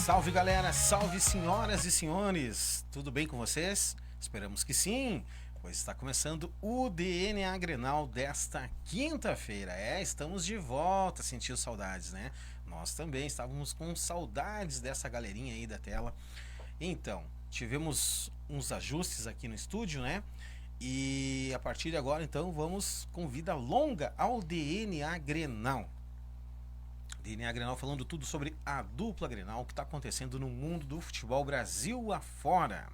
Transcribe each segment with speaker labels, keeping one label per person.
Speaker 1: Salve galera, salve senhoras e senhores, tudo bem com vocês? Esperamos que sim, pois está começando o DNA Grenal desta quinta-feira. Estamos de volta, sentiu saudades, né? Nós também estávamos com saudades dessa galerinha aí da tela. Então, tivemos uns ajustes aqui no estúdio, né? E a partir de agora, então, vamos com vida longa ao DNA Grenal. DNA Grenal falando tudo sobre a dupla Grenal que está acontecendo no mundo do futebol Brasil afora.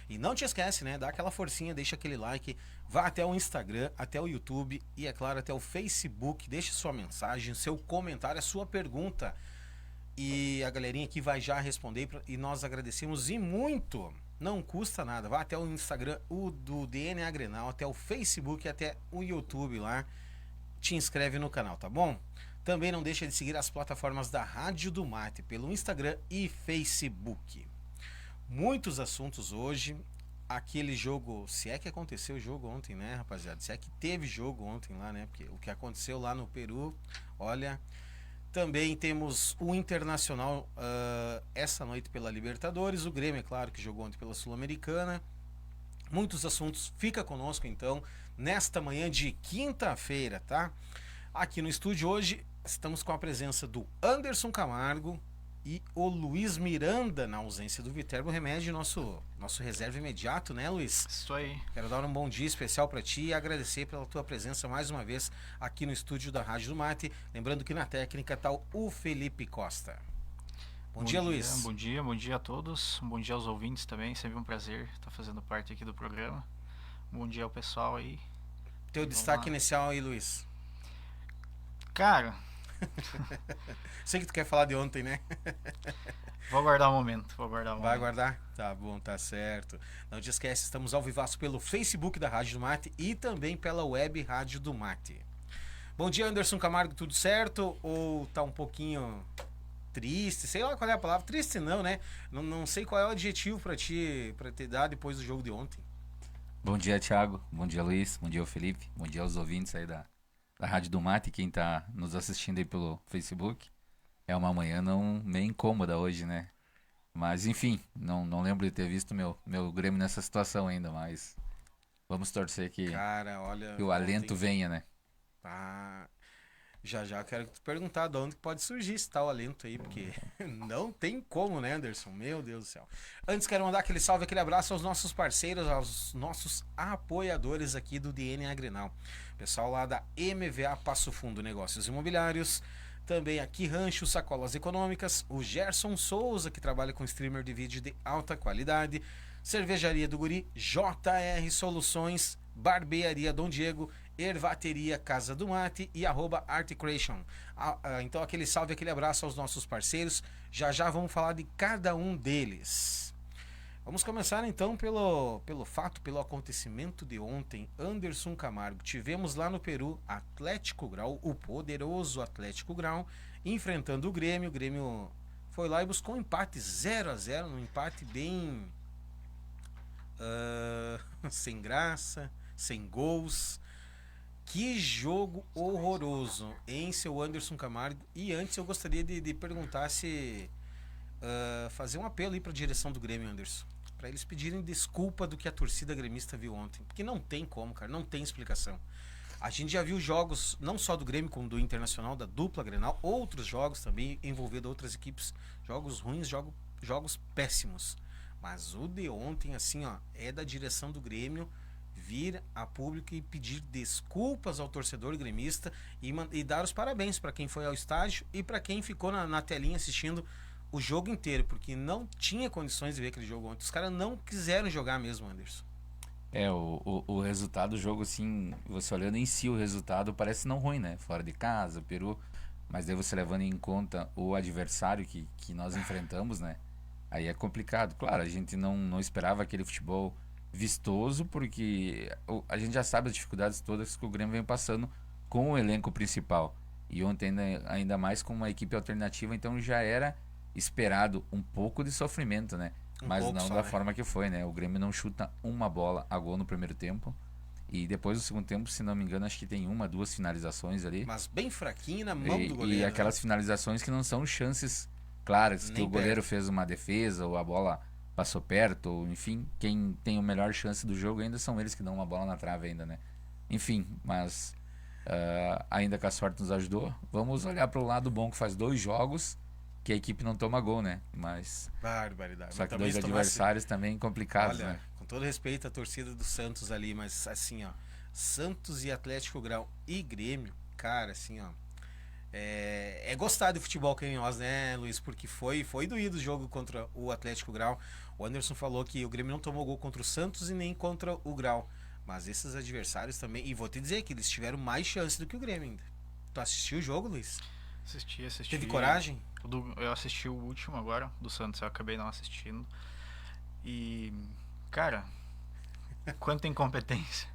Speaker 1: E não te esquece, né? Dá aquela forcinha, deixa aquele like, vá até o Instagram, até o YouTube e, é claro, até o Facebook. Deixe sua mensagem, seu comentário, a sua pergunta. E a galerinha aqui vai já responder e nós agradecemos e muito. Não custa nada. Vá até o Instagram do DNA Grenal, até o Facebook, até o YouTube lá. Te inscreve no canal, tá bom? Também não deixa de seguir as plataformas da Rádio do Mate pelo Instagram e Facebook. Muitos assuntos hoje. Aquele jogo, se é que aconteceu o jogo ontem, né, rapaziada? Se é que teve jogo ontem lá, né? Porque o que aconteceu lá no Peru, olha. Também temos o Internacional essa noite pela Libertadores. O Grêmio, é claro, que jogou ontem pela Sul-Americana. Muitos assuntos. Fica conosco, então, nesta manhã de quinta-feira, tá? Aqui no estúdio hoje estamos com a presença do Anderson Camargo e o Luiz Miranda, na ausência do Viterbo Remédio, nosso reserva imediato, né, Luiz?
Speaker 2: Isso aí.
Speaker 1: Quero dar um bom dia especial para ti e agradecer pela tua presença mais uma vez aqui no estúdio da Rádio do Mate. Lembrando que na técnica está o Felipe Costa. Bom dia, Luiz.
Speaker 2: Bom dia a todos. Bom dia aos ouvintes também. Sempre um prazer estar fazendo parte aqui do programa. Bom dia ao pessoal aí.
Speaker 1: Teu destaque inicial aí, Luiz.
Speaker 2: Cara,
Speaker 1: sei que tu quer falar de ontem, né?
Speaker 2: Vou aguardar um momento.
Speaker 1: Vai aguardar? Tá bom, tá certo. Não te esquece, estamos ao vivaço pelo Facebook da Rádio do Mate e também pela web Rádio do Mate. Bom dia, Anderson Camargo, tudo certo? Ou tá um pouquinho triste? Sei lá qual é a palavra. Triste não, né? Não sei qual é o adjetivo pra te dar depois do jogo de ontem.
Speaker 3: Bom dia, Thiago. Bom dia, Luiz. Bom dia, Felipe. Bom dia aos ouvintes aí da Rádio do Mate, quem tá nos assistindo aí pelo Facebook. É uma manhã meio incômoda hoje, né? Mas, enfim, não lembro de ter visto meu Grêmio nessa situação ainda, mas vamos torcer que,
Speaker 1: cara, olha,
Speaker 3: que o alento venha, né?
Speaker 1: Tá. Já quero te perguntar de onde pode surgir esse tal alento aí, porque não tem como, né, Anderson? Meu Deus do céu. Antes, quero mandar aquele salve, aquele abraço aos nossos parceiros, aos nossos apoiadores aqui do DNA Grenal. Pessoal lá da MVA Passo Fundo Negócios Imobiliários. Também aqui Rancho Sacolas Econômicas. O Gerson Souza, que trabalha com streamer de vídeo de alta qualidade. Cervejaria do Guri. JR Soluções. Barbearia Dom Diego. Ervateria Casa do Mate e @Artcreation. Então aquele salve, aquele abraço aos nossos parceiros. Já vamos falar de cada um deles. Vamos começar então pelo acontecimento de ontem. Anderson Camargo, tivemos lá no Peru Atlético Grau, o poderoso Atlético Grau, enfrentando o Grêmio. O Grêmio foi lá e buscou um empate 0-0, um empate bem sem graça, sem gols. Que jogo horroroso, hein, seu Anderson Camargo? E antes eu gostaria de perguntar se fazer um apelo aí para a direção do Grêmio, Anderson, para eles pedirem desculpa do que a torcida gremista viu ontem, porque não tem como, cara, não tem explicação. A gente já viu jogos, não só do Grêmio, como do Internacional, da dupla Grenal, outros jogos também envolvendo outras equipes, jogos ruins, jogos péssimos. Mas o de ontem, assim, ó, é da direção do Grêmio vir a público e pedir desculpas ao torcedor gremista e dar os parabéns para quem foi ao estádio e para quem ficou na telinha assistindo o jogo inteiro, porque não tinha condições de ver aquele jogo ontem. Os caras não quiseram jogar mesmo, Anderson.
Speaker 3: O resultado do jogo, assim, você olhando em si o resultado parece não ruim, né? Fora de casa, Peru, mas daí você levando em conta o adversário que nós enfrentamos, né? Aí é complicado. Claro, a gente não esperava aquele futebol vistoso, porque a gente já sabe as dificuldades todas que o Grêmio vem passando com o elenco principal. E ontem ainda mais com uma equipe alternativa, então já era esperado um pouco de sofrimento, né? Mas não da forma que foi, né? O Grêmio não chuta uma bola a gol no primeiro tempo. E depois do segundo tempo, se não me engano, acho que tem uma, duas finalizações ali.
Speaker 1: Mas bem fraquinho na mão do goleiro.
Speaker 3: E aquelas finalizações que não são chances claras, que
Speaker 1: Nem
Speaker 3: o goleiro
Speaker 1: perto.
Speaker 3: fez uma defesa, ou a bola passou perto, ou enfim, quem tem a melhor chance do jogo ainda são eles que dão uma bola na trave ainda, né? Enfim, mas ainda que a sorte nos ajudou, vamos olhar para o lado bom que faz 2 jogos que a equipe não toma gol, né? Mas
Speaker 1: Barbaridade.
Speaker 3: só
Speaker 1: Mas
Speaker 3: que
Speaker 1: também
Speaker 3: 2
Speaker 1: se tomasse.
Speaker 3: adversários também complicados,
Speaker 1: Olha,
Speaker 3: né?
Speaker 1: com todo respeito à torcida do Santos ali, mas assim, ó. Santos e Atlético Grau e Grêmio, cara, assim, ó. É gostar de futebol que nem nós, né, Luiz? Porque foi doído o jogo contra o Atlético Grau. O Anderson falou que o Grêmio não tomou gol contra o Santos e nem contra o Grau. Mas esses adversários também. E vou te dizer que eles tiveram mais chance do que o Grêmio ainda. Tu assistiu o jogo, Luiz?
Speaker 2: Assisti.
Speaker 1: Teve coragem?
Speaker 2: Eu assisti o último agora, do Santos, eu acabei não assistindo. E, cara, quanta incompetência.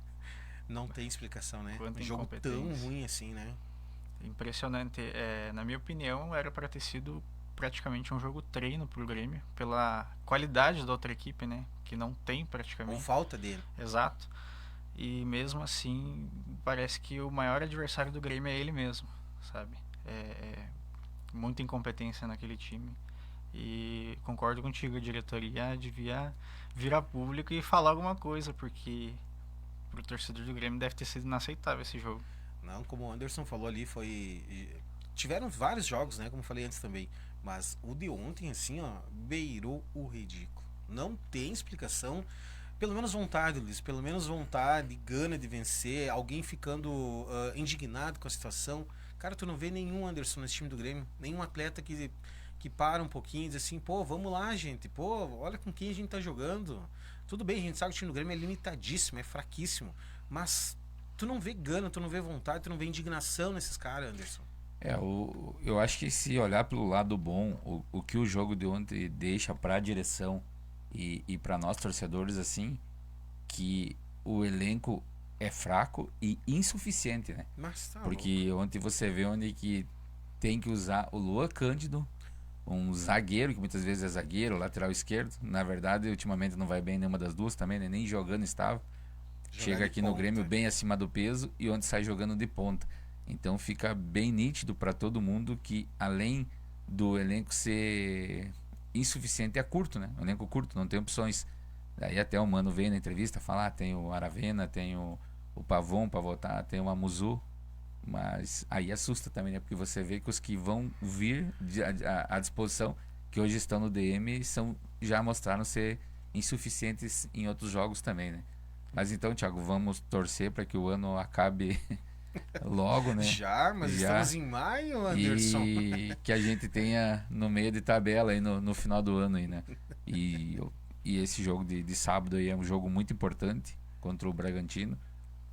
Speaker 1: Não tem explicação, né?
Speaker 2: Quanta
Speaker 1: Um jogo tão
Speaker 2: incompetência.
Speaker 1: ruim assim, né?
Speaker 2: Impressionante. Na minha opinião, era para ter sido praticamente um jogo treino pro Grêmio, pela qualidade da outra equipe, né? Que não tem
Speaker 1: Ou
Speaker 2: praticamente.
Speaker 1: falta dele.
Speaker 2: Exato. E mesmo assim, parece que o maior adversário do Grêmio é ele mesmo, sabe? Muita incompetência naquele time. E concordo contigo, a diretoria devia vir a público e falar alguma coisa, porque pro torcedor do Grêmio deve ter sido inaceitável esse jogo.
Speaker 1: Não, como o Anderson falou ali, tiveram vários jogos, né? Como eu falei antes também. Mas o de ontem, assim, ó, beirou o ridículo. Não tem explicação. Pelo menos vontade, Luiz. Pelo menos vontade, gana de vencer. Alguém ficando indignado com a situação. Cara, tu não vê nenhum Anderson nesse time do Grêmio. Nenhum atleta que para um pouquinho e diz assim, pô, vamos lá, gente. Pô, olha com quem a gente tá jogando. Tudo bem, a gente sabe que o time do Grêmio é limitadíssimo, é fraquíssimo. Mas tu não vê gana, tu não vê vontade, tu não vê indignação nesses caras, Anderson.
Speaker 3: Eu acho que se olhar pelo lado bom, o que o jogo de ontem deixa para a direção e para nós torcedores, assim, que o elenco é fraco e insuficiente, né?
Speaker 1: Mas tá louco.
Speaker 3: Porque ontem você vê onde que tem que usar o Luan Cândido, um zagueiro, que muitas vezes é zagueiro, lateral esquerdo. Na verdade, ultimamente não vai bem nenhuma das duas também, né? Nem jogando estava.
Speaker 1: Jogar
Speaker 3: Chega
Speaker 1: de
Speaker 3: aqui no
Speaker 1: ponta.
Speaker 3: Grêmio bem acima do peso e onde sai jogando de ponta. Então fica bem nítido para todo mundo que além do elenco ser insuficiente, é curto, né? Um elenco curto, não tem opções. Daí até o Mano veio na entrevista falar, tem o Aravena, tem o Pavon para votar, tem o Amuzu, mas aí assusta também, né? Porque você vê que os que vão vir à disposição, que hoje estão no DM, já mostraram ser insuficientes em outros jogos também, né? Mas então, Thiago, vamos torcer para que o ano acabe logo, né?
Speaker 1: Já, mas
Speaker 3: Já.
Speaker 1: estamos em maio, Anderson.
Speaker 3: E que a gente tenha no meio de tabela aí no final do ano aí, né? E esse jogo de sábado aí é um jogo muito importante contra o Bragantino,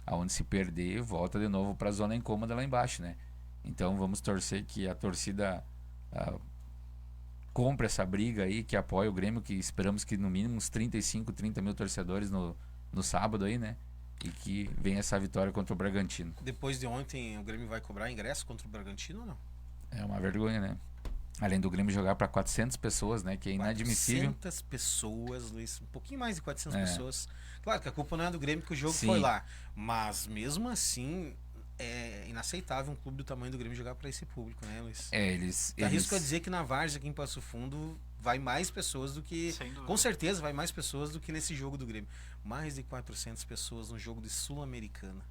Speaker 3: aonde se perder, volta de novo para a zona incômoda lá embaixo, né? Então vamos torcer que a torcida compre essa briga aí, que apoie o Grêmio, que esperamos que no mínimo uns 35, 30 mil torcedores no sábado aí, né? E que venha essa vitória contra o Bragantino.
Speaker 1: Depois de ontem, o Grêmio vai cobrar ingresso contra o Bragantino ou não?
Speaker 3: É uma vergonha, né? Além do Grêmio jogar para 400 pessoas, né? Que é inadmissível.
Speaker 1: 400 pessoas, Luiz. Um pouquinho mais de 400
Speaker 3: É.
Speaker 1: pessoas. Claro que a culpa não é do Grêmio, que o jogo
Speaker 3: Sim.
Speaker 1: foi lá. Mas mesmo assim, é inaceitável um clube do tamanho do Grêmio jogar para esse público, né, Luiz? Arrisco a dizer que na Várzea, aqui em Passo Fundo, vai mais pessoas do que...
Speaker 2: Sem dúvida.
Speaker 1: Com certeza vai mais pessoas do que nesse jogo do Grêmio. Mais de 400 pessoas no jogo de Sul-Americana.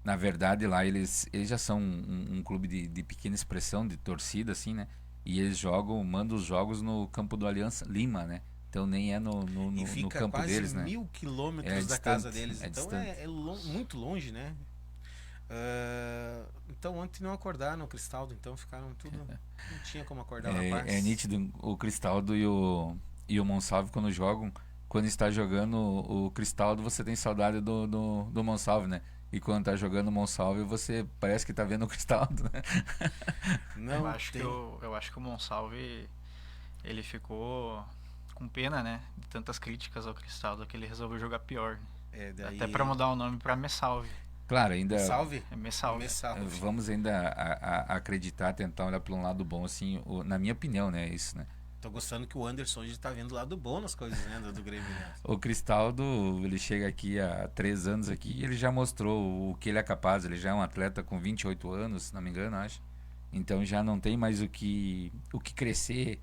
Speaker 3: Na verdade, lá eles já são um clube de pequena expressão, de torcida, assim, né? E eles mandam os jogos no campo do Aliança Lima, né? Então nem é no
Speaker 1: E fica
Speaker 3: campo
Speaker 1: quase
Speaker 3: deles, né?
Speaker 1: 1000 quilômetros
Speaker 3: É
Speaker 1: da
Speaker 3: distante,
Speaker 1: casa deles.
Speaker 3: é
Speaker 1: Então
Speaker 3: distante.
Speaker 1: muito longe, né? Então ontem não acordaram o Cristaldo, então ficaram tudo. Não tinha como acordar o rapaz.
Speaker 3: É nítido o Cristaldo e o Monsalve quando jogam. Quando está jogando o Cristaldo, você tem saudade do Monsalve, né? E quando tá jogando o Monsalve, você parece que tá vendo o Cristaldo, né?
Speaker 1: Não
Speaker 2: eu acho
Speaker 1: tem.
Speaker 2: eu acho que o Monsalve ele ficou com pena, né? De tantas críticas ao Cristaldo que ele resolveu jogar pior. Né?
Speaker 1: Daí...
Speaker 2: Até pra mudar o nome pra Messalve.
Speaker 3: Claro, ainda
Speaker 1: Salve?
Speaker 2: É Messalve.
Speaker 3: vamos ainda acreditar, tentar olhar para um lado bom, assim, na minha opinião, né? Isso, né?
Speaker 1: Tô gostando que o Anderson hoje tá vendo o lado bom nas coisas, né? Do Grêmio. Né?
Speaker 3: O Cristaldo, ele chega aqui há 3 anos aqui e ele já mostrou o que ele é capaz. Ele já é um atleta com 28 anos, se não me engano, acho. Então já não tem mais o que crescer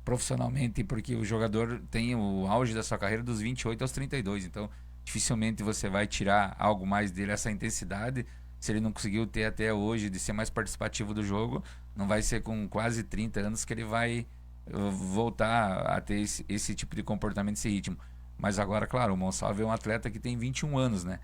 Speaker 3: profissionalmente, porque o jogador tem o auge da sua carreira dos 28 aos 32, então dificilmente você vai tirar algo mais dele, essa intensidade, se ele não conseguiu ter até hoje de ser mais participativo do jogo, não vai ser com quase 30 anos que ele vai voltar a ter esse tipo de comportamento, esse ritmo. Mas agora, claro, o Monsalve é um atleta que tem 21 anos, né?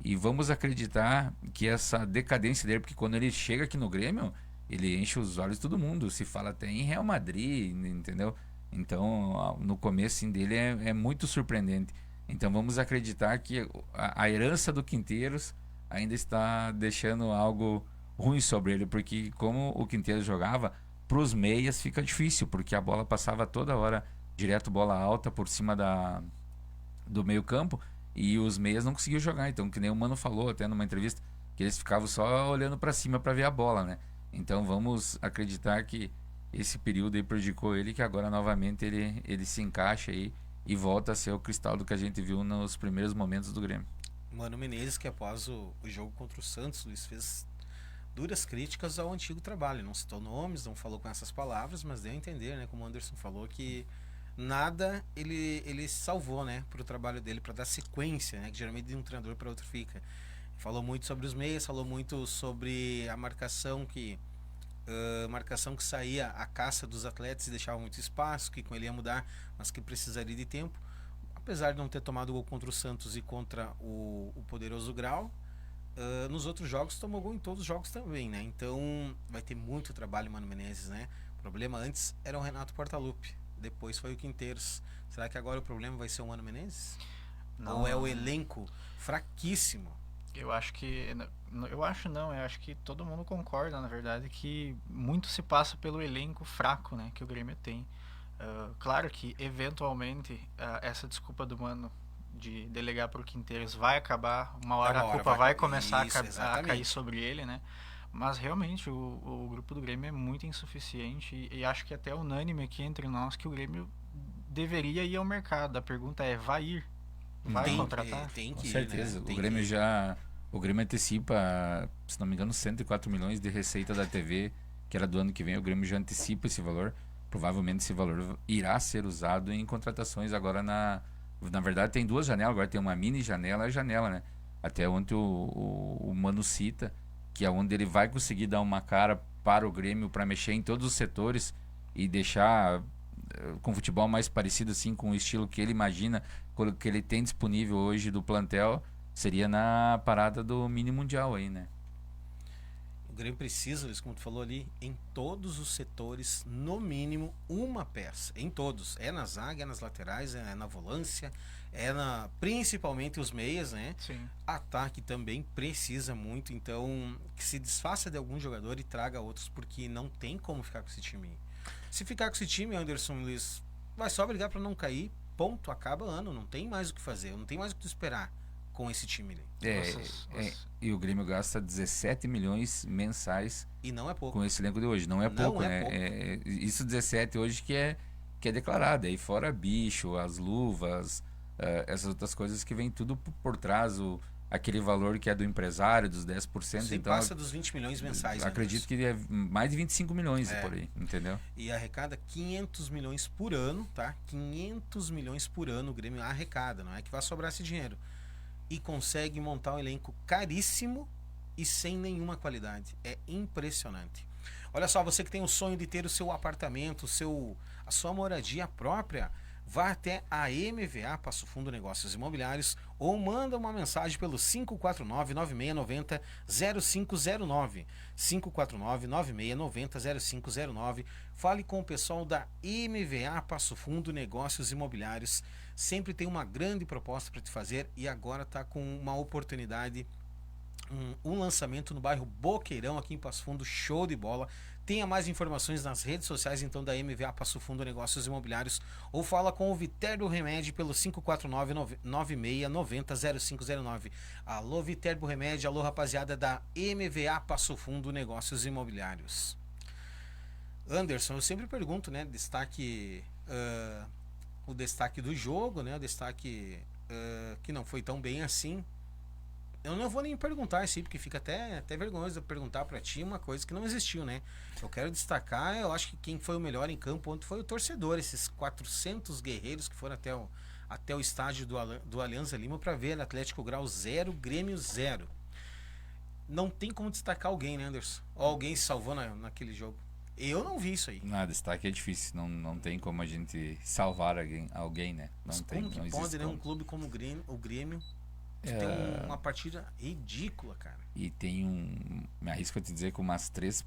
Speaker 3: E vamos acreditar que essa decadência dele, porque quando ele chega aqui no Grêmio, ele enche os olhos de todo mundo. Se fala até em Real Madrid, entendeu? Então, no começo assim, dele é muito surpreendente. Então, vamos acreditar que a herança do Quinteiros ainda está deixando algo ruim sobre ele, porque como o Quinteiros jogava, para os meias fica difícil, porque a bola passava toda hora direto bola alta por cima do meio campo e os meias não conseguiam jogar. Então, que nem o Mano falou até numa entrevista, que eles ficavam só olhando para cima para ver a bola, né? Então, vamos acreditar que esse período aí prejudicou ele, que agora novamente ele se encaixa aí e volta a ser o Cristaldo que a gente viu nos primeiros momentos do Grêmio.
Speaker 1: Mano Menezes, que após o jogo contra o Santos, Luiz, fez duras críticas ao antigo trabalho. Não citou nomes, não falou com essas palavras, mas deu a entender, né, como o Anderson falou, que nada ele salvou, né, para o trabalho dele, para dar sequência, né, que geralmente de um treinador para outro fica. Falou muito sobre os meias, falou muito sobre a marcação que saía a caça dos atletas e deixava muito espaço, que com ele ia mudar, mas que precisaria de tempo. Apesar de não ter tomado gol contra o Santos e contra o poderoso Grau, nos outros jogos tomou gol em todos os jogos também, né? Então vai ter muito trabalho, Mano Menezes, né? O problema antes era o Renato Portaluppi, depois foi o Quinteiros. Será que agora o problema vai ser o Mano Menezes?
Speaker 2: Não,
Speaker 1: Ou é o elenco fraquíssimo?
Speaker 2: eu acho que. Eu acho que todo mundo concorda, na verdade, que muito se passa pelo elenco fraco, né, que o Grêmio tem. Claro que, eventualmente, essa desculpa do Mano de delegar para o Quinteiros vai acabar, uma hora a culpa vai começar a cair sobre ele, né? Mas realmente o grupo do Grêmio é muito insuficiente e acho que até unânime aqui entre nós que o Grêmio deveria ir ao mercado. A pergunta é, vai ir? Vai contratar?
Speaker 1: Tem
Speaker 3: Com
Speaker 1: que ir,
Speaker 3: certeza.
Speaker 1: né?
Speaker 3: O Grêmio antecipa, se não me engano, 104 milhões de receita da TV, que era do ano que vem. O Grêmio já antecipa esse valor. Provavelmente esse valor irá ser usado em contratações agora na verdade tem duas janelas, agora tem uma mini janela e a janela, né? Até onde o Mano cita, que é onde ele vai conseguir dar uma cara para o Grêmio, para mexer em todos os setores e deixar com futebol mais parecido assim com o estilo que ele imagina, que ele tem disponível hoje do plantel, seria na parada do mini mundial aí, né?
Speaker 1: O Grêmio precisa, Luiz, como tu falou ali, em todos os setores, no mínimo, uma peça. Em todos. É na zaga, é nas laterais, é na volância, principalmente os meias, né?
Speaker 2: Sim.
Speaker 1: Ataque também precisa muito, então que se desfaça de algum jogador e traga outros, porque não tem como ficar com esse time. Se ficar com esse time, Anderson Luiz, vai só brigar para não cair, ponto, acaba o ano, não tem mais o que fazer, não tem mais o que esperar com esse time ali.
Speaker 3: E o Grêmio gasta 17 milhões mensais
Speaker 1: e não é pouco
Speaker 3: com esse elenco de hoje. Não é pouco, né? Pouco. Isso 17 hoje que é declarado. Aí fora bicho, as luvas, essas outras coisas que vem tudo por trás, aquele valor que é do empresário, dos 10%.
Speaker 1: Você
Speaker 3: então,
Speaker 1: passa dos 20 milhões mensais.
Speaker 3: Acredito que é mais de 25 milhões por aí, entendeu?
Speaker 1: E arrecada 500 milhões por ano, tá? 500 milhões por ano o Grêmio arrecada, não é que vai sobrar esse dinheiro. E consegue montar um elenco caríssimo e sem nenhuma qualidade. É impressionante. Olha só, você que tem o sonho de ter o seu apartamento, a sua moradia própria, vá até a MVA Passo Fundo Negócios Imobiliários ou manda uma mensagem pelo 549-9690-0509. 549-9690-0509. Fale com o pessoal da MVA Passo Fundo Negócios Imobiliários. Sempre tem uma grande proposta para te fazer e agora está com uma oportunidade, um lançamento no bairro Boqueirão, aqui em Passo Fundo, show de bola. Tenha mais informações nas redes sociais então da MVA Passo Fundo Negócios Imobiliários ou fala com o Viterbo Remédio pelo 549-9690-0509. Alô Viterbo Remédio, alô rapaziada da MVA Passo Fundo Negócios Imobiliários. Anderson, eu sempre pergunto, né, o destaque do jogo, né, o destaque que não foi tão bem assim. eu não vou nem perguntar isso aí, porque fica até vergonhoso eu perguntar pra ti uma coisa que não existiu, né? Eu quero destacar, eu acho que quem foi o melhor em campo ontem foi o torcedor, esses 400 guerreiros que foram até o estádio do Alianza Lima para ver Atlético Grau 0, Grêmio 0. Não tem como destacar alguém, né, Anderson? Ou alguém se salvou naquele jogo. Eu não vi isso aí.
Speaker 3: Destaque é difícil, não tem como a gente salvar alguém, né?
Speaker 1: Mas
Speaker 3: Tem,
Speaker 1: como que
Speaker 3: não
Speaker 1: pode,
Speaker 3: existe
Speaker 1: né?
Speaker 3: como.
Speaker 1: Um clube como o Grêmio tem uma partida ridícula, cara.
Speaker 3: E tem me arrisco a te dizer que umas 3,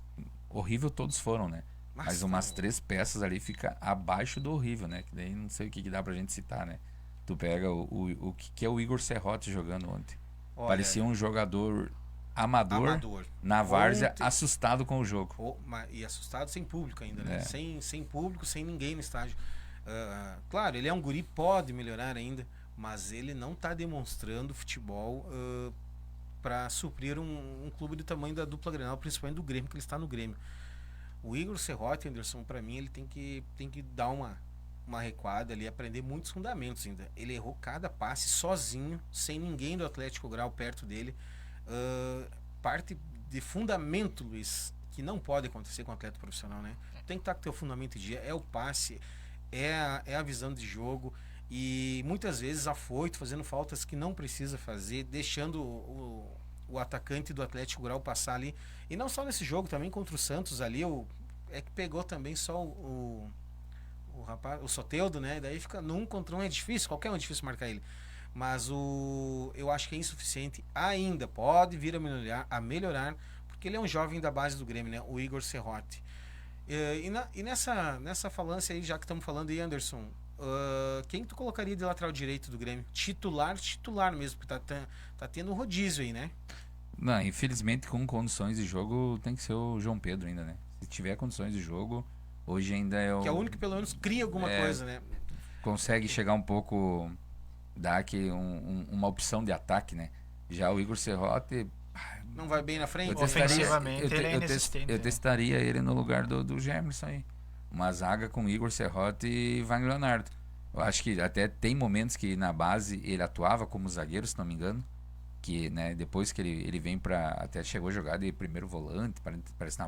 Speaker 3: horrível todos foram, né? Mas umas 3 peças ali fica abaixo do horrível, né? Que daí não sei o que dá pra gente citar, né? Tu pega o que é o Igor Serrote jogando ontem.
Speaker 1: Olha,
Speaker 3: Parecia um jogador amador. Na várzea,
Speaker 1: Ontem,
Speaker 3: assustado com o jogo.
Speaker 1: E assustado sem público ainda, né?
Speaker 3: É.
Speaker 1: Sem público, sem ninguém no estádio. Claro, ele é um guri, pode melhorar ainda, mas ele não está demonstrando futebol para suprir um clube do tamanho da dupla Grenal, principalmente do Grêmio, que ele está no Grêmio. O Igor Serrote, Anderson, para mim, ele tem que dar uma recuada ali, aprender muitos fundamentos ainda. Ele errou cada passe sozinho, sem ninguém do Atlético Grau perto dele. Parte de fundamento, Luiz, que não pode acontecer com um atleta profissional, né? Tem que estar com o teu fundamento em dia, é o passe, é a visão de jogo, e muitas vezes afoito, fazendo faltas que não precisa fazer, deixando o atacante do Atlético Grau passar ali, e não só nesse jogo, também contra o Santos ali, é que pegou também só o rapaz, o Soteldo, né? Daí fica num contra um, é difícil, qualquer um é difícil marcar ele. Mas eu acho que é insuficiente ainda, pode vir a melhorar, porque ele é um jovem da base do Grêmio, né? O Igor Serrote. E nessa falância aí, já que estamos falando aí, Anderson, quem tu colocaria de lateral direito do Grêmio? Titular mesmo, porque tá tendo um rodízio aí, né?
Speaker 3: Não, infelizmente com condições de jogo tem que ser o João Pedro ainda, né? Se tiver condições de jogo, hoje ainda é o...
Speaker 1: Que é o único que pelo menos cria alguma coisa, né?
Speaker 3: Consegue chegar um pouco, dar aqui uma opção de ataque, né? Já o Igor Serrote...
Speaker 1: Não vai bem na frente?
Speaker 2: Ofensivamente, ele é inexistente.
Speaker 3: Eu testaria ele no lugar do Gemerson aí. Uma zaga com Igor Serrote e Wagner Leonardo. Eu acho que até tem momentos que na base ele atuava como zagueiro, se não me engano. Que, né, depois que ele vem pra... Até chegou a jogar de primeiro volante, parece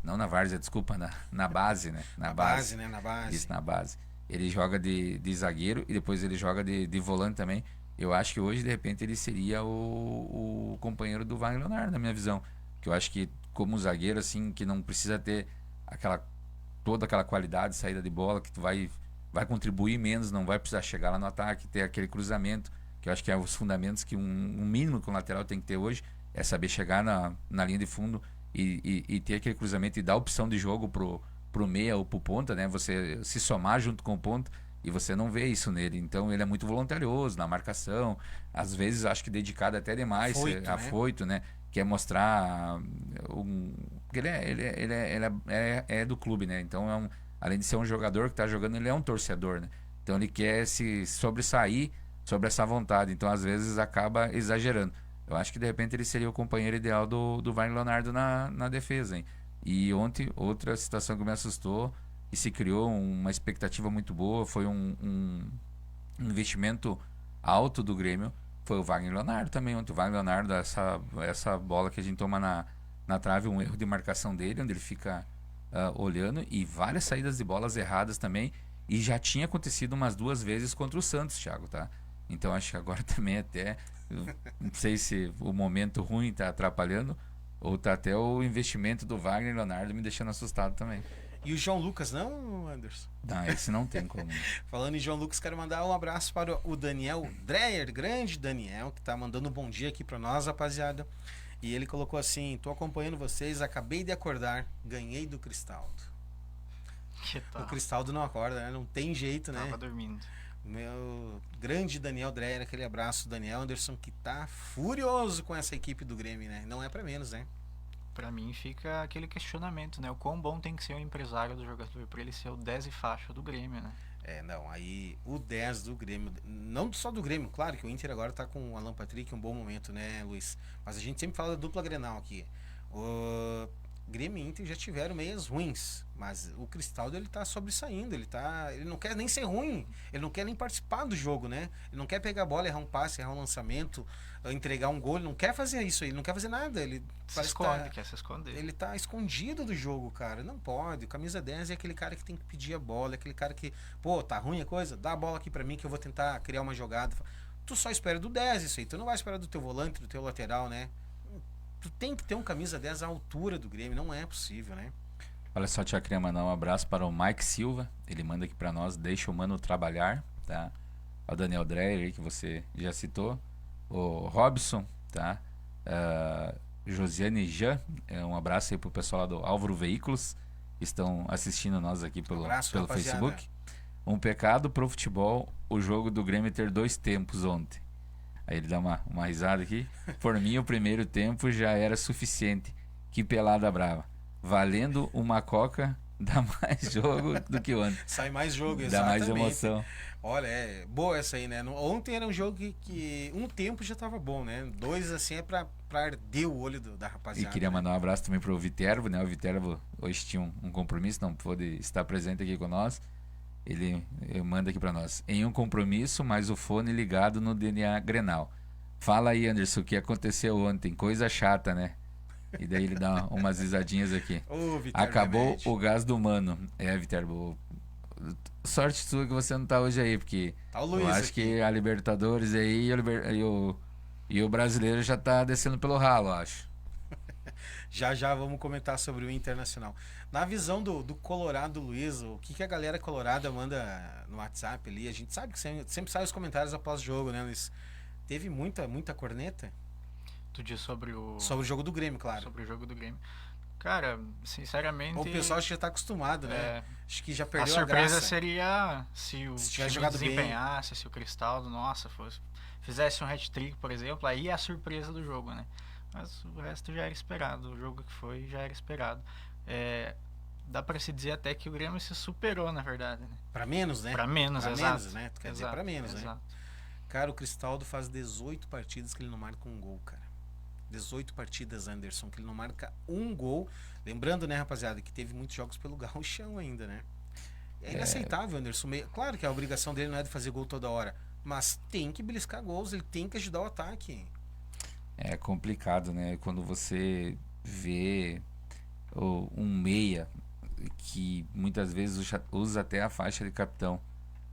Speaker 3: não na várzea, desculpa, na base, né?
Speaker 1: Na base, né? Na base.
Speaker 3: Isso, na base. Ele joga de zagueiro e depois ele joga de volante também. Eu acho que hoje, de repente, ele seria o companheiro do Wagner Leonardo, na minha visão. Que eu acho que, como zagueiro, assim, que não precisa ter toda aquela qualidade de saída de bola, que tu vai contribuir menos, não vai precisar chegar lá no ataque, ter aquele cruzamento, que eu acho que é os fundamentos que um mínimo que um lateral tem que ter hoje, é saber chegar na linha de fundo e ter aquele cruzamento e dar opção de jogo pro meia ou pro ponta, né? Você se somar junto com o ponta. E você não vê isso nele. Então ele é muito voluntarioso na marcação. Às vezes acho que dedicado até demais, afoito, né? Quer mostrar porque ele é do clube, né? Então além de ser um jogador que está jogando, ele é um torcedor, né? Então ele quer se sobressair sobre essa vontade. Então às vezes acaba exagerando. Eu acho que de repente ele seria o companheiro ideal do Wagner Leonardo na defesa, hein? E ontem, outra situação que me assustou, e se criou uma expectativa muito boa, foi um investimento alto do Grêmio, foi o Wagner Leonardo também. Ontem o Wagner Leonardo, essa bola que a gente toma na trave, um erro de marcação dele, onde ele fica olhando, e várias saídas de bolas erradas também, e já tinha acontecido umas 2 vezes contra o Santos, Thiago, tá? Então acho que agora também até, não sei se o momento ruim está atrapalhando, ou tá até o investimento do Wagner Leonardo me deixando assustado também.
Speaker 1: E o João Lucas, não, Anderson?
Speaker 3: Não, esse não tem como.
Speaker 1: Falando em João Lucas, quero mandar um abraço para o Daniel Dreyer, grande Daniel, que tá mandando um bom dia aqui para nós, rapaziada. E ele colocou assim: tô acompanhando vocês, acabei de acordar, ganhei do Cristaldo.
Speaker 2: Que tal?
Speaker 1: O Cristaldo não acorda, né? Não tem jeito, né?
Speaker 2: Tava dormindo.
Speaker 1: Meu grande Daniel Dreyer, aquele abraço, Daniel Anderson, que tá furioso com essa equipe do Grêmio, né? Não é para menos, né?
Speaker 2: Pra mim fica aquele questionamento, né? O quão bom tem que ser o empresário do jogador pra ele ser o 10 e faixa do Grêmio, né?
Speaker 1: Não, aí o 10 do Grêmio, não só do Grêmio, claro que o Inter agora tá com o Alan Patrick, um bom momento, né, Luiz? Mas a gente sempre fala da dupla Grenal aqui. Grêmio e Inter já tiveram meias ruins, mas o Cristaldo ele tá sobressaindo, ele não quer nem ser ruim, ele não quer nem participar do jogo, né? Ele não quer pegar a bola, errar um passe, errar um lançamento, entregar um gol, ele não quer fazer isso, ele não quer fazer nada, ele
Speaker 2: Se
Speaker 1: parece que
Speaker 2: esconde, quer se esconder.
Speaker 1: ele tá escondido do jogo, cara. Não pode. O camisa 10 é aquele cara que tem que pedir a bola, é aquele cara que, pô, tá ruim a coisa? Dá a bola aqui pra mim que eu vou tentar criar uma jogada. Tu só espera do 10 isso aí, tu não vai esperar do teu volante, do teu lateral, né? Tu tem que ter um camisa 10 à altura do Grêmio, não é possível, né?
Speaker 3: Olha só, tia, queria mandar um abraço para o Mike Silva. Ele manda aqui para nós, deixa o mano trabalhar, tá? O Daniel Dreyer, que você já citou. O Robson, tá? Josiane Jean, um abraço aí pro pessoal lá do Álvaro Veículos, que estão assistindo nós aqui pelo Facebook. Um pecado pro futebol, o jogo do Grêmio ter 2 tempos ontem. Aí ele dá uma risada aqui. Por mim, o primeiro tempo já era suficiente. Que pelada brava. Valendo uma coca, dá mais jogo do que ontem.
Speaker 1: Sai mais jogo,
Speaker 3: dá
Speaker 1: exatamente.
Speaker 3: mais emoção.
Speaker 1: Olha, é boa essa aí, né? Ontem era um jogo que um tempo já tava bom, né? 2 assim é pra arder o olho da rapaziada.
Speaker 3: E queria mandar um abraço também pro Viterbo, né? O Viterbo hoje tinha um compromisso, não pôde estar presente aqui com nós. Ele manda aqui pra nós. Em um compromisso, mas o fone ligado no DNA Grenal. Fala aí, Anderson, o que aconteceu ontem? Coisa chata, né? E daí ele dá umas risadinhas aqui. Acabou o gás do mano. Viterbo. Sorte sua que você não tá hoje aí, porque
Speaker 1: tá o Luiz
Speaker 3: eu acho
Speaker 1: aqui.
Speaker 3: que a Libertadores aí e o brasileiro já tá descendo pelo ralo, acho.
Speaker 1: Já vamos comentar sobre o Internacional. Na visão do Colorado Luiz, o que a galera colorada manda no WhatsApp ali? A gente sabe que sempre sai os comentários após o jogo, né, Luiz? Teve muita corneta?
Speaker 2: Tu diz sobre o
Speaker 1: jogo do Grêmio, claro.
Speaker 2: Sobre o jogo do Grêmio. Cara, sinceramente...
Speaker 1: O pessoal acho que já tá acostumado, né? Acho que já perdeu
Speaker 2: a
Speaker 1: graça.
Speaker 2: surpresa seria se o
Speaker 1: tivesse
Speaker 2: time
Speaker 1: jogado
Speaker 2: desempenhasse, se o Cristaldo, fizesse um hat-trick, por exemplo, aí é a surpresa do jogo, né? Mas o resto já era esperado. O jogo que foi já era esperado. Dá pra se dizer até que o Grêmio se superou, na verdade, né?
Speaker 1: Pra menos, né?
Speaker 2: Pra menos, exato.
Speaker 1: Menos, né? Tu quer dizer pra menos, né? Cara, o Cristaldo faz 18 partidas que ele não marca um gol, cara. 18 partidas, Anderson, que ele não marca um gol. Lembrando, né, rapaziada, que teve muitos jogos pelo gauchão ainda, né? É inaceitável, Anderson. Claro que a obrigação dele não é de fazer gol toda hora, mas tem que beliscar gols, ele tem que ajudar o ataque.
Speaker 3: É complicado, né? Quando você vê um meia que muitas vezes usa até a faixa de capitão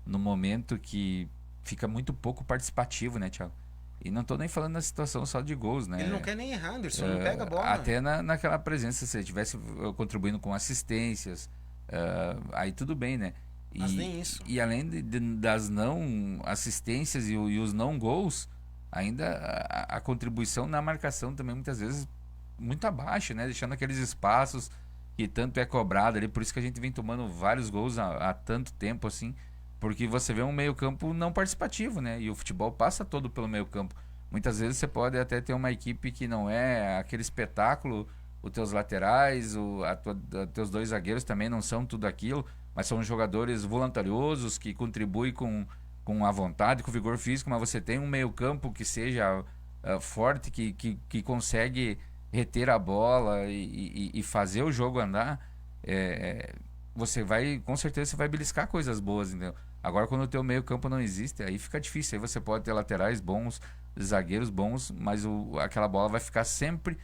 Speaker 3: no momento que fica muito pouco participativo, né, Thiago? E não tô nem falando na situação só de gols, né?
Speaker 1: Ele não quer nem errar, Anderson, não pega a bola.
Speaker 3: Até naquela presença, se ele estivesse contribuindo com assistências, aí tudo bem, né?
Speaker 1: Mas nem isso.
Speaker 3: E além das não assistências e os não gols, ainda a contribuição na marcação também muitas vezes muito abaixo, né? Deixando aqueles espaços que tanto é cobrado ali. Por isso que a gente vem tomando vários gols há tanto tempo assim. Porque você vê um meio-campo não participativo, né? E o futebol passa todo pelo meio-campo. Muitas vezes você pode até ter uma equipe que não é aquele espetáculo, os teus laterais, teus 2 zagueiros também não são tudo aquilo, mas são jogadores voluntariosos que contribuem com a vontade, com o vigor físico, mas você tem um meio-campo que seja forte, que consegue reter a bola e fazer o jogo andar, você vai, com certeza, você vai beliscar coisas boas, entendeu? Agora, quando o teu meio campo não existe, aí fica difícil. Aí você pode ter laterais bons, zagueiros bons, mas aquela bola vai ficar sempre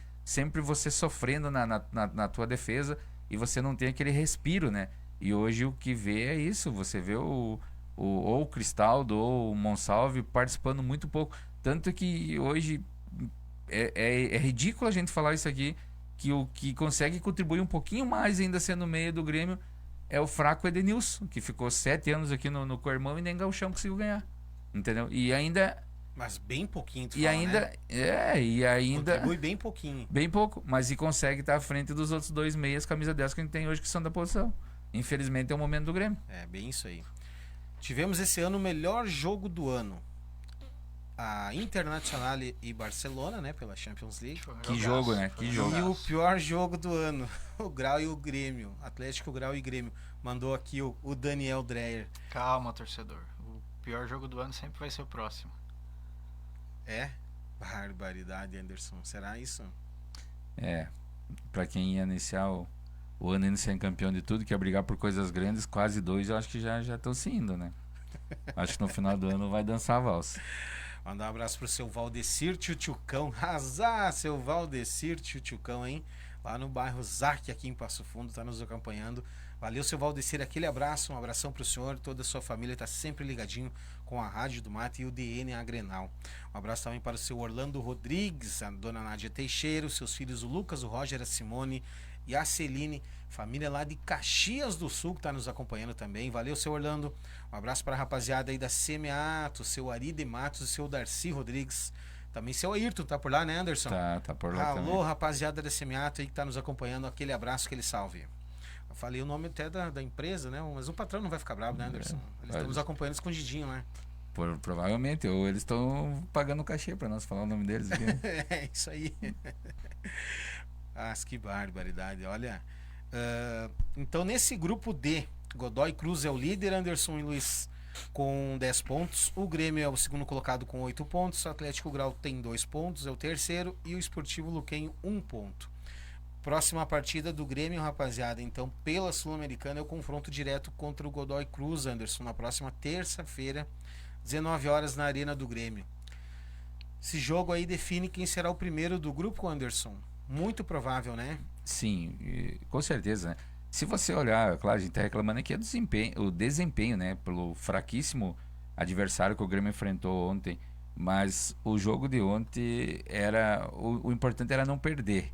Speaker 3: você sofrendo na tua defesa e você não tem aquele respiro, né? E hoje o que vê é isso. Você vê ou o Cristaldo ou o Monsalve participando muito pouco. Tanto que hoje é ridículo a gente falar isso aqui, que o que consegue contribuir um pouquinho mais ainda sendo meio do Grêmio é o fraco Edenilson, que ficou 7 anos aqui no Coirmão e nem gauchão conseguiu ganhar. Entendeu? E ainda...
Speaker 1: Mas bem pouquinho, tu
Speaker 3: e
Speaker 1: fala,
Speaker 3: ainda,
Speaker 1: né?
Speaker 3: E ainda...
Speaker 1: Contribui bem pouquinho.
Speaker 3: Bem pouco, mas consegue estar à frente dos outros 2 meias, camisa 10 que a gente tem hoje, que são da posição. Infelizmente é o momento do Grêmio.
Speaker 1: É, bem isso aí. Tivemos esse ano o melhor jogo do ano. A Internacional e Barcelona, né, pela Champions League.
Speaker 3: Que jogo, né? Que jogo.
Speaker 1: E o pior jogo do ano, o Grau e o Grêmio. Atlético, Grau e Grêmio. Mandou aqui o Daniel Dreyer.
Speaker 2: Calma, torcedor. O pior jogo do ano sempre vai ser o próximo.
Speaker 1: Barbaridade, Anderson. Será isso?
Speaker 3: Para quem ia iniciar o ano indo sendo campeão de tudo, que ia brigar por coisas grandes, quase 2 eu acho que já estão se indo, né? Acho que no final do ano vai dançar a valsa.
Speaker 1: Mandar um abraço pro seu Valdecir Tchutchucão. Arrasar, seu Valdecir Tchutchucão, hein? Lá no bairro Zac, aqui em Passo Fundo, tá nos acompanhando. Valeu, seu Valdecir, aquele abraço, um abração pro senhor, toda a sua família tá sempre ligadinho com a Rádio do Mate e o DNA Grenal. Um abraço também para o seu Orlando Rodrigues, a dona Nádia Teixeira, os seus filhos, o Lucas, o Roger, a Simone e a Celine, família lá de Caxias do Sul, que tá nos acompanhando também. Valeu, seu Orlando. Um abraço para a rapaziada aí da Semeato, seu Ari de Matos e seu Darcy Rodrigues. Também seu Ayrton, tá por lá, né, Anderson?
Speaker 3: Tá por lá também.
Speaker 1: Alô, rapaziada da Semeato aí que tá nos acompanhando. Aquele abraço, aquele salve. Eu falei o nome até da empresa, né? Mas o patrão não vai ficar bravo, né, Anderson? Eles estão nos acompanhando escondidinho, né?
Speaker 3: Provavelmente, ou eles estão pagando cachê para nós falar o nome deles aqui.
Speaker 1: É, isso aí. Que barbaridade. Olha, então nesse grupo D, Godoy Cruz é o líder, Anderson e Luiz com 10 pontos. O Grêmio é o segundo colocado com 8 pontos. O Atlético Grau tem 2 pontos, é o terceiro. E o Esportivo Luquenho, 1 ponto. Próxima partida do Grêmio, rapaziada. Então, pela Sul-Americana, é o confronto direto contra o Godoy Cruz, Anderson, na próxima terça-feira, 19 horas, na Arena do Grêmio. Esse jogo aí define quem será o primeiro do grupo, Anderson. Muito provável, né?
Speaker 3: Sim, com certeza, né? Se você olhar, claro, a gente tá reclamando aqui o desempenho, né? Pelo fraquíssimo adversário que o Grêmio enfrentou ontem. Mas o jogo de ontem era... O importante era não perder.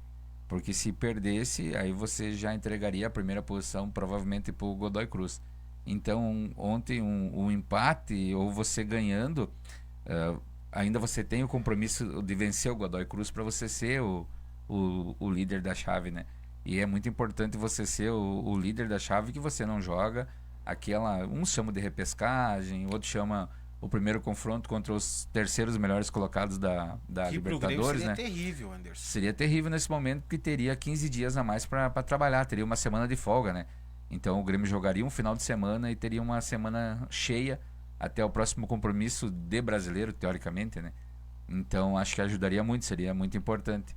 Speaker 3: Porque se perdesse, aí você já entregaria a primeira posição provavelmente para o Godoy Cruz. Então, ontem um empate ou você ganhando, ainda você tem o compromisso de vencer o Godoy Cruz para você ser o líder da chave, né? E é muito importante você ser o líder da chave, que você não joga uns chamam de repescagem, outros chamam o primeiro confronto contra os terceiros melhores colocados da Libertadores,
Speaker 1: seria,
Speaker 3: né?
Speaker 1: Terrível, Anderson.
Speaker 3: Seria terrível nesse momento, porque teria 15 dias a mais para trabalhar, teria uma semana de folga, né? Então o Grêmio jogaria um final de semana e teria uma semana cheia até o próximo compromisso de brasileiro, teoricamente, né? Então acho que ajudaria muito, seria muito importante.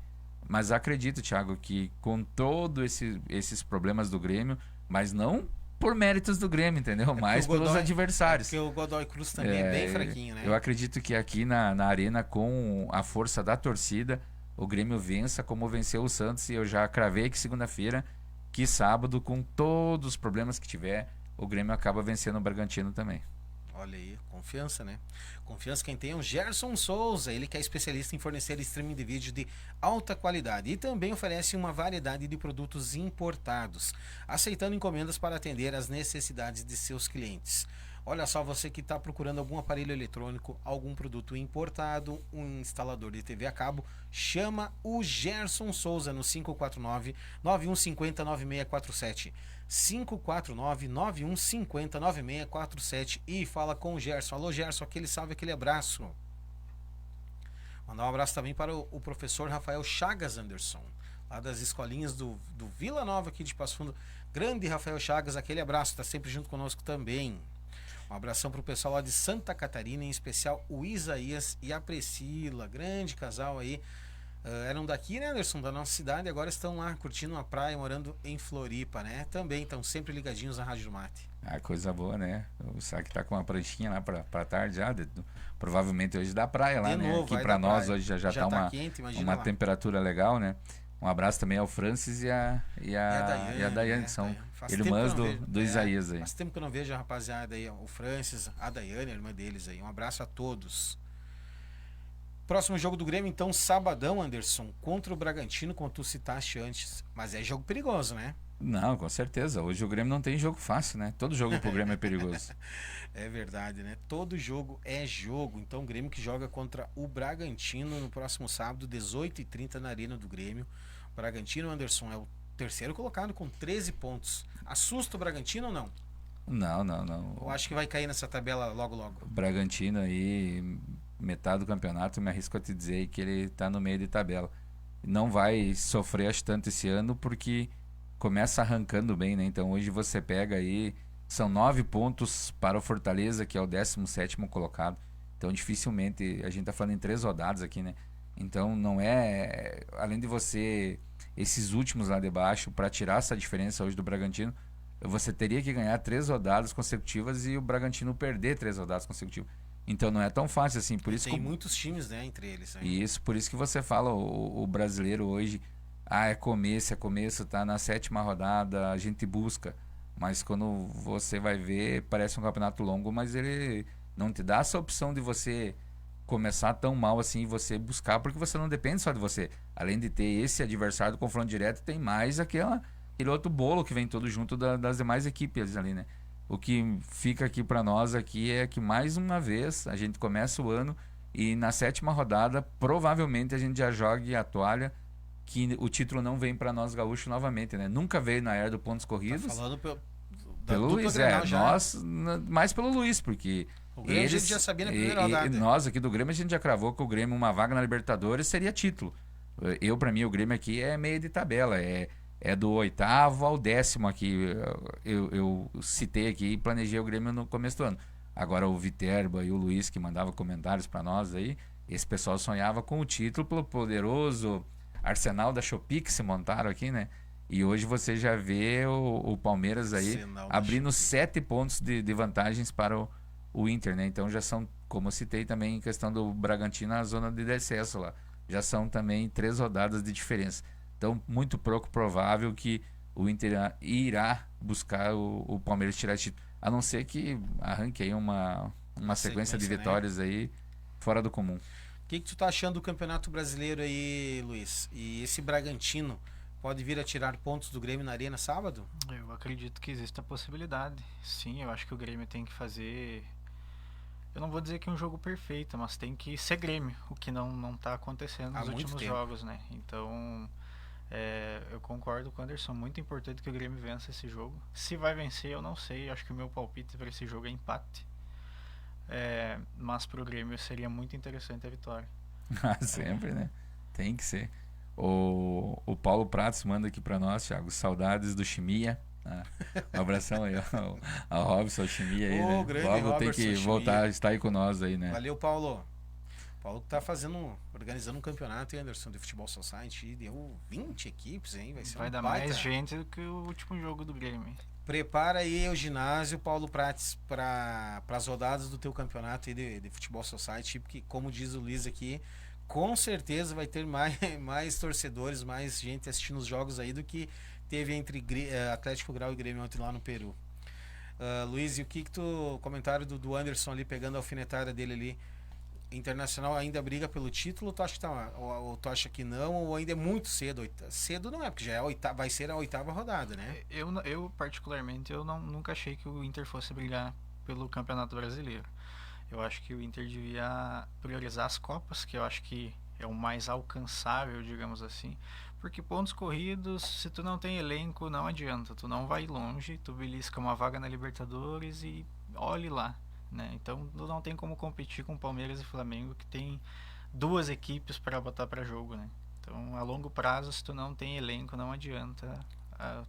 Speaker 3: Mas acredito, Thiago, que com todos esses problemas do Grêmio, mas não por méritos do Grêmio, entendeu? Mas pelos adversários.
Speaker 1: Porque o Godoy Cruz também é bem fraquinho, né?
Speaker 3: Eu acredito que aqui na Arena, com a força da torcida, o Grêmio vença como venceu o Santos. E eu já cravei que segunda-feira, que sábado, com todos os problemas que tiver, o Grêmio acaba vencendo o Bragantino também.
Speaker 1: Olha aí, confiança, né? Confiança quem tem é o Gerson Souza, ele que é especialista em fornecer streaming de vídeo de alta qualidade e também oferece uma variedade de produtos importados, aceitando encomendas para atender às necessidades de seus clientes. Olha só, você que está procurando algum aparelho eletrônico, algum produto importado, um instalador de TV a cabo, chama o Gerson Souza no 549-9150-9647. 549-9150-9647 e fala com o Gerson. Alô, Gerson, aquele salve, aquele abraço. Mandar um abraço também para o professor Rafael Chagas, Anderson, lá das escolinhas do Vila Nova aqui de Passo Fundo. Grande Rafael Chagas, aquele abraço, está sempre junto conosco também. Um abração para o pessoal lá de Santa Catarina, em especial o Isaías e a Priscila, grande casal aí. Eram daqui, né, Anderson, da nossa cidade, agora estão lá curtindo a praia, morando em Floripa, né? Também estão sempre ligadinhos na Rádio do Mate.
Speaker 3: Coisa boa, né? O Saque tá com uma pranchinha lá pra tarde já, provavelmente hoje da praia lá, né? Aqui pra nós praia. Hoje já tá uma,
Speaker 1: quente,
Speaker 3: uma temperatura legal, né? Um abraço também ao Francis e a Daiane, que são irmãs do Isaías aí.
Speaker 1: Faz tempo que eu não vejo a rapaziada aí, o Francis, a Daiane, a irmã deles aí. Um abraço a todos. Próximo jogo do Grêmio, então, sabadão, Anderson, contra o Bragantino, como tu citaste antes. Mas é jogo perigoso, né?
Speaker 3: Não, com certeza. Hoje o Grêmio não tem jogo fácil, né? Todo jogo pro Grêmio é perigoso.
Speaker 1: É verdade, né? Todo jogo é jogo. Então, o Grêmio que joga contra o Bragantino no próximo sábado, 18h30, na Arena do Grêmio. O Bragantino, Anderson, é o terceiro colocado com 13 pontos. Assusta o Bragantino ou não?
Speaker 3: Não.
Speaker 1: Eu acho que vai cair nessa tabela logo.
Speaker 3: O Bragantino aí, metade do campeonato, me arrisco a te dizer que ele tá no meio de tabela. Não vai sofrer acho tanto esse ano, porque começa arrancando bem, né? Então hoje você pega aí, são 9 pontos para o Fortaleza, que é o 17º colocado. Então dificilmente, a gente tá falando em 3 rodadas aqui, né? Então não é, além de você esses últimos lá de baixo, para tirar essa diferença hoje do Bragantino, você teria que ganhar 3 rodadas consecutivas e o Bragantino perder 3 rodadas consecutivas. Então não é tão fácil assim. Por isso
Speaker 1: Tem muitos times, né, entre eles. Né?
Speaker 3: Isso, por isso que você fala, o brasileiro hoje, é começo, tá na 7ª rodada, a gente busca. Mas quando você vai ver, parece um campeonato longo, mas ele não te dá essa opção de você começar tão mal assim e você buscar, porque você não depende só de você. Além de ter esse adversário do confronto direto, tem mais aquele outro bolo que vem todo junto das demais equipes ali, né? O que fica aqui para nós aqui é que mais uma vez a gente começa o ano e na 7ª rodada provavelmente a gente já jogue a toalha, que o título não vem para nós gaúchos novamente, né? Nunca veio na era do pontos corridos.
Speaker 1: Tá falando
Speaker 3: pelo Luiz, nós mais pelo Luiz, porque
Speaker 1: o Grêmio a gente já sabia na primeira rodada.
Speaker 3: Nós aqui do Grêmio a gente já cravou que o Grêmio uma vaga na Libertadores seria título. Para mim o Grêmio aqui é meio de tabela, é do 8º ao 10º aqui. Eu citei aqui e planejei o Grêmio no começo do ano. Agora o Viterbo e o Luiz que mandava comentários para nós aí, esse pessoal sonhava com o título pelo poderoso Arsenal da Shopee que se montaram aqui, né? E hoje você já vê o Palmeiras aí abrindo 7 pontos de vantagens para o Inter, né? Então já são, como eu citei também em questão do Bragantino, na zona de decesso lá. Já são também 3 rodadas de diferença. Então, muito pouco provável que o Inter irá buscar o Palmeiras tirar esse título. A não ser que arranque aí uma sequência de vitórias, né? Aí fora do comum.
Speaker 1: O que tu tá achando do Campeonato Brasileiro aí, Luiz? E esse Bragantino pode vir a tirar pontos do Grêmio na Arena sábado?
Speaker 2: Eu acredito que existe a possibilidade. Sim, eu acho que o Grêmio tem que fazer... Eu não vou dizer que é um jogo perfeito, mas tem que ser Grêmio, o que não tá acontecendo nos últimos jogos, né? Então, eu concordo com o Anderson, muito importante que o Grêmio vença esse jogo. Se vai vencer, eu não sei, acho que o meu palpite para esse jogo é empate. Mas pro Grêmio seria muito interessante a vitória.
Speaker 3: Sempre, né? Tem que ser. O Paulo Pratos manda aqui para nós, Thiago, saudades do Chimia. Um abração aí ao Robson, ao Chimia aí, né? Logo tem que voltar a estar aí com nós aí, né?
Speaker 1: Valeu, Paulo. Paulo que tá organizando um campeonato, hein, Anderson, de Futebol Society. Deu 20 equipes, hein?
Speaker 2: Vai dar mais gente do que o último jogo do Grêmio.
Speaker 1: Prepara aí o ginásio, Paulo Prates, para as rodadas do teu campeonato aí de Futebol Society, porque, como diz o Luiz aqui, com certeza vai ter mais torcedores, mais gente assistindo os jogos aí do que teve entre Atlético Grau e Grêmio ontem lá no Peru. Luiz, e o que tu comentário do Anderson ali pegando a alfinetada dele ali? Internacional ainda briga pelo título? Tu acha que ou tu acha que não, ou ainda é muito cedo? Cedo não é, porque já é vai ser a 8ª rodada, né?
Speaker 2: Eu particularmente nunca achei que o Inter fosse brigar pelo Campeonato Brasileiro. Eu acho que o Inter devia priorizar as Copas, que eu acho que é o mais alcançável, digamos assim. Porque pontos corridos, se tu não tem elenco, não adianta. Tu não vai longe, tu belisca uma vaga na Libertadores e olhe lá, né? Então tu não tem como competir com Palmeiras e Flamengo, que tem 2 equipes para botar para jogo, né? Então a longo prazo, se tu não tem elenco, não adianta.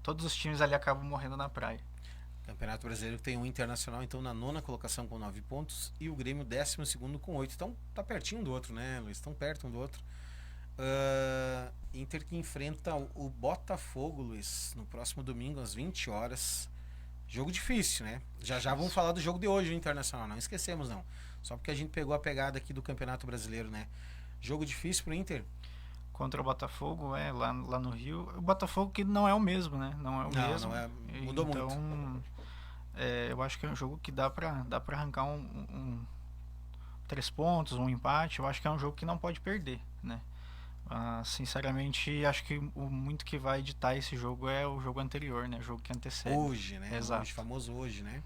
Speaker 2: Todos os times ali acabam morrendo na praia.
Speaker 1: Campeonato Brasileiro tem um Internacional então na 9ª colocação com 9 pontos e o Grêmio 12º com 8. Então tá pertinho do outro, né, Luiz? Tão perto um do outro. Inter que enfrenta o Botafogo, Luiz, no próximo domingo às 20 horas. Jogo difícil, né? Já vamos falar do jogo de hoje, o Internacional, não esquecemos não. Só porque a gente pegou a pegada aqui do Campeonato Brasileiro, né? Jogo difícil pro Inter.
Speaker 2: Contra o Botafogo, lá no Rio. O Botafogo que não é o mesmo, né? Não é o mesmo.
Speaker 1: Mudou
Speaker 2: então,
Speaker 1: muito.
Speaker 2: Eu acho que é um jogo que dá pra arrancar 3 pontos, um empate. Eu acho que é um jogo que não pode perder, né? Sinceramente, acho que muito que vai editar esse jogo é o jogo anterior, né? O jogo que antecede.
Speaker 1: Hoje, né?
Speaker 2: Exato.
Speaker 1: Hoje, famoso hoje, né?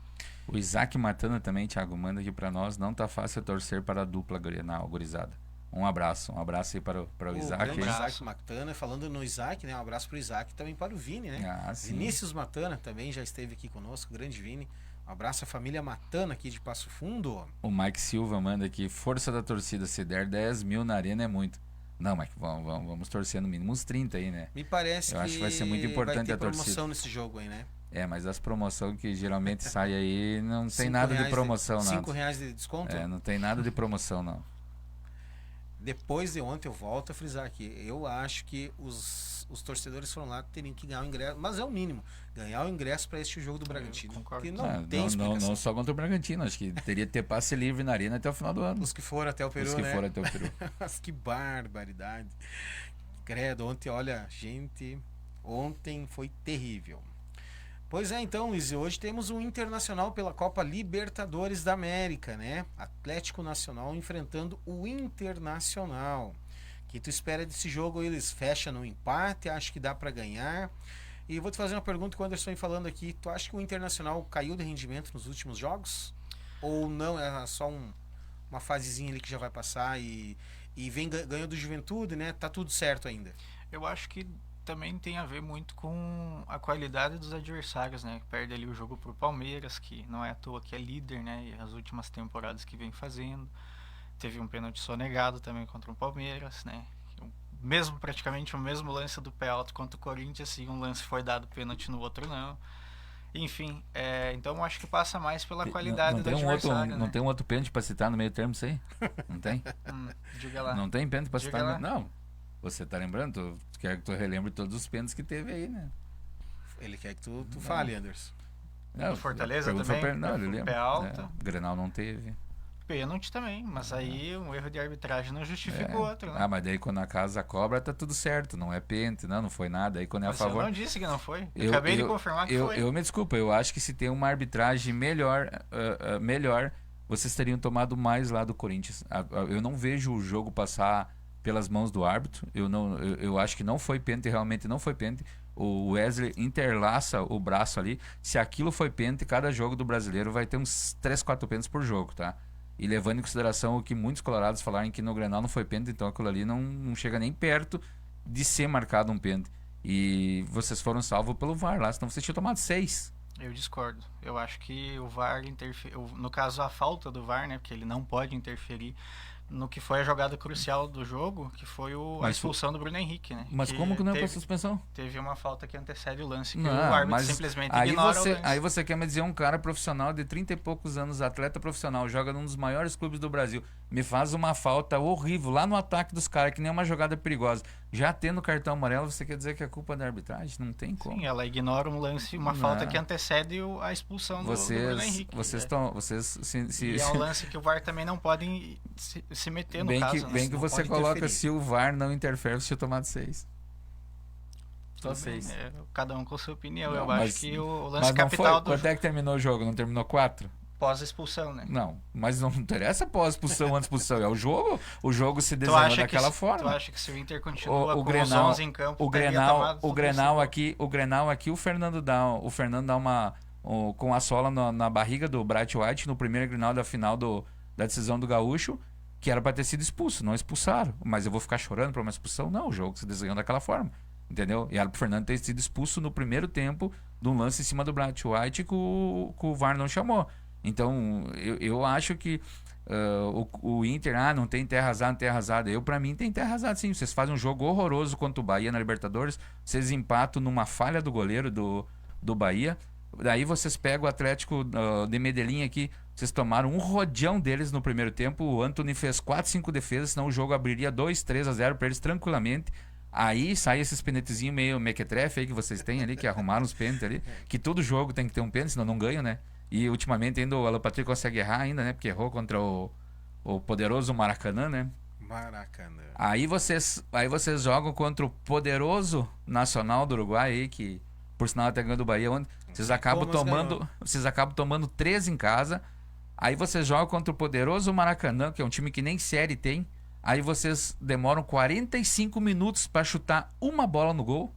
Speaker 3: O Isaac Matana também, Thiago, manda aqui pra nós. Não tá fácil torcer para a dupla Grenal, gurizada. Um abraço aí para o Isaac.
Speaker 1: Isaac Matana, falando no Isaac, né? Um abraço pro Isaac e também para o Vini, né? Vinícius Matana também já esteve aqui conosco, grande Vini. Um abraço à família Matana aqui de Passo Fundo.
Speaker 3: O Mike Silva manda aqui, força da torcida, se der 10 mil na arena é muito. Não, Mike, vamos torcer no mínimo uns 30 aí, né?
Speaker 1: Me parece
Speaker 3: Eu acho que vai ser muito importante a torcida.
Speaker 1: Vai ter promoção nesse jogo aí, né?
Speaker 3: Mas as promoções que geralmente saem aí, não tem nada de promoção, não.
Speaker 1: R$5 de desconto?
Speaker 3: Não tem nada de promoção, não.
Speaker 1: Depois de ontem, eu volto a frisar aqui. Eu acho que os torcedores foram lá, teriam que ganhar o ingresso, mas é o mínimo. Ganhar o ingresso para este jogo do Bragantino.
Speaker 2: Concordo.
Speaker 1: Que não tem explicação.
Speaker 3: Não só contra o Bragantino, acho que teria que ter passe livre na arena até o final do ano.
Speaker 1: Os que foram até o Peru,
Speaker 3: Os que
Speaker 1: né?
Speaker 3: foram até o Peru.
Speaker 1: Mas que barbaridade. Credo, ontem, olha, gente, ontem foi terrível. Pois é, então, Luiz, hoje temos um Internacional pela Copa Libertadores da América, né? Atlético Nacional enfrentando o Internacional. O que tu espera desse jogo? Eles fecham no empate, acho que dá para ganhar. E vou te fazer uma pergunta que o Anderson falando aqui. Tu acha que o Internacional caiu de rendimento nos últimos jogos? Ou não, é só uma fasezinha ali que já vai passar e vem ganhando do Juventude, né? Tá tudo certo ainda.
Speaker 2: Eu acho que também tem a ver muito com a qualidade dos adversários, né? Perde ali o jogo pro Palmeiras, que não é à toa que é líder, né? E as últimas temporadas que vem fazendo. Teve um pênalti sonegado também contra o Palmeiras, né? Praticamente o mesmo lance do pé alto contra o Corinthians, e um lance foi dado pênalti no outro não. Enfim, então eu acho que passa mais pela qualidade do adversário,
Speaker 3: Não tem um outro pênalti pra citar no meio termo, isso aí? Não tem?
Speaker 2: Diga lá.
Speaker 3: Não tem pênalti pra citar?
Speaker 2: Lá.
Speaker 3: Não. Você tá lembrando? Tu quer que tu relembre todos os pênaltis que teve aí, né?
Speaker 1: Ele quer que tu fale, Anderson.
Speaker 2: No Fortaleza também?
Speaker 3: Não, ele lembra.
Speaker 2: Pé alto.
Speaker 3: O Grenal não teve.
Speaker 2: Pênalti também, mas aí um erro de arbitragem não justifica o outro, né?
Speaker 3: Ah, mas daí quando a casa cobra tá tudo certo, não é pênalti, não foi nada. Aí quando é a favor...
Speaker 2: Eu não disse que não foi, acabei de confirmar que foi.
Speaker 3: Eu me desculpa, eu acho que se tem uma arbitragem melhor, vocês teriam tomado mais lá do Corinthians. Eu não vejo o jogo passar pelas mãos do árbitro, eu acho que não foi pênalti, realmente não foi pênalti. O Wesley interlaça o braço ali, se aquilo foi pênalti, cada jogo do brasileiro vai ter uns 3, 4 pênaltis por jogo, tá? E levando em consideração o que muitos colorados falaram que no Grenal não foi pênalti, então aquilo ali não chega nem perto de ser marcado um pênalti. E vocês foram salvos pelo VAR lá, senão vocês tinham tomado 6.
Speaker 2: Eu discordo. Eu acho que o VAR no caso a falta do VAR, né, porque ele não pode interferir no que foi a jogada crucial do jogo, que foi a expulsão do Bruno Henrique, né?
Speaker 3: Mas como que não é para suspensão?
Speaker 2: Teve uma falta que antecede o lance, que
Speaker 3: não,
Speaker 2: o árbitro simplesmente ignora o lance.
Speaker 3: Aí você quer me dizer um cara profissional de 30 e poucos anos, atleta profissional, joga num dos maiores clubes do Brasil, me faz uma falta horrível lá no ataque dos caras, que nem uma jogada perigosa. Já tendo cartão amarelo, você quer dizer que é culpa da arbitragem? Não tem como.
Speaker 2: Sim, ela ignora um lance, uma falta que antecede a expulsão do Bruno Henrique.
Speaker 3: E
Speaker 2: é um lance que o VAR também não pode se meter no caso.
Speaker 3: Bem que você coloca, se o VAR não interfere, você tinha tomado 6. Só 6.
Speaker 2: Cada um com sua opinião.
Speaker 3: Não,
Speaker 2: eu acho que o lance capital do
Speaker 3: Quanto é que terminou o jogo? Não terminou 4?
Speaker 2: Pós-expulsão, né?
Speaker 3: Não, mas não interessa pós-expulsão, antes-expulsão. É o jogo se desenhou daquela forma.
Speaker 2: Tu acha que se o Inter continua com os 11 em campo,
Speaker 3: o Grenal aqui, o Fernando dá com a sola na barriga do Bright White no primeiro Grenal da final da decisão do Gaúcho, que era para ter sido expulso, não expulsaram. Mas eu vou ficar chorando por uma expulsão? Não, o jogo se desenhou daquela forma. Entendeu? E era pro Fernando ter sido expulso no primeiro tempo de um lance em cima do Bright White que o VAR não chamou. Então, eu acho que o Inter, não tem terra arrasada. Para mim, tem terra arrasada, sim. Vocês fazem um jogo horroroso contra o Bahia na Libertadores, vocês empatam numa falha do goleiro do Bahia. Daí vocês pegam o Atlético de Medellín aqui, vocês tomaram um rodeão deles no primeiro tempo. O Antony fez 4, 5 defesas, senão o jogo abriria 2, 3-0 para eles tranquilamente. Aí sai esses penetezinhos meio mequetrefe aí que vocês têm ali, que arrumaram os pênaltis ali, que todo jogo tem que ter um pênalti, senão não ganha, né? E ultimamente ainda o Alan Patrick consegue errar ainda, né? Porque errou contra o poderoso Maracanã, né?
Speaker 1: Maracanã.
Speaker 3: Aí vocês jogam contra o poderoso Nacional do Uruguai aí, que por sinal até ganhou do Bahia, onde vocês acabam tomando 3 em casa. Aí vocês jogam contra o poderoso Maracanã, que é um time que nem série tem. Aí vocês demoram 45 minutos para chutar uma bola no gol.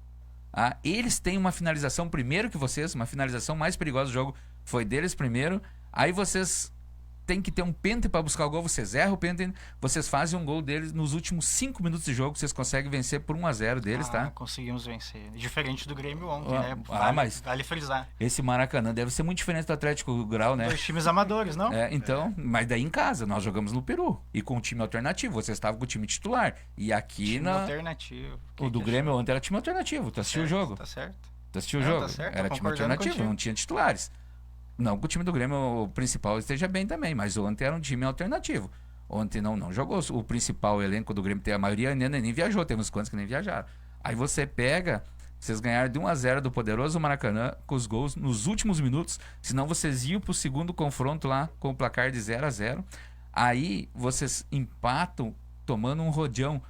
Speaker 3: Eles têm uma finalização primeiro que vocês, uma finalização mais perigosa do jogo foi deles primeiro. Aí vocês têm que ter um pênalti para buscar o gol, vocês erram o pênalti, vocês fazem um gol deles nos últimos 5 minutos de jogo, vocês conseguem vencer por 1-0 deles, tá?
Speaker 2: Conseguimos vencer. Diferente do Grêmio ontem, né? Vale frisar.
Speaker 3: Esse Maracanã deve ser muito diferente do Atlético Grau, né?
Speaker 2: 2 times amadores, não?
Speaker 3: Mas daí em casa, nós jogamos no Peru. E com o time alternativo, vocês estavam com o time titular. E aqui
Speaker 2: alternativo.
Speaker 3: O do Grêmio ontem era time alternativo. Tu assistiu o jogo?
Speaker 2: Tá certo.
Speaker 3: Tu assistiu o jogo?
Speaker 2: Tá certo,
Speaker 3: era time alternativo, não tinha titulares. Não que o time do Grêmio o principal esteja bem também, mas ontem era um time alternativo. Ontem não jogou o principal elenco do Grêmio. A maioria ainda nem viajou, temos quantos que nem viajaram. Aí você pega, vocês ganharam de 1-0 do poderoso Maracanã com os gols nos últimos minutos, senão vocês iam pro segundo confronto lá com o placar de 0-0. Aí vocês empatam tomando um rodeão,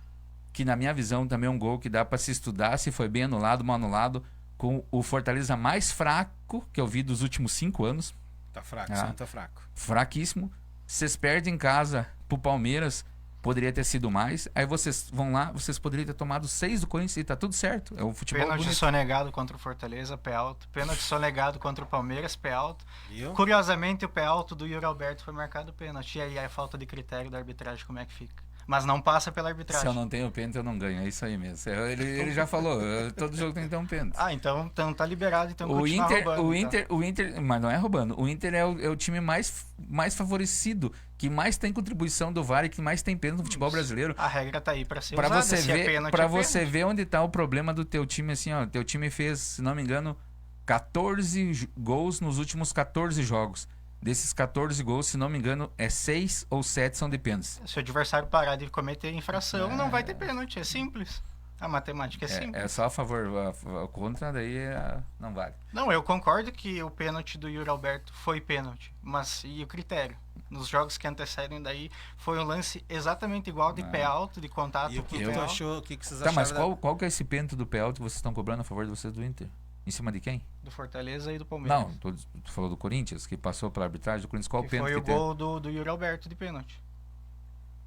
Speaker 3: que na minha visão também é um gol que dá para se estudar se foi bem anulado, mal anulado, com o Fortaleza mais fraco que eu vi dos últimos 5 anos.
Speaker 1: Tá fraco, sim, tá fraco.
Speaker 3: Fraquíssimo. Vocês perdem em casa pro Palmeiras, poderia ter sido mais. Aí vocês vão lá, vocês poderiam ter tomado 6 do Corinthians e tá tudo certo. É o futebol
Speaker 2: Pênalti
Speaker 3: bonito.
Speaker 2: sonegado contra o Fortaleza, pé alto. Pênalti sonegado contra o Palmeiras, pé alto.
Speaker 1: Viu?
Speaker 2: Curiosamente, o pé alto do Yuri Alberto foi marcado pênalti. E aí a falta de critério da arbitragem, como é que fica? Mas não passa pela arbitragem.
Speaker 3: Se eu não tenho pênalti, eu não ganho. É isso aí mesmo. Ele já falou, todo jogo tem que ter um pênalti.
Speaker 2: Então tá liberado, então
Speaker 3: O
Speaker 2: continua
Speaker 3: Inter,
Speaker 2: roubando,
Speaker 3: o Inter, mas não é roubando. O Inter é o time mais favorecido, que mais tem contribuição do VAR e que mais tem pênalti no futebol brasileiro.
Speaker 2: A regra tá aí pra ser
Speaker 3: Para
Speaker 2: usada.
Speaker 3: você
Speaker 2: Se é
Speaker 3: ver,
Speaker 2: pênalti,
Speaker 3: para
Speaker 2: é
Speaker 3: você
Speaker 2: pênalti.
Speaker 3: ver onde tá o problema do teu time assim, ó. Teu time fez, se não me engano, 14 gols nos últimos 14 jogos. Desses 14 gols, se não me engano, 6 ou 7 são de pênaltis.
Speaker 2: Se o adversário parar de cometer infração, não vai ter pênalti. É simples. A matemática é simples.
Speaker 3: É só a favor, a contra, daí não vale.
Speaker 2: Não, eu concordo que o pênalti do Yuri Alberto foi pênalti, mas e o critério? Nos jogos que antecedem daí, foi um lance exatamente igual, de pé alto, de contato.
Speaker 1: E o que
Speaker 2: com
Speaker 1: tu
Speaker 2: pé alto.
Speaker 1: achou? O que vocês
Speaker 3: Tá,
Speaker 1: acharam?
Speaker 3: mas qual que é esse pênalti do pé alto que vocês estão cobrando a favor de vocês do Inter? Em cima de quem?
Speaker 2: Do Fortaleza e do Palmeiras.
Speaker 3: Não, tu falou do Corinthians, que passou pela arbitragem do Corinthians. Qual o
Speaker 2: que
Speaker 3: pênalti
Speaker 2: foi
Speaker 3: que
Speaker 2: o
Speaker 3: teve?
Speaker 2: gol do Yuri Alberto de pênalti.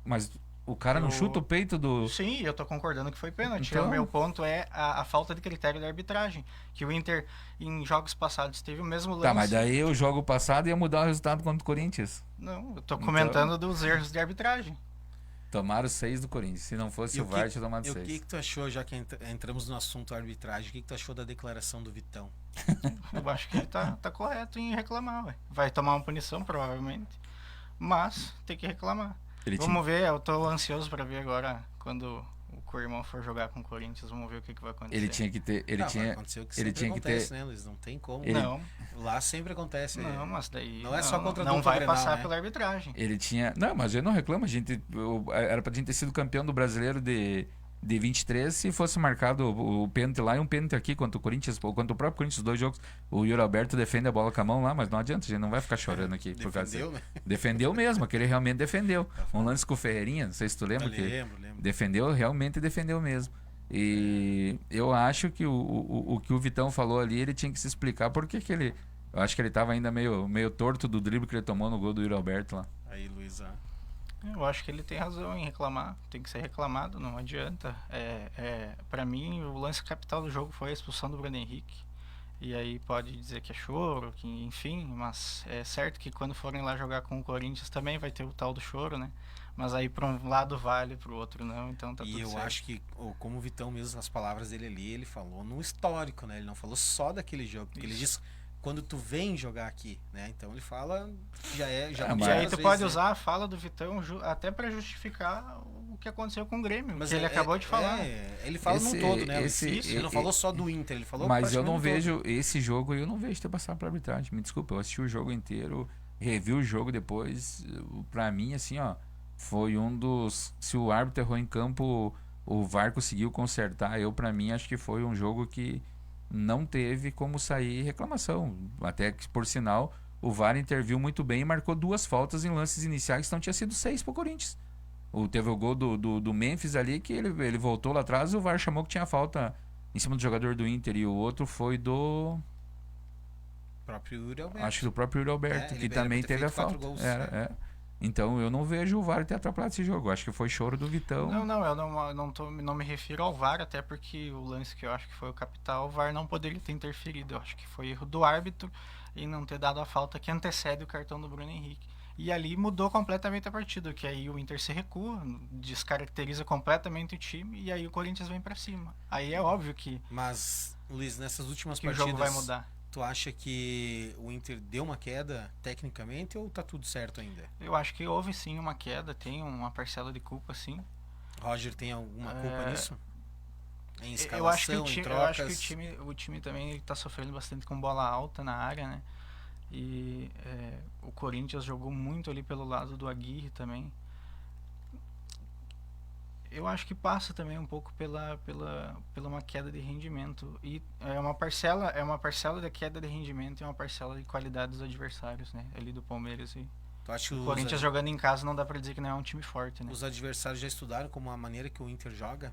Speaker 3: Mas o cara não chuta o peito do...
Speaker 2: Sim, eu tô concordando que foi pênalti.
Speaker 3: Então-
Speaker 2: O meu ponto é a falta de critério da arbitragem. Que o Inter, em jogos passados, teve o mesmo lance.
Speaker 3: Tá, mas daí o jogo passado ia mudar o resultado contra o Corinthians.
Speaker 2: Não, eu tô comentando dos erros de arbitragem.
Speaker 3: Tomaram 6 do Corinthians. Se não fosse
Speaker 1: E
Speaker 3: o VAR, tinha tomado
Speaker 1: E o
Speaker 3: 6.
Speaker 1: que tu achou, já que entramos no assunto arbitragem, o que tu achou da declaração do Vitão?
Speaker 2: Eu acho que ele tá correto em reclamar, ué. Vai tomar uma punição, provavelmente. Mas tem que reclamar. Vamos ver, eu tô ansioso pra ver agora quando o Coirmão for jogar com o Corinthians, vamos ver o que vai acontecer.
Speaker 3: Ele tinha que ter...
Speaker 1: Vai acontecer o que
Speaker 3: ele
Speaker 1: sempre
Speaker 3: tinha que
Speaker 1: acontece,
Speaker 3: ter...
Speaker 1: né, Luiz? Não tem como.
Speaker 2: Não,
Speaker 1: Lá sempre acontece.
Speaker 2: não, mas daí
Speaker 1: Não é só contra a
Speaker 2: não
Speaker 1: dupla
Speaker 2: vai
Speaker 1: Grenal,
Speaker 2: passar
Speaker 1: né?
Speaker 2: pela arbitragem.
Speaker 3: Ele tinha... Não, mas eu não reclamo. Era pra gente ter sido campeão do brasileiro de 23 se fosse marcado o pênalti lá e um pênalti aqui contra o Corinthians, ou contra o próprio Corinthians, os 2 jogos. O Yuri Alberto defende a bola com a mão lá, mas não adianta, a gente não vai ficar chorando aqui. Por causa
Speaker 1: Defendeu, né?
Speaker 3: Defendeu mesmo, aquele realmente defendeu. Um lance com o Ferreirinha, não sei se tu lembra.
Speaker 1: Eu
Speaker 3: Que
Speaker 1: lembro.
Speaker 3: defendeu, realmente defendeu mesmo. E eu acho que o que o Vitão falou ali, ele tinha que se explicar porque que ele... Eu acho que ele tava ainda meio torto do drible que ele tomou no gol do Yuri Alberto lá.
Speaker 1: Aí, Luiz,
Speaker 2: Eu acho que ele tem razão em reclamar. Tem que ser reclamado, não adianta. Para mim, o lance capital do jogo foi a expulsão do Bruno Henrique. E aí pode dizer que é choro, que enfim, mas é certo que quando forem lá jogar com o Corinthians também vai ter o tal do choro, né? Mas aí para um lado vale, para o outro não, então tá
Speaker 1: e
Speaker 2: tudo
Speaker 1: eu
Speaker 2: certo.
Speaker 1: acho que, como o Vitão mesmo, as palavras dele ali, ele falou no histórico, né? Ele não falou só daquele jogo, porque ele diz quando tu vem jogar aqui, né? Então ele fala, já
Speaker 2: E
Speaker 1: aconteceu
Speaker 2: aí
Speaker 1: às
Speaker 2: tu
Speaker 1: vezes,
Speaker 2: pode
Speaker 1: né?
Speaker 2: usar a fala do Vitão até para justificar o que aconteceu com o Grêmio,
Speaker 1: Mas
Speaker 2: que ele acabou de falar.
Speaker 1: Ele fala num todo, né?
Speaker 3: esse-
Speaker 1: Ele não falou só do Inter, ele falou
Speaker 3: Mas eu
Speaker 1: praticamente
Speaker 3: não
Speaker 1: no
Speaker 3: vejo esse jogo, eu não vejo ter passado pra arbitragem. Me desculpa, eu assisti o jogo inteiro, revi o jogo depois. Pra mim, assim, ó, foi um dos. Se o árbitro errou em campo, o VAR conseguiu consertar. Pra mim, acho que foi um jogo que não teve como sair reclamação. Até que, por sinal, o VAR interviu muito bem e marcou 2 faltas em lances iniciais, então tinha sido 6 pro Corinthians. Teve o gol do Memphis ali, que ele voltou lá atrás e o VAR chamou que tinha falta em cima do jogador do Inter. E o outro foi do...
Speaker 1: próprio Yuri Alberto.
Speaker 3: Acho que do próprio Yuri Alberto, que
Speaker 1: ele
Speaker 3: também
Speaker 1: era pra ter
Speaker 3: teve a
Speaker 1: feito 4
Speaker 3: falta.
Speaker 1: gols,
Speaker 3: É. Então eu não vejo o VAR ter atrapalhado esse jogo. Acho que foi choro do Vitão.
Speaker 2: Não, eu não me refiro ao VAR, até porque o lance que eu acho que foi o capital, o VAR não poderia ter interferido. Eu acho que foi erro do árbitro em não ter dado a falta que antecede o cartão do Bruno Henrique. E ali mudou completamente a partida, que aí o Inter se recua, descaracteriza completamente o time e aí o Corinthians vem pra cima. Aí é óbvio que
Speaker 1: Mas, Luiz, nessas últimas
Speaker 2: o
Speaker 1: partidas,
Speaker 2: jogo vai mudar.
Speaker 1: tu acha que o Inter deu uma queda tecnicamente ou tá tudo certo ainda?
Speaker 2: Eu acho que houve sim uma queda, tem uma parcela de culpa sim.
Speaker 1: Roger tem alguma culpa nisso? Em escalação,
Speaker 2: Eu acho que
Speaker 1: em
Speaker 2: eu acho
Speaker 1: trocas?
Speaker 2: que o time também está sofrendo bastante com bola alta na área, né? E o Corinthians jogou muito ali pelo lado do Aguirre também. Eu acho que passa também um pouco pela uma queda de rendimento. E é uma parcela da queda de rendimento e uma parcela de qualidade dos adversários, né? Ali do Palmeiras e
Speaker 1: Tu acha que
Speaker 2: o Corinthians jogando em casa não dá pra dizer que não é um time forte, né?
Speaker 1: os adversários já estudaram como a maneira que o Inter joga?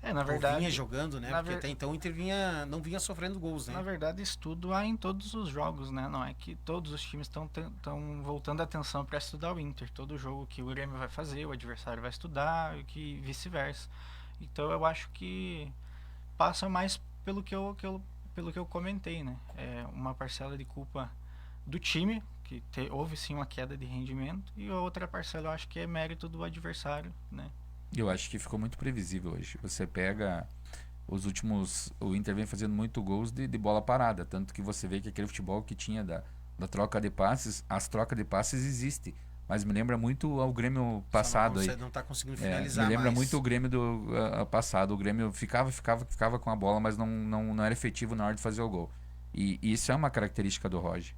Speaker 2: Na
Speaker 1: Ou
Speaker 2: verdade,
Speaker 1: vinha jogando, né?
Speaker 2: na
Speaker 1: Porque
Speaker 2: ver-
Speaker 1: até então o Inter não vinha sofrendo gols,
Speaker 2: na
Speaker 1: né?
Speaker 2: verdade, estudo há em todos os jogos, né? Não é que todos os times estão voltando a atenção para estudar o Inter. Todo jogo que o Grêmio vai fazer, o adversário vai estudar e que vice-versa. Então eu acho que passa mais pelo que eu comentei, né? É uma parcela de culpa do time, que houve sim uma queda de rendimento, e a outra parcela eu acho que é mérito do adversário, né?
Speaker 3: Eu acho que ficou muito previsível hoje. Você pega os últimos. O Inter vem fazendo muito gols de bola parada. Tanto que você vê que aquele futebol que tinha da troca de passes, as trocas de passes existem. Mas me lembra muito ao Grêmio passado aí.
Speaker 1: Você não tá conseguindo
Speaker 3: Me
Speaker 1: finalizar
Speaker 3: lembra
Speaker 1: mais.
Speaker 3: muito o Grêmio do passado. O Grêmio ficava com a bola, mas não era efetivo na hora de fazer o gol. E isso é uma característica do Roger.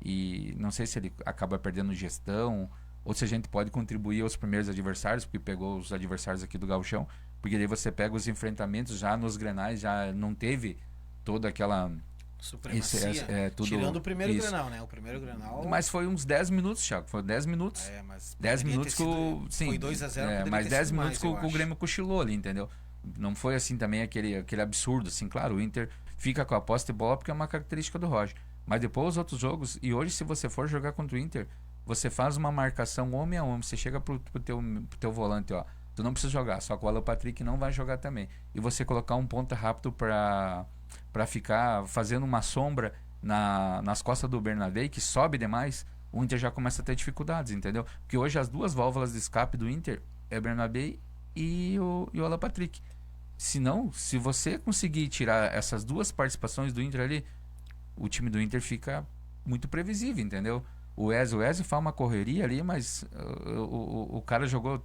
Speaker 3: E não sei se ele acaba perdendo gestão ou se a gente pode contribuir aos primeiros adversários, porque pegou os adversários aqui do Gauchão, porque daí você pega os enfrentamentos já nos Grenais, já não teve toda aquela...
Speaker 1: Supremacia.
Speaker 3: tudo,
Speaker 1: Tirando o primeiro
Speaker 3: isso.
Speaker 1: Grenal, né? O primeiro Grenal...
Speaker 3: Mas foi uns 10 minutos, Thiago. Foi 10 minutos.
Speaker 1: mas
Speaker 3: 10
Speaker 1: poderia
Speaker 3: minutos
Speaker 1: ter
Speaker 3: que o.
Speaker 1: sido-
Speaker 3: Sim,
Speaker 1: Foi 2-0,
Speaker 3: mas 10 minutos que
Speaker 1: eu
Speaker 3: o
Speaker 1: acho.
Speaker 3: Grêmio cochilou ali, entendeu? Não foi assim também aquele absurdo. Assim, claro, o Inter fica com a posse de bola porque é uma característica do Roger. Mas depois os outros jogos, e hoje se você for jogar contra o Inter, você faz uma marcação homem a homem. Você chega pro teu volante, ó. Tu não precisa jogar, só que o Alan Patrick não vai jogar também. E você colocar um ponta rápido pra ficar fazendo uma sombra nas costas do Bernabé, que sobe demais, o Inter já começa a ter dificuldades, entendeu? Porque hoje as duas válvulas de escape do Inter é Bernabé e o Alan Patrick. Se você conseguir tirar essas duas participações do Inter ali, o time do Inter fica muito previsível, entendeu? O Wesley faz uma correria ali, mas o cara jogou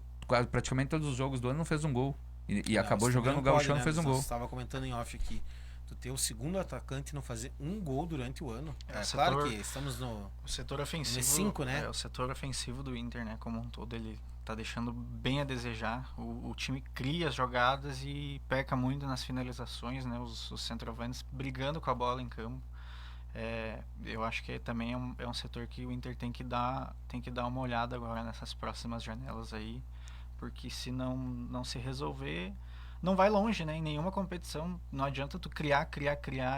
Speaker 3: praticamente todos os jogos do ano, não fez um gol. E acabou
Speaker 1: Isso
Speaker 3: jogando
Speaker 1: também
Speaker 3: o
Speaker 1: não
Speaker 3: Gauchão
Speaker 1: pode,
Speaker 3: e fez um
Speaker 1: Você
Speaker 3: gol.
Speaker 1: estava comentando em off aqui. Tu ter o segundo atacante e não fazer um gol durante o ano.
Speaker 2: É,
Speaker 1: É,
Speaker 2: o
Speaker 1: claro
Speaker 2: setor-
Speaker 1: que estamos no...
Speaker 2: O setor ofensivo,
Speaker 1: No 5, né?
Speaker 2: o setor ofensivo do Inter, né, como um todo, ele tá deixando bem a desejar. O time cria as jogadas e peca muito nas finalizações, né? Os centroavantes brigando com a bola em campo. Eu acho que também é um setor que o Inter tem que dar uma olhada agora nessas próximas janelas aí, porque se não se resolver, não vai longe, né? Em nenhuma competição. Não adianta tu criar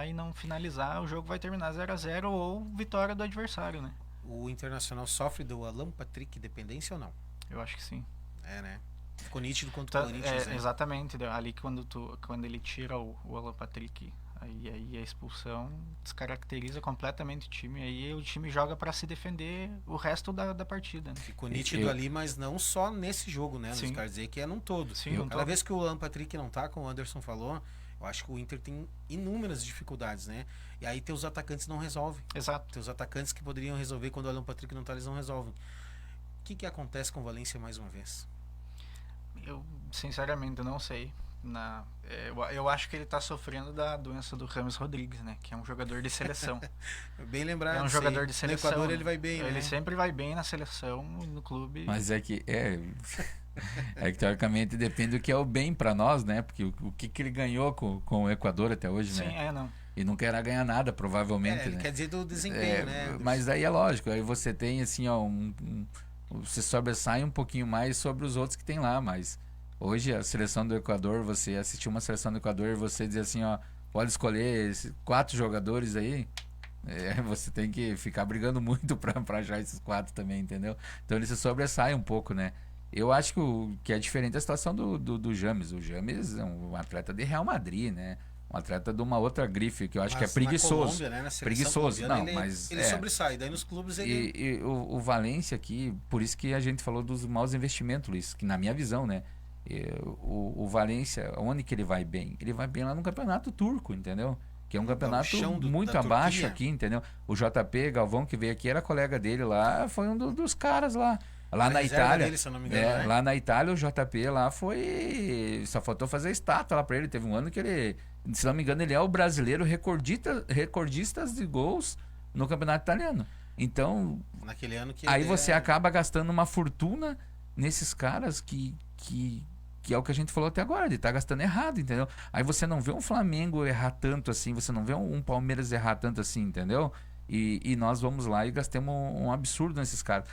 Speaker 2: e não finalizar. O jogo vai terminar 0-0 ou vitória do adversário, né?
Speaker 1: O Internacional sofre do Alan Patrick dependência ou não?
Speaker 2: Eu acho que sim.
Speaker 1: É, né? Ficou nítido contra o Corinthians, né?
Speaker 2: Exatamente. Ali quando ele tira o Alan Patrick, aí a expulsão descaracteriza completamente o time. Aí o time joga para se defender o resto da partida, né?
Speaker 1: Ficou nítido ali, mas não só nesse jogo, né?
Speaker 2: Sim.
Speaker 1: Não quer dizer que é num todo.
Speaker 2: Sim, num
Speaker 1: Cada
Speaker 2: todo.
Speaker 1: vez que o Alan Patrick não tá, como o Anderson falou, eu acho que o Inter tem inúmeras dificuldades, né? E aí teus atacantes não resolvem.
Speaker 2: Exato.
Speaker 1: Teus atacantes que poderiam resolver quando o Alan Patrick não tá, eles não resolvem. O que acontece com o Valência mais uma vez?
Speaker 2: Eu, sinceramente, não sei. Eu acho que ele tá sofrendo da doença do James Rodrigues, né? Que é um jogador de seleção.
Speaker 1: Bem lembrado.
Speaker 2: É um
Speaker 1: disso aí.
Speaker 2: jogador de seleção.
Speaker 1: No Equador
Speaker 2: né?
Speaker 1: ele vai bem,
Speaker 2: Ele
Speaker 1: né?
Speaker 2: sempre vai bem na seleção, no clube.
Speaker 3: Mas é que teoricamente depende do que é o bem pra nós, né? Porque o que ele ganhou com o Equador até hoje,
Speaker 2: Sim,
Speaker 3: né?
Speaker 2: não.
Speaker 3: E não quer ganhar nada, provavelmente,
Speaker 1: Ele
Speaker 3: né?
Speaker 1: quer dizer do desempenho, né?
Speaker 3: Mas aí é lógico, aí você tem assim, ó, você sobressai um pouquinho mais sobre os outros que tem lá, mas hoje a seleção do Equador, você assistiu uma seleção do Equador e você diz assim, ó, pode escolher 4 jogadores aí, você tem que ficar brigando muito pra achar esses 4 também, entendeu? Então ele se sobressai um pouco, né? Eu acho que é diferente a situação do James. O James é um atleta de Real Madrid, né? Um atleta de uma outra grife, que eu acho que é
Speaker 1: Mas
Speaker 3: preguiçoso.
Speaker 1: na Colômbia, né, na seleção
Speaker 3: Preguiçoso,
Speaker 1: colombiana,
Speaker 3: não, mas
Speaker 1: ele sobressai. Daí nos clubes ele...
Speaker 3: E o Valência aqui, por isso que a gente falou dos maus investimentos, Luiz, que na minha visão, né? O Valência, onde que ele vai bem? Ele vai bem lá no campeonato turco, entendeu? Que é um campeonato muito
Speaker 1: da
Speaker 3: abaixo
Speaker 1: Turquia.
Speaker 3: aqui, entendeu? O JP Galvão, que veio aqui, era colega dele lá, foi um dos caras lá. Lá
Speaker 1: A
Speaker 3: na
Speaker 1: reserva
Speaker 3: Itália,
Speaker 1: dele, se eu não me engano, né?
Speaker 3: lá na Itália, o JP lá foi. Só faltou fazer estátua lá pra ele. Teve um ano que ele, se não me engano, ele é o brasileiro recordistas de gols no campeonato italiano. Então,
Speaker 1: Naquele ano que
Speaker 3: aí
Speaker 1: ele
Speaker 3: você acaba gastando uma fortuna nesses caras que que é o que a gente falou até agora, de estar gastando errado, entendeu? Aí você não vê um Flamengo errar tanto assim, você não vê um Palmeiras errar tanto assim, entendeu? E nós vamos lá e gastemos um absurdo nesses caras.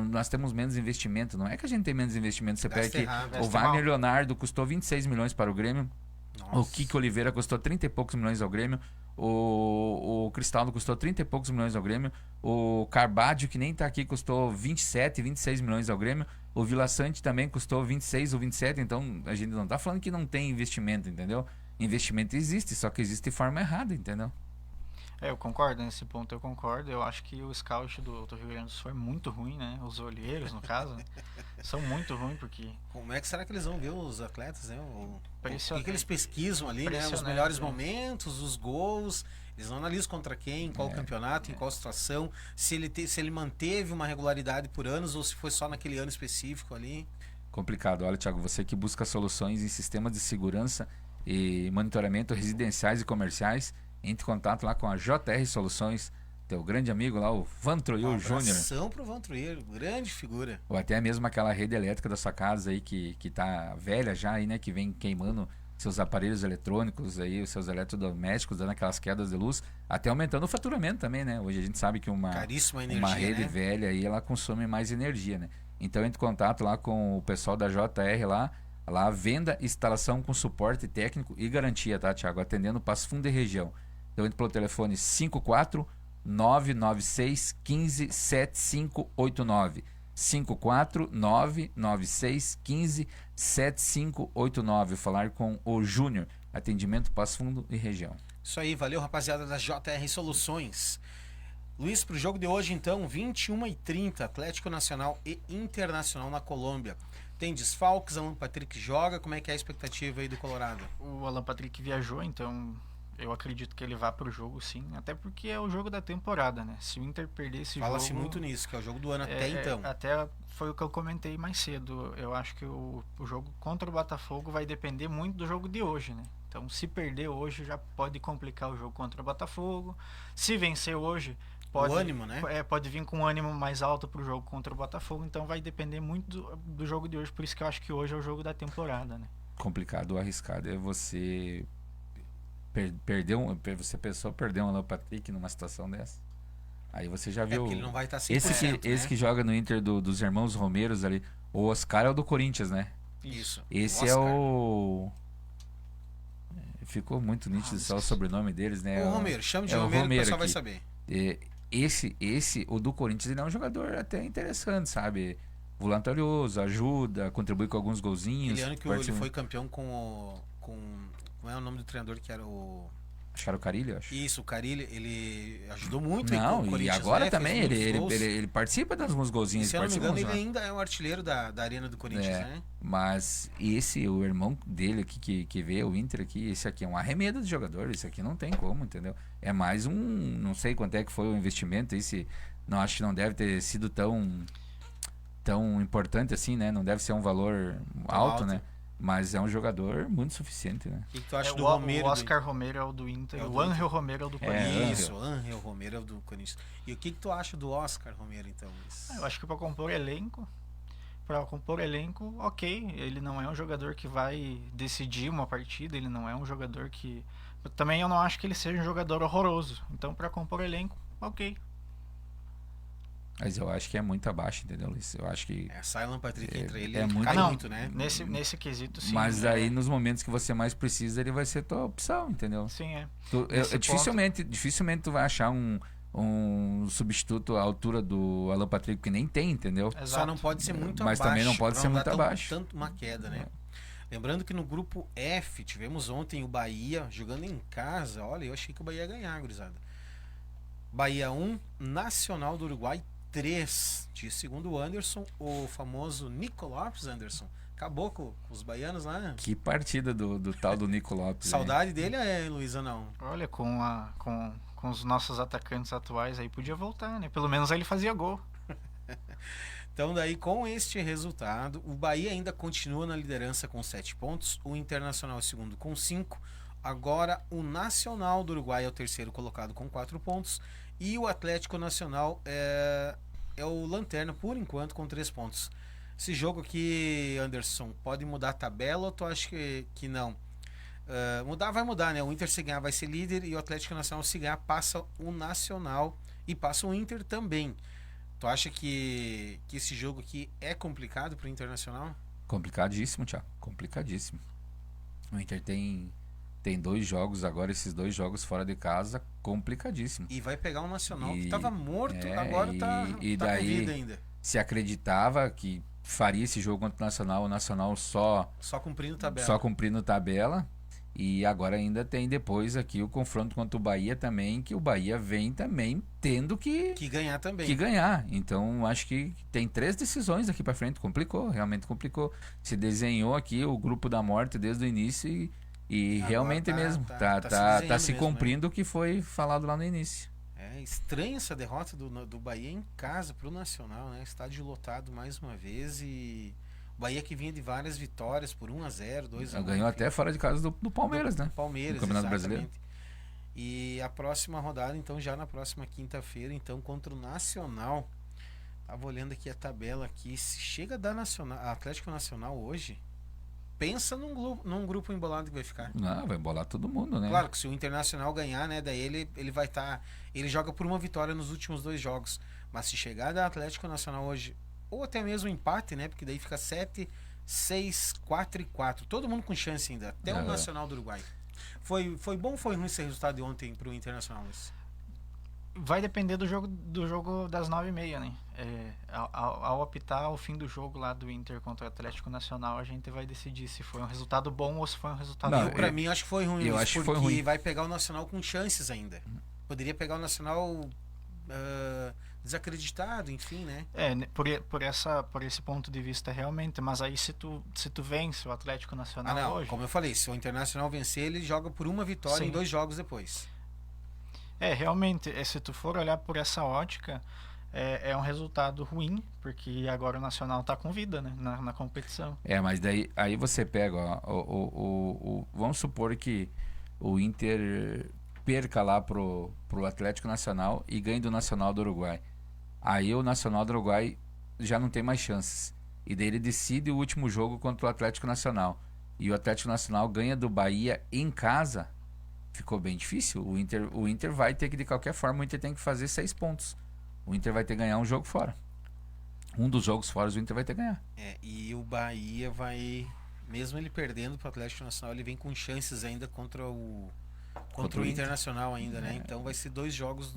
Speaker 3: Nós temos menos investimento. Não é que a gente tem menos investimento. Você pega aqui, o Wagner Leonardo custou 26 milhões para o Grêmio. Nossa. O Kiko Oliveira custou 30 e poucos milhões ao Grêmio. O Cristaldo custou 30 e poucos milhões ao Grêmio. O Carbadio, que nem tá aqui, custou 27, 26 milhões ao Grêmio. O Vila Sante também custou 26 ou 27. Então a gente não tá falando que não tem investimento, entendeu? Investimento existe, só que existe de forma errada, entendeu?
Speaker 2: Eu concordo, nesse ponto eu concordo. Eu acho que o scout do Rio Grande do Sul é muito ruim, né? Os olheiros, no caso, né? São muito ruins porque...
Speaker 1: Como é que será que eles vão ver os atletas, né? O que eles pesquisam ali, né? Os melhores momentos, os gols. Eles não analisam contra quem, em qual campeonato, em qual situação. Se ele manteve uma regularidade por anos ou se foi só naquele ano específico ali.
Speaker 3: Complicado. Olha, Thiago, você que busca soluções em sistemas de segurança e monitoramento residenciais e comerciais, entre em contato lá com a JR Soluções, teu grande amigo lá, o Vantroil Júnior.
Speaker 1: Um abração pro Vantroil, grande figura.
Speaker 3: Ou até mesmo aquela rede elétrica da sua casa aí que tá velha já aí, né? Que vem queimando seus aparelhos eletrônicos aí, os seus eletrodomésticos, dando aquelas quedas de luz, até aumentando o faturamento também, né? Hoje a gente sabe que uma rede, né, velha aí, ela consome mais energia, né? Então entre em contato lá com o pessoal da JR lá venda, instalação com suporte técnico e garantia, tá, Thiago? Atendendo Passo Fundo e região. Então entre pelo telefone 54 996 15 7589. 54 996 15 7589. Falar com o Júnior. Atendimento Passo Fundo e região.
Speaker 1: Isso aí, valeu, rapaziada da JR Soluções. Luiz, pro jogo de hoje então, 21h30, Atlético Nacional e Internacional na Colômbia. Tem desfalques, Alan Patrick joga, como é que é a expectativa aí do Colorado?
Speaker 2: O Alan Patrick viajou, então eu acredito que ele vá pro jogo, sim. Até porque é o jogo da temporada, né? Se o Inter perder esse jogo...
Speaker 1: Fala-se muito nisso, que é o jogo do ano até então.
Speaker 2: Até foi o que eu comentei mais cedo. Eu acho que o jogo contra o Botafogo vai depender muito do jogo de hoje, né? Então, se perder hoje, já pode complicar o jogo contra o Botafogo. Se vencer hoje... Pode,
Speaker 1: o ânimo, né?
Speaker 2: Pode vir com um ânimo mais alto pro jogo contra o Botafogo. Então, vai depender muito do jogo de hoje. Por isso que eu acho que hoje é o jogo da temporada, né?
Speaker 3: Complicado, arriscado é você... Você pensou perder um Alan Patrick numa situação dessa? Aí você já viu.
Speaker 1: Ele não vai estar 100%,
Speaker 3: esse que joga no Inter dos irmãos Romeiros ali. O Oscar é o do Corinthians, né?
Speaker 1: Isso.
Speaker 3: Esse é o. Ficou muito nítido só o sobrenome deles, né?
Speaker 1: O Romero, chama de Romero, o pessoal vai saber.
Speaker 3: O do Corinthians, ele é um jogador até interessante, sabe? Voluntarioso, ajuda, contribui com alguns golzinhos.
Speaker 1: Aquele ano que ele foi campeão com como é o nome do treinador que era o...
Speaker 3: Acho que era o Carilli, acho.
Speaker 1: Isso, o Carilli, ele ajudou muito.
Speaker 3: Não, com o Corinthians, e agora, né, também ele participa de alguns golzinhos.
Speaker 1: Se eu não me engano, ele ainda é o artilheiro da arena do Corinthians, né?
Speaker 3: Mas o irmão dele aqui que vê o Inter aqui, esse aqui é um arremedo de jogador, esse aqui não tem como, entendeu? É mais não sei quanto é que foi o investimento, não acho que não deve ter sido tão importante assim, né? Não deve ser um valor alto, né? Mas é um jogador muito suficiente, né?
Speaker 1: O que tu acha do Romero?
Speaker 2: O Oscar Romero é o do Inter, o Ángel Romero é o do Corinthians.
Speaker 1: Isso, o Ángel Romero é o do Corinthians. E o que tu acha do Oscar Romero, então?
Speaker 2: Eu acho que para compor elenco, ok. Ele não é um jogador que vai decidir uma partida, ele não é um jogador que... Também eu não acho que ele seja um jogador horroroso. Então, para compor elenco, ok.
Speaker 3: Mas eu acho que é muito abaixo, entendeu, Luiz? Eu acho que...
Speaker 1: Alan Patrick entre ele
Speaker 2: muito, né? Nesse quesito, sim.
Speaker 3: Mas aí, nos momentos que você mais precisa, ele vai ser tua opção, entendeu?
Speaker 2: Sim, é.
Speaker 3: Dificilmente tu vai achar um substituto à altura do Alan Patrick, que nem tem, entendeu?
Speaker 1: Exato. Só não pode ser muito
Speaker 3: abaixo. Mas também não pode ser muito abaixo.
Speaker 1: Tanto uma queda, né? Lembrando que no grupo F, tivemos ontem o Bahia jogando em casa. Olha, eu achei que o Bahia ia ganhar, gurizada. Bahia 1, Nacional do Uruguai 3, de segundo o Anderson, o famoso Nico Lopes, Anderson. Acabou com os baianos lá, né?
Speaker 3: Que partida do tal do Nico Lopes.
Speaker 1: Saudade dele Luísa, não?
Speaker 2: Olha, com os nossos atacantes atuais aí podia voltar, né? Pelo menos aí ele fazia gol.
Speaker 1: Então daí, com este resultado, o Bahia ainda continua na liderança com 7 pontos, o Internacional é o segundo com 5, agora o Nacional do Uruguai é o terceiro colocado com 4 pontos, e o Atlético Nacional é o lanterna, por enquanto, com 3 pontos. Esse jogo aqui, Anderson, pode mudar a tabela ou tu acha que não? Mudar vai mudar, né? O Inter se ganhar vai ser líder e o Atlético Nacional se ganhar passa o Nacional e passa o Inter também. Tu acha que esse jogo aqui é complicado pro Internacional?
Speaker 3: Complicadíssimo, Thiago. Complicadíssimo. O Inter tem 2 jogos agora, esses 2 jogos fora de casa, complicadíssimo.
Speaker 1: E vai pegar o Nacional que
Speaker 3: E-
Speaker 1: tava morto, agora tá com vida ainda.
Speaker 3: Se acreditava que faria esse jogo contra o Nacional só
Speaker 1: Só cumprindo tabela.
Speaker 3: só cumprindo tabela. E agora ainda tem depois aqui o confronto contra o Bahia também, que o Bahia vem também tendo que
Speaker 1: ganhar também.
Speaker 3: ganhar. Então acho que tem 3 decisões daqui pra frente. Complicou, realmente complicou. Se desenhou aqui o grupo da morte desde o início e
Speaker 1: Agora
Speaker 3: realmente
Speaker 1: tá-
Speaker 3: mesmo.
Speaker 1: tá se
Speaker 3: Tá
Speaker 1: desenhando
Speaker 3: se
Speaker 1: mesmo,
Speaker 3: cumprindo o que foi falado lá no início.
Speaker 1: É estranha essa derrota do Bahia em casa pro Nacional, né? Estádio lotado mais uma vez e o Bahia que vinha de várias vitórias por 1-0, 2-1.
Speaker 3: Ganhou até fora de casa do Palmeiras, né?
Speaker 1: Palmeiras,
Speaker 3: No Campeonato
Speaker 1: exatamente.
Speaker 3: Brasileiro.
Speaker 1: E a próxima rodada, então, já na próxima quinta-feira, então, contra o Nacional. Tava olhando aqui a tabela aqui. Se chega da Nacional, Atlético Nacional hoje, pensa num grupo embolado que vai ficar.
Speaker 3: Não, vai embolar todo mundo, né?
Speaker 1: Claro que se o Internacional ganhar, né, daí ele vai estar. Ele joga por uma vitória nos últimos 2 jogos. Mas se chegar da Atlético Nacional hoje, ou até mesmo empate, né? Porque daí fica 7, 6, 4 e 4. Todo mundo com chance ainda, até o Nacional do Uruguai. Foi bom ou foi ruim esse resultado de ontem pro Internacional, Luiz?
Speaker 2: Vai depender do jogo das 9h30, né? Ao optar o fim do jogo lá do Inter contra o Atlético Nacional, a gente vai decidir se foi um resultado bom ou se foi um resultado
Speaker 3: Não,
Speaker 2: ruim.
Speaker 1: Pra mim, eu acho que foi ruim,
Speaker 3: eu
Speaker 1: Luiz,
Speaker 3: acho que
Speaker 1: porque
Speaker 3: foi ruim.
Speaker 1: vai pegar o Nacional com chances ainda. Poderia pegar o Nacional desacreditado, enfim, né?
Speaker 2: Por esse ponto de vista realmente, mas aí se tu vence o Atlético Nacional
Speaker 1: Não,
Speaker 2: hoje,
Speaker 1: como eu falei, se o Internacional vencer, ele joga por uma vitória
Speaker 2: Sim.
Speaker 1: em 2 jogos depois.
Speaker 2: realmente, se tu for olhar por essa ótica, é um resultado ruim, porque agora o Nacional tá com vida, né, na competição.
Speaker 3: Mas daí aí você pega, ó, vamos supor que o Inter perca lá pro Atlético Nacional e ganhe do Nacional do Uruguai. Aí o Nacional do Uruguai já não tem mais chances. E daí ele decide o último jogo contra o Atlético Nacional. E o Atlético Nacional ganha do Bahia em casa. Ficou bem difícil. O Inter vai ter que, de qualquer forma, o Inter tem que fazer 6 pontos. O Inter vai ter que ganhar um jogo fora. Um dos jogos fora o Inter vai ter que ganhar.
Speaker 1: E o Bahia vai, mesmo ele perdendo pro Atlético Nacional, ele vem com chances ainda contra o Internacional ainda, né? Então vai ser 2 jogos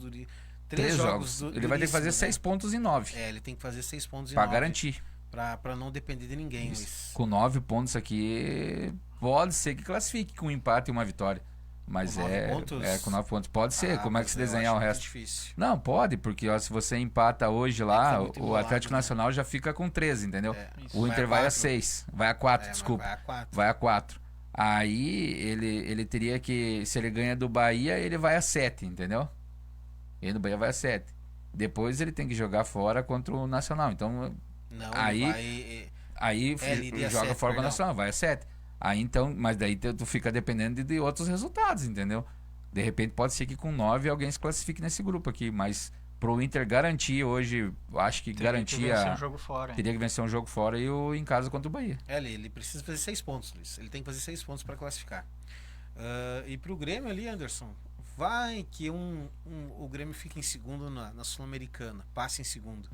Speaker 3: 3 jogos. Ele vai ter que fazer 6 pontos em 9.
Speaker 1: Ele tem que fazer 6 pontos em
Speaker 3: Pra
Speaker 1: 9.
Speaker 3: garantir.
Speaker 1: Pra não depender de ninguém, Luiz.
Speaker 3: Com 9 pontos aqui, pode ser que classifique com um empate e uma vitória. Mas
Speaker 1: Com 9 pontos?
Speaker 3: com 9 pontos. Pode ser. Como é que
Speaker 1: mas
Speaker 3: se
Speaker 1: eu
Speaker 3: desenhar o
Speaker 1: acho muito
Speaker 3: resto?
Speaker 1: difícil.
Speaker 3: Não, pode, porque ó, se você empata hoje lá,
Speaker 1: tá muito
Speaker 3: o
Speaker 1: embolado,
Speaker 3: Atlético
Speaker 1: né?
Speaker 3: Nacional já fica com 13, entendeu?
Speaker 2: Isso.
Speaker 3: O Inter vai a
Speaker 1: 4.
Speaker 3: 6. Vai a 4,
Speaker 1: Mas
Speaker 3: desculpa.
Speaker 1: vai a 4.
Speaker 3: Vai a 4. Aí ele teria que, se ele ganha do Bahia, ele vai a 7, entendeu? Ele do Bahia vai a 7. Depois ele tem que jogar fora contra o Nacional. Então,
Speaker 1: Não,
Speaker 3: aí
Speaker 1: ele iria
Speaker 3: joga
Speaker 1: 7,
Speaker 3: fora com o
Speaker 1: perdão.
Speaker 3: Nacional, vai a 7. Aí então, mas daí tu fica dependendo de outros resultados, entendeu? De repente pode ser que com 9 alguém se classifique nesse grupo aqui, mas pro Inter garantir hoje, acho que
Speaker 2: Teria que vencer um jogo fora.
Speaker 3: teria que vencer um jogo fora e o em casa contra o Bahia.
Speaker 1: Ele precisa fazer 6 pontos, Luiz. Ele tem que fazer 6 pontos para classificar. E pro Grêmio ali, Anderson, vai que o Grêmio fica em segundo na Sul-Americana, passa em segundo.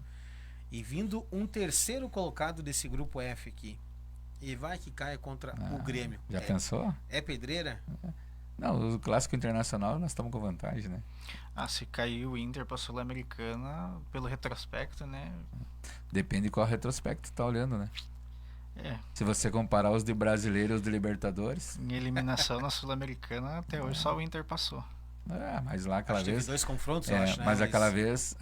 Speaker 1: E vindo um terceiro colocado desse grupo F aqui, e vai que caia contra o Grêmio.
Speaker 3: Já pensou?
Speaker 1: É pedreira?
Speaker 3: Não, o clássico internacional nós estamos com vantagem, né?
Speaker 2: Se cair o Inter pra Sul-Americana, pelo retrospecto, né?
Speaker 3: Depende qual retrospecto tu tá olhando, né? Se você comparar os de brasileiro e os de Libertadores.
Speaker 2: Em eliminação na Sul-Americana, até hoje só o Inter passou.
Speaker 3: Mas lá aquela
Speaker 1: Acho que
Speaker 3: vez.
Speaker 1: teve 2 confrontos, eu acho, né?
Speaker 3: Mas aquela vez,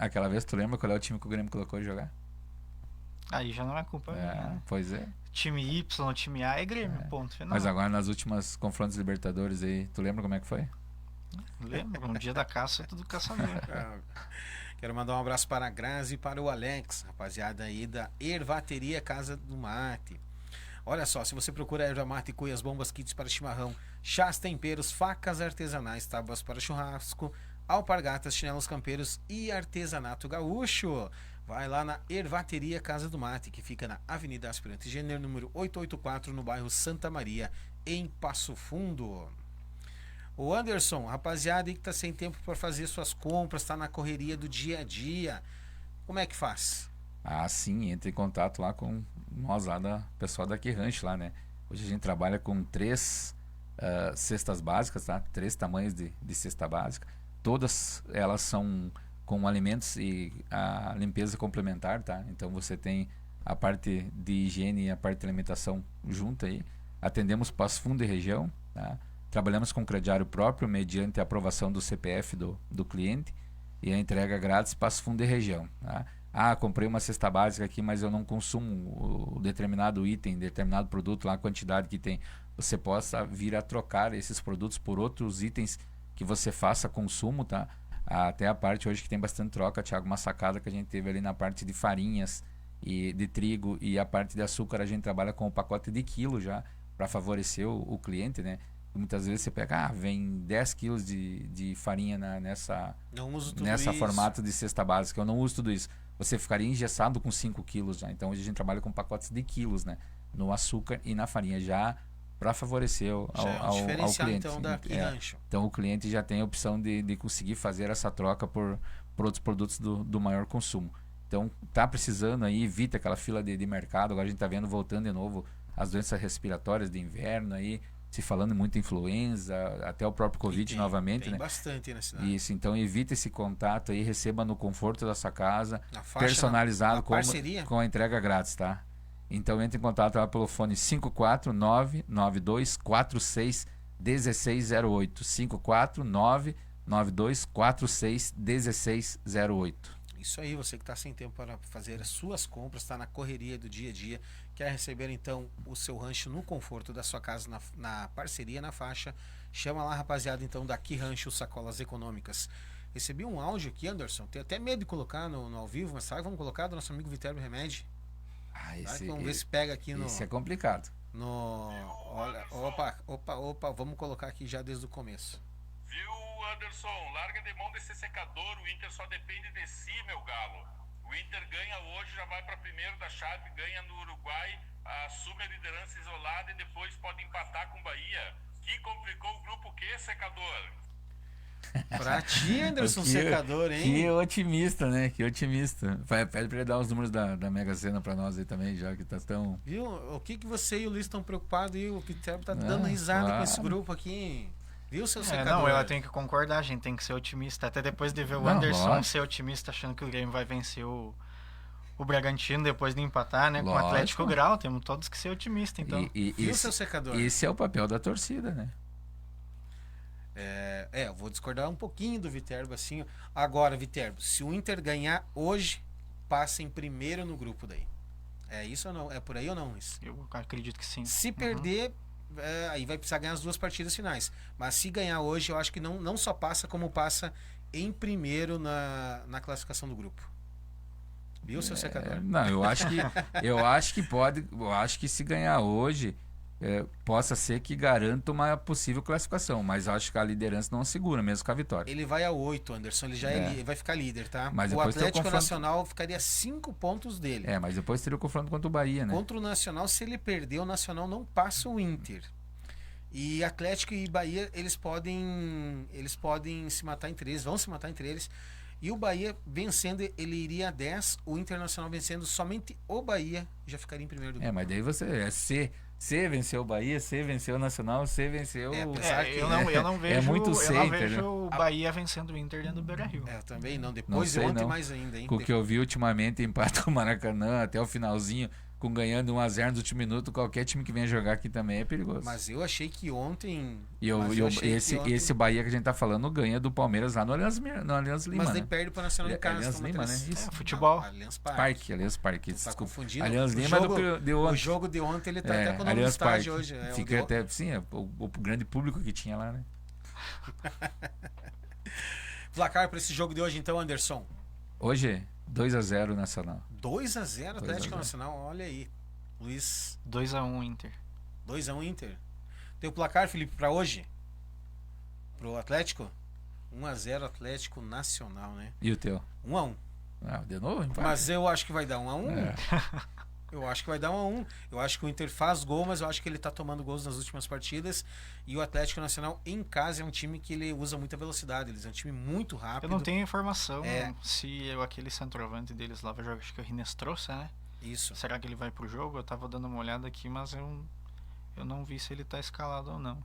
Speaker 3: tu lembra qual é o time que o Grêmio colocou de jogar?
Speaker 2: Aí já não é culpa minha, né?
Speaker 3: Pois é.
Speaker 2: Time Y, time A é Grêmio, ponto final.
Speaker 3: Mas agora nas últimas confrontos Libertadores aí, tu lembra como é que foi?
Speaker 2: Lembra? Um dia da caça é tudo caçador.
Speaker 1: Quero mandar um abraço para a Grazi e para o Alex, rapaziada aí da Ervateria Casa do Mate. Olha só, se você procura erva mate, cuias, bombas, kits para chimarrão, chás, temperos, facas artesanais, tábuas para churrasco, alpargatas, chinelos campeiros e artesanato gaúcho, vai lá na Ervateria Casa do Mate, que fica na Avenida Aspirante Gênero, número 884, no bairro Santa Maria, em Passo Fundo. O Anderson, rapaziada aí que tá sem tempo para fazer suas compras, tá na correria do dia a dia, como é que faz?
Speaker 3: Ah, sim, entre em contato lá com nós lá da pessoal da Rancho lá, né? Hoje a gente trabalha com 3 cestas básicas, tá? 3 tamanhos de cesta básica. Todas elas são com alimentos e a limpeza complementar, tá? Então você tem a parte de higiene e a parte de alimentação junto aí. Atendemos Passo Fundo e região, tá? Trabalhamos com crediário próprio mediante a aprovação do CPF do cliente e a entrega grátis Passo Fundo e região, tá? Ah, comprei uma cesta básica aqui, mas eu não consumo o determinado item, determinado produto, lá a quantidade que tem. Você possa vir a trocar esses produtos por outros itens que você faça consumo, tá? Até a parte hoje que tem bastante troca, Thiago, uma sacada que a gente teve ali na parte de farinhas e de trigo e a parte de açúcar, a gente trabalha com o pacote de quilo já, para favorecer o cliente, né? Muitas vezes você pega, vem 10 quilos de farinha nessa formato de cesta básica, eu não uso tudo isso. Você ficaria engessado com 5 quilos já. Então hoje a gente trabalha com pacotes de quilos, né? No açúcar e na farinha, já para favorecer ao cliente.
Speaker 1: Então, da Rancho.
Speaker 3: Então o cliente já tem a opção de conseguir fazer essa troca por outros produtos do maior consumo. Então tá precisando aí, evita aquela fila de mercado. Agora a gente tá vendo voltando de novo as doenças respiratórias de inverno aí, se falando muito influenza, até o próprio Covid novamente, né?
Speaker 1: Bastante aí na cidade.
Speaker 3: Isso, então evita esse contato aí, receba no conforto da sua casa,
Speaker 1: faixa,
Speaker 3: personalizado
Speaker 1: com
Speaker 3: a entrega grátis, tá? Então entre em contato lá pelo fone 54992461608, 54992461608.
Speaker 1: Isso aí, você que está sem tempo para fazer as suas compras, está na correria do dia a dia, quer receber então o seu rancho no conforto da sua casa, na parceria, na faixa, chama lá, rapaziada, então, daqui Rancho Sacolas Econômicas. Recebi um áudio aqui, Anderson, tenho até medo de colocar no ao vivo, mas sabe, vamos colocar do nosso amigo Viterbo Remédio. Vamos ver se pega aqui no...
Speaker 3: Esse é complicado.
Speaker 1: Olha, opa, vamos colocar aqui já desde o começo.
Speaker 4: Viu, Anderson? Larga de mão desse secador, o Inter só depende de si, meu galo. O Inter ganha hoje, já vai para primeiro da chave, ganha no Uruguai, assume a liderança isolada e depois pode empatar com o Bahia. Que complicou o grupo, que secador?
Speaker 1: Pra ti, Anderson, secador, hein?
Speaker 3: Que otimista, né? Que otimista. Pede pra ele dar os números da Mega Sena pra nós aí também, já que tá tão...
Speaker 1: Viu? O que você e o Luiz estão preocupados aí? O Viterbo tá dando risada com esse grupo aqui. Viu, seu secador?
Speaker 2: Não, eu tenho que concordar, a gente tem que ser otimista. Até depois de ver o Anderson ser otimista, achando que o Grêmio vai vencer o Bragantino depois de empatar, né? Com o Atlético Grau, temos todos que ser otimistas, então.
Speaker 1: Viu, seu secador?
Speaker 3: Esse é o papel da torcida, né?
Speaker 1: Eu vou discordar um pouquinho do Viterbo, assim. Agora, Viterbo, se o Inter ganhar hoje, passa em primeiro no grupo daí. É isso ou não? É por aí ou não, Luiz?
Speaker 2: Eu acredito que sim.
Speaker 1: Se perder... aí vai precisar ganhar as 2 partidas finais. Mas se ganhar hoje, eu acho que não só passa, como passa em primeiro na classificação do grupo. Viu, seu secador?
Speaker 3: Não, eu acho que pode. Eu acho que se ganhar hoje, possa ser que garanta uma possível classificação. Mas eu acho que a liderança não segura, mesmo com a vitória.
Speaker 1: Ele vai a 8, Anderson. Ele já vai ficar líder, tá?
Speaker 3: Mas
Speaker 1: o Atlético Nacional ficaria 5 pontos dele.
Speaker 3: Mas depois teria o confronto contra o Bahia, né?
Speaker 1: Contra o Nacional, se ele perder, o Nacional não passa o Inter. E Atlético e Bahia, eles podem se matar entre eles, vão se matar entre eles. E o Bahia vencendo, ele iria a 10, o Internacional vencendo somente o Bahia, já ficaria em primeiro do grupo.
Speaker 3: Mas daí você C venceu o Bahia, C venceu o Nacional, C venceu
Speaker 2: eu não vejo, o Bahia vencendo o Inter dentro do Beira-Rio.
Speaker 1: Eu também não, depois de ontem mais ainda, hein?
Speaker 3: Com o que eu vi ultimamente, empate com o Maracanã até o finalzinho, com ganhando 1-0 no último minuto, qualquer time que venha jogar aqui também é perigoso.
Speaker 1: Mas eu achei que ontem...
Speaker 3: Esse Bahia que a gente tá falando ganha do Palmeiras lá no Allianz Lima.
Speaker 1: Mas daí perde pro Nacional em casa.
Speaker 3: Allianz Lima, né?
Speaker 2: Isso. Futebol.
Speaker 1: Allianz
Speaker 3: Parque.
Speaker 1: Tá confundindo.
Speaker 3: Allianz Lima de ontem.
Speaker 1: O jogo de ontem ele tá até com o nome do estádio hoje.
Speaker 3: Fica até, sim, o grande público que tinha lá, né?
Speaker 1: Placar para esse jogo de hoje então, Anderson?
Speaker 3: Hoje, 2-0 Nacional.
Speaker 1: 2-0 Atlético Nacional, olha aí. Luiz.
Speaker 2: 2-1 Inter.
Speaker 1: 2-1 Inter. Tem o placar, Felipe, para hoje? Pro Atlético? 1-0 Atlético Nacional, né?
Speaker 3: E o teu?
Speaker 1: 1-1.
Speaker 3: De novo, empate.
Speaker 1: Mas eu acho que vai dar 1-1.
Speaker 3: É.
Speaker 1: Eu acho que vai dar 1-1. Eu acho que o Inter faz gol, mas eu acho que ele tá tomando gols nas últimas partidas. E o Atlético Nacional, em casa, é um time que ele usa muita velocidade. Eles é um time muito rápido.
Speaker 2: Eu não tenho informação
Speaker 1: É.
Speaker 2: se aquele centroavante deles lá vai jogar, acho que é o Rinestrosa, né?
Speaker 1: Isso.
Speaker 2: Será que ele vai pro jogo? Eu tava dando uma olhada aqui, mas eu não vi se ele tá escalado ou não.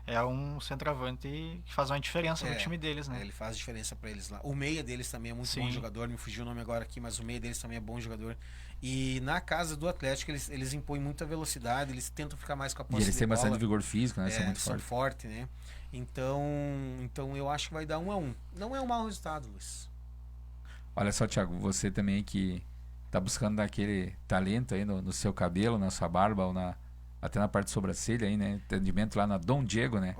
Speaker 2: É um centroavante que faz uma diferença no time deles, né?
Speaker 1: Ele faz diferença pra eles lá. O meia deles também é muito
Speaker 2: Sim.
Speaker 1: bom jogador. Me fugiu o nome agora aqui, mas o meia deles também é bom jogador. E na casa do Atlético, eles impõem muita velocidade. Eles tentam ficar mais com a
Speaker 3: E
Speaker 1: posse
Speaker 3: eles
Speaker 1: de
Speaker 3: têm
Speaker 1: bola.
Speaker 3: bastante vigor físico, né? São muito
Speaker 1: São
Speaker 3: fortes.
Speaker 1: fortes, né? Então eu acho que vai dar 1-1. Não é um mau resultado, Luiz.
Speaker 3: Olha só, Thiago, você também que tá buscando aquele talento aí no seu cabelo, na sua barba, ou até na parte de sobrancelha aí, né? Atendimento lá na Dom Diego, né?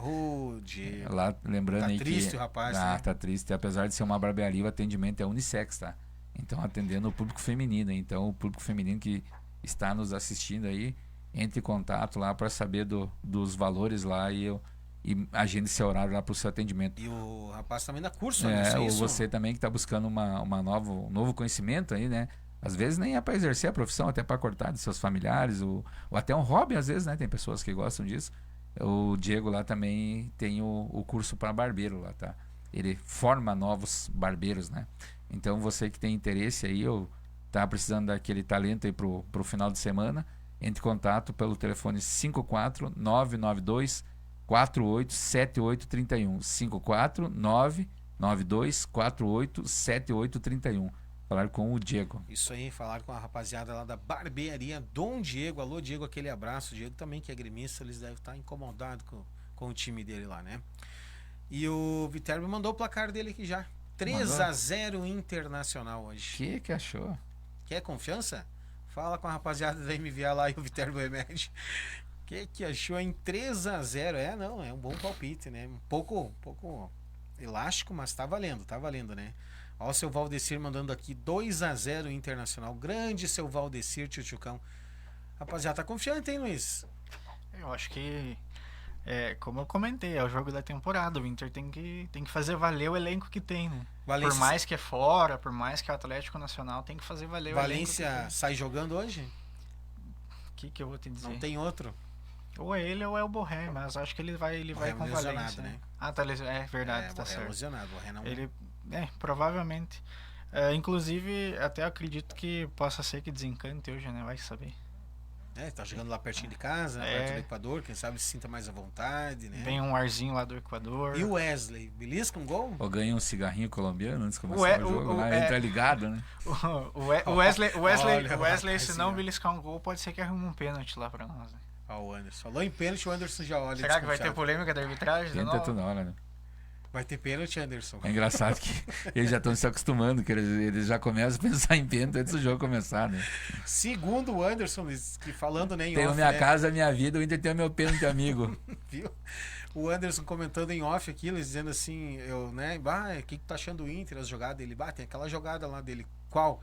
Speaker 1: Diego.
Speaker 3: Lá, lembrando
Speaker 1: Tá
Speaker 3: aí
Speaker 1: triste
Speaker 3: que...
Speaker 1: o rapaz,
Speaker 3: Ah,
Speaker 1: né?
Speaker 3: tá triste. Apesar de ser uma barbearia, o atendimento é unissex, tá? Então, atendendo o público feminino. Então, o público feminino que está nos assistindo aí, entre em contato lá para saber dos valores lá e agende seu horário lá para o seu atendimento.
Speaker 1: E o rapaz também dá curso, né?
Speaker 3: Ou você também que está buscando um novo conhecimento aí, né? Às vezes nem é para exercer a profissão, até para cortar de seus familiares, ou até um hobby, às vezes, né? Tem pessoas que gostam disso. O Diego lá também tem o curso para barbeiro lá, tá? Ele forma novos barbeiros, né? Então você que tem interesse aí, ou tá precisando daquele talento aí pro final de semana, entre em contato pelo telefone 54992 487831. 54992 487831. Falar com o Diego.
Speaker 1: Isso aí, falar com a rapaziada lá da barbearia Dom Diego. Alô, Diego, aquele abraço. Diego também, que é gremista, eles devem estar incomodados com o time dele lá, né? E o Viterbo mandou o placar dele aqui já. 3-0 Internacional hoje.
Speaker 3: Que achou?
Speaker 1: Quer confiança? Fala com a rapaziada da MVA lá e o Viterbo Remédio. Que achou em 3-0? É um bom palpite, né? Um pouco elástico, mas tá valendo, né? Ó, o seu Valdecir mandando aqui 2-0 Internacional. Grande seu Valdecir, Tchutchucão. Rapaziada, tá confiante, hein, Luiz?
Speaker 2: Eu acho que, como eu comentei, é o jogo da temporada. O Inter tem que fazer valer o elenco que tem, né?
Speaker 1: Valência,
Speaker 2: por mais que é fora, por mais que é o Atlético Nacional, tem que fazer valer o elenco.
Speaker 1: Valência sai jogando hoje?
Speaker 2: O que eu vou te dizer?
Speaker 1: Não tem outro?
Speaker 2: Ou é ele ou é o Borré, mas acho que ele vai com Valência,
Speaker 1: né?
Speaker 2: Ah, tá, é verdade, tá certo.
Speaker 1: Lesionado, o Borré não...
Speaker 2: Ele, provavelmente. Inclusive, até acredito que possa ser que desencante hoje, né? Vai saber.
Speaker 1: Tá jogando lá pertinho de casa, perto do Equador, quem sabe se sinta mais à vontade, né?
Speaker 2: Vem um arzinho lá do Equador.
Speaker 1: E o Wesley, belisca um gol?
Speaker 3: Ou ganha um cigarrinho colombiano antes de começar o jogo, lá entra ligado, né?
Speaker 2: O Wesley,
Speaker 1: Olha,
Speaker 2: se não beliscar um gol, pode ser que arrume um pênalti lá pra nós, né?
Speaker 1: O Anderson. Falou em pênalti, o Anderson já olha.
Speaker 2: Será que vai ter polêmica da arbitragem?
Speaker 3: Tenta toda hora, né?
Speaker 1: Vai ter pênalti, Anderson.
Speaker 3: É engraçado que eles já estão se acostumando, que eles já começam a pensar em pênalti antes do jogo começar, né?
Speaker 1: Segundo o Anderson, que falando nem
Speaker 3: tenho
Speaker 1: off,
Speaker 3: minha
Speaker 1: né?
Speaker 3: casa, minha vida, o Inter tem o meu pênalti, amigo.
Speaker 1: Viu? O Anderson comentando em off aquilo, dizendo assim, o que tá achando o Inter, as jogadas dele? Tem aquela jogada lá dele. Qual?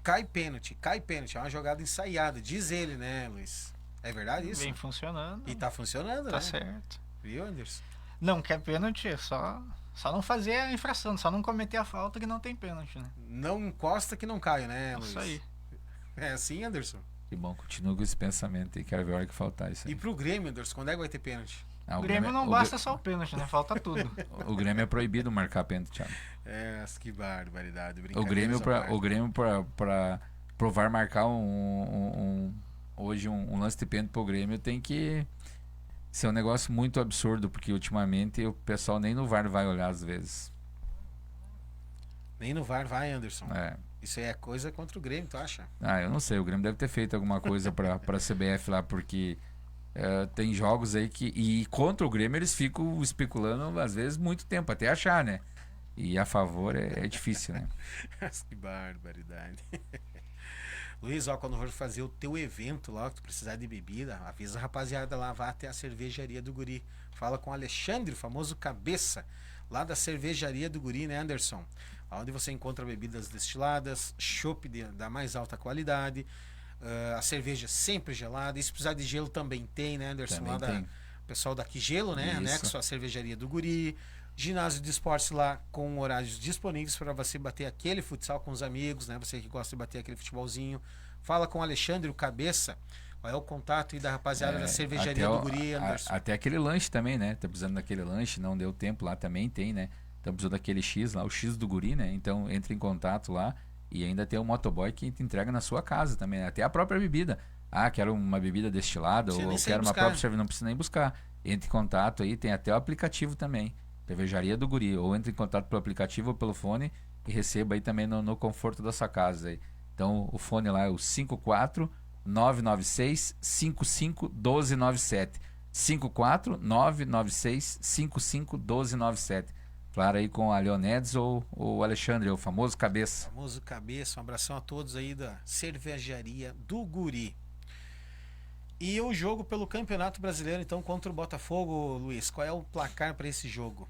Speaker 1: Cai pênalti. É uma jogada ensaiada, diz ele, né, Luiz? É verdade isso?
Speaker 2: Vem funcionando.
Speaker 1: E tá funcionando, né?
Speaker 2: Tá certo.
Speaker 1: Viu, Anderson?
Speaker 2: Não quer pênalti, é só não fazer a infração, só não cometer a falta que não tem pênalti, né?
Speaker 1: Não encosta que não cai, né, Luiz?
Speaker 2: Isso aí.
Speaker 1: É assim, Anderson?
Speaker 3: Que bom, continua com esse pensamento e quero ver a hora que faltar isso aí.
Speaker 1: E pro Grêmio, Anderson, quando é que vai ter pênalti?
Speaker 2: O Grêmio não basta só o pênalti, né? Falta tudo.
Speaker 3: O Grêmio é proibido marcar pênalti, Thiago.
Speaker 1: Que barbaridade.
Speaker 3: O Grêmio pra provar marcar hoje um lance de pênalti pro Grêmio tem que ser um negócio muito absurdo, porque ultimamente o pessoal nem no VAR vai olhar às vezes.
Speaker 1: Nem no VAR vai, Anderson. Isso aí é coisa contra o Grêmio, tu acha?
Speaker 3: Eu não sei, o Grêmio deve ter feito alguma coisa pra CBF lá, porque tem jogos aí e contra o Grêmio eles ficam especulando às vezes muito tempo, até achar, né? E a favor é difícil, né?
Speaker 1: Que barbaridade. Luiz, quando for fazer o teu evento lá, que tu precisar de bebida, avisa a rapaziada lá, vá até a cervejaria do Guri. Fala com o Alexandre, o famoso cabeça, lá da cervejaria do Guri, né, Anderson? Onde você encontra bebidas destiladas, chopp da mais alta qualidade, a cerveja sempre gelada. E se precisar de gelo também tem, né, Anderson?
Speaker 3: Também
Speaker 1: lá
Speaker 3: tem.
Speaker 1: O pessoal daqui Gelo, né?
Speaker 3: Isso.
Speaker 1: Anexo à cervejaria do Guri. Ginásio de esportes lá com horários disponíveis para você bater aquele futsal com os amigos, né? Você que gosta de bater aquele futebolzinho. Fala com o Alexandre, o Cabeça. Qual é o contato aí da rapaziada da cervejaria do Guri, Anderson?
Speaker 3: Até aquele lanche também, né? Tá precisando daquele lanche, não deu tempo lá, também tem, né? Tá precisando daquele X lá, o X do Guri, né? Então entre em contato lá e ainda tem o motoboy que te entrega na sua casa também, né? Até a própria bebida. Ah, quero uma bebida destilada ou quero uma própria cerveja, não precisa nem buscar. Entre em contato aí, tem até o aplicativo também. Cervejaria do Guri, ou entre em contato pelo aplicativo ou pelo fone e receba aí também no conforto da sua casa aí. Então o fone lá é o 54996 55 1297. 54996 55 1297. Claro, aí com a Leonedes ou o Alexandre, o famoso Cabeça.
Speaker 1: Famoso Cabeça, um abração a todos aí da cervejaria do Guri. E o jogo pelo Campeonato Brasileiro, então, contra o Botafogo, Luiz, qual é o placar para esse jogo?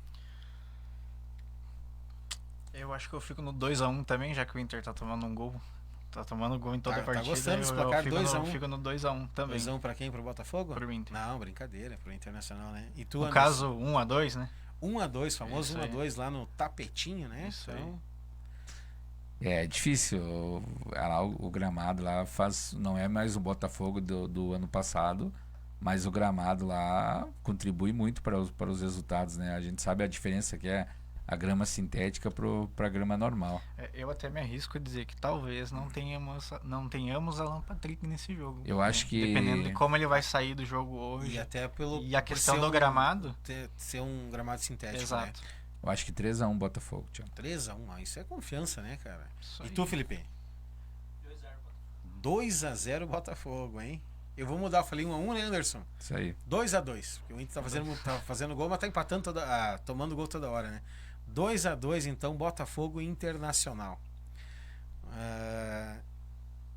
Speaker 2: Eu acho que eu fico no 2-1 também, já que o Inter tá tomando um gol. Tá tomando gol em toda a partida.
Speaker 1: Tá gostando desse placar? 2-1?
Speaker 2: Eu fico no 2-1 também.
Speaker 1: 2-1 pra quem? Pro Botafogo?
Speaker 2: Pro Inter.
Speaker 1: Não, brincadeira, pro Internacional, né? E tu,
Speaker 2: no
Speaker 1: Anderson?
Speaker 2: caso, 1-2, né?
Speaker 1: 1-2, famoso 1-2 lá no tapetinho, né?
Speaker 2: Isso
Speaker 1: então...
Speaker 3: É difícil. O gramado lá não é mais o Botafogo do ano passado, mas o gramado lá contribui muito para os resultados, né? A gente sabe a diferença que é a grama sintética para a grama normal.
Speaker 2: Eu até me arrisco a dizer que talvez não tenhamos Alan Patrick nesse jogo.
Speaker 3: Eu acho que...
Speaker 2: Dependendo de como ele vai sair do jogo hoje.
Speaker 1: E até
Speaker 2: E a questão do gramado.
Speaker 1: Ser um gramado sintético,
Speaker 2: Exato.
Speaker 1: né?
Speaker 3: Eu acho que 3-1 Botafogo, Thiago.
Speaker 1: 3-1, isso é confiança, né, cara?
Speaker 2: Isso
Speaker 1: E
Speaker 2: aí.
Speaker 1: tu, Felipe? 2-0 Botafogo, hein? Eu vou mudar, eu falei 1-1, né, Anderson?
Speaker 3: Isso aí.
Speaker 1: 2-2, porque o Inter tá fazendo gol, mas tá empatando tomando gol toda hora, né? 2-2, então, Botafogo e Internacional.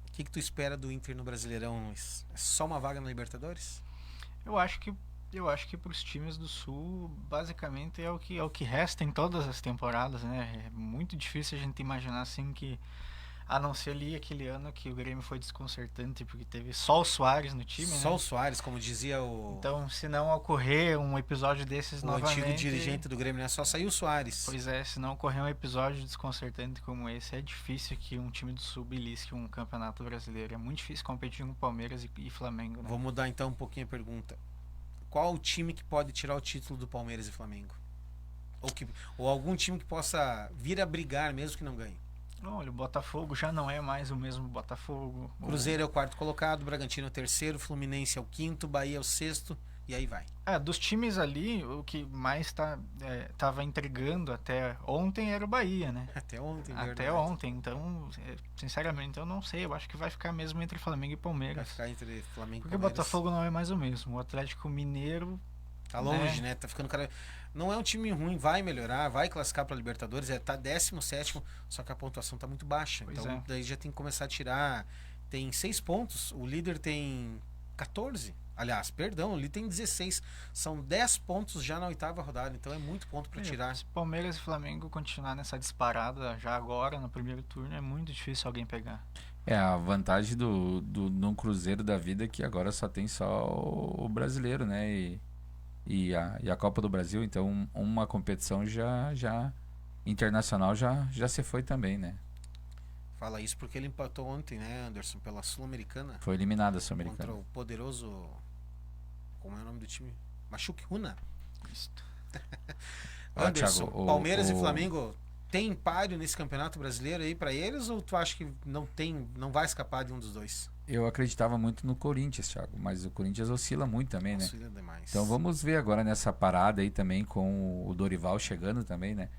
Speaker 1: O que tu espera do Inter no Brasileirão, Luiz? É só uma vaga na Libertadores?
Speaker 2: Eu acho que para os times do Sul, basicamente é o que resta em todas as temporadas, né? É muito difícil a gente imaginar assim que, a não ser ali aquele ano que o Grêmio foi desconcertante, porque teve só o Soares no time,
Speaker 1: Só
Speaker 2: né?
Speaker 1: o Soares, como dizia o...
Speaker 2: Então, se não ocorrer um episódio desses
Speaker 1: o
Speaker 2: novamente...
Speaker 1: antigo dirigente do Grêmio, né? Só saiu o Soares.
Speaker 2: Pois é, se não ocorrer um episódio desconcertante como esse, é difícil que um time do Sul belisque um campeonato brasileiro. É muito difícil competir com Palmeiras e Flamengo, né?
Speaker 1: Vou mudar então um pouquinho a pergunta. Qual o time que pode tirar o título do Palmeiras e Flamengo? Ou algum time que possa vir a brigar mesmo que não ganhe?
Speaker 2: Olha, o Botafogo já não é mais o mesmo Botafogo.
Speaker 1: Cruzeiro é o quarto colocado, Bragantino é o terceiro, Fluminense é o quinto, Bahia é o sexto, e aí vai.
Speaker 2: Dos times ali, o que mais tava entregando até ontem era o Bahia, né?
Speaker 1: Até ontem,
Speaker 2: Até
Speaker 1: verdade.
Speaker 2: ontem, então, sinceramente, eu não sei. Eu acho que vai ficar mesmo entre Flamengo e Palmeiras.
Speaker 1: Vai ficar entre Flamengo e
Speaker 2: Porque o
Speaker 1: Palmeiras.
Speaker 2: Botafogo não é mais o mesmo. O Atlético Mineiro...
Speaker 1: Tá longe, né? Tá ficando cara. Não é um time ruim, vai melhorar, vai classificar para Libertadores, tá 17º, só que a pontuação tá muito baixa.
Speaker 2: Pois
Speaker 1: então
Speaker 2: é.
Speaker 1: daí já tem que começar a tirar. Tem 6 pontos, o líder tem 14. Aliás, perdão, o líder tem 16. São 10 pontos já na 8ª rodada, então é muito ponto para tirar.
Speaker 2: Se Palmeiras e Flamengo continuar nessa disparada já agora, no primeiro turno, é muito difícil alguém pegar.
Speaker 3: A vantagem do Cruzeiro da vida é que agora só tem só o brasileiro, né? E a Copa do Brasil, então uma competição já internacional já se foi também, né?
Speaker 1: Fala isso porque ele empatou ontem, né, Anderson, pela Sul-Americana.
Speaker 3: Foi eliminada a Sul-Americana.
Speaker 1: Contra o poderoso... Como é o nome do time? Machuque Runa.
Speaker 2: Isso.
Speaker 1: Anderson,
Speaker 3: Thiago,
Speaker 1: Palmeiras e Flamengo tem páreo nesse campeonato brasileiro aí pra eles, ou tu acha que não vai escapar de um dos dois?
Speaker 3: Eu acreditava muito no Corinthians, Thiago, mas o Corinthians oscila muito também, né?
Speaker 1: Oscila demais.
Speaker 3: Então vamos ver agora nessa parada aí também com o Dorival chegando também, né?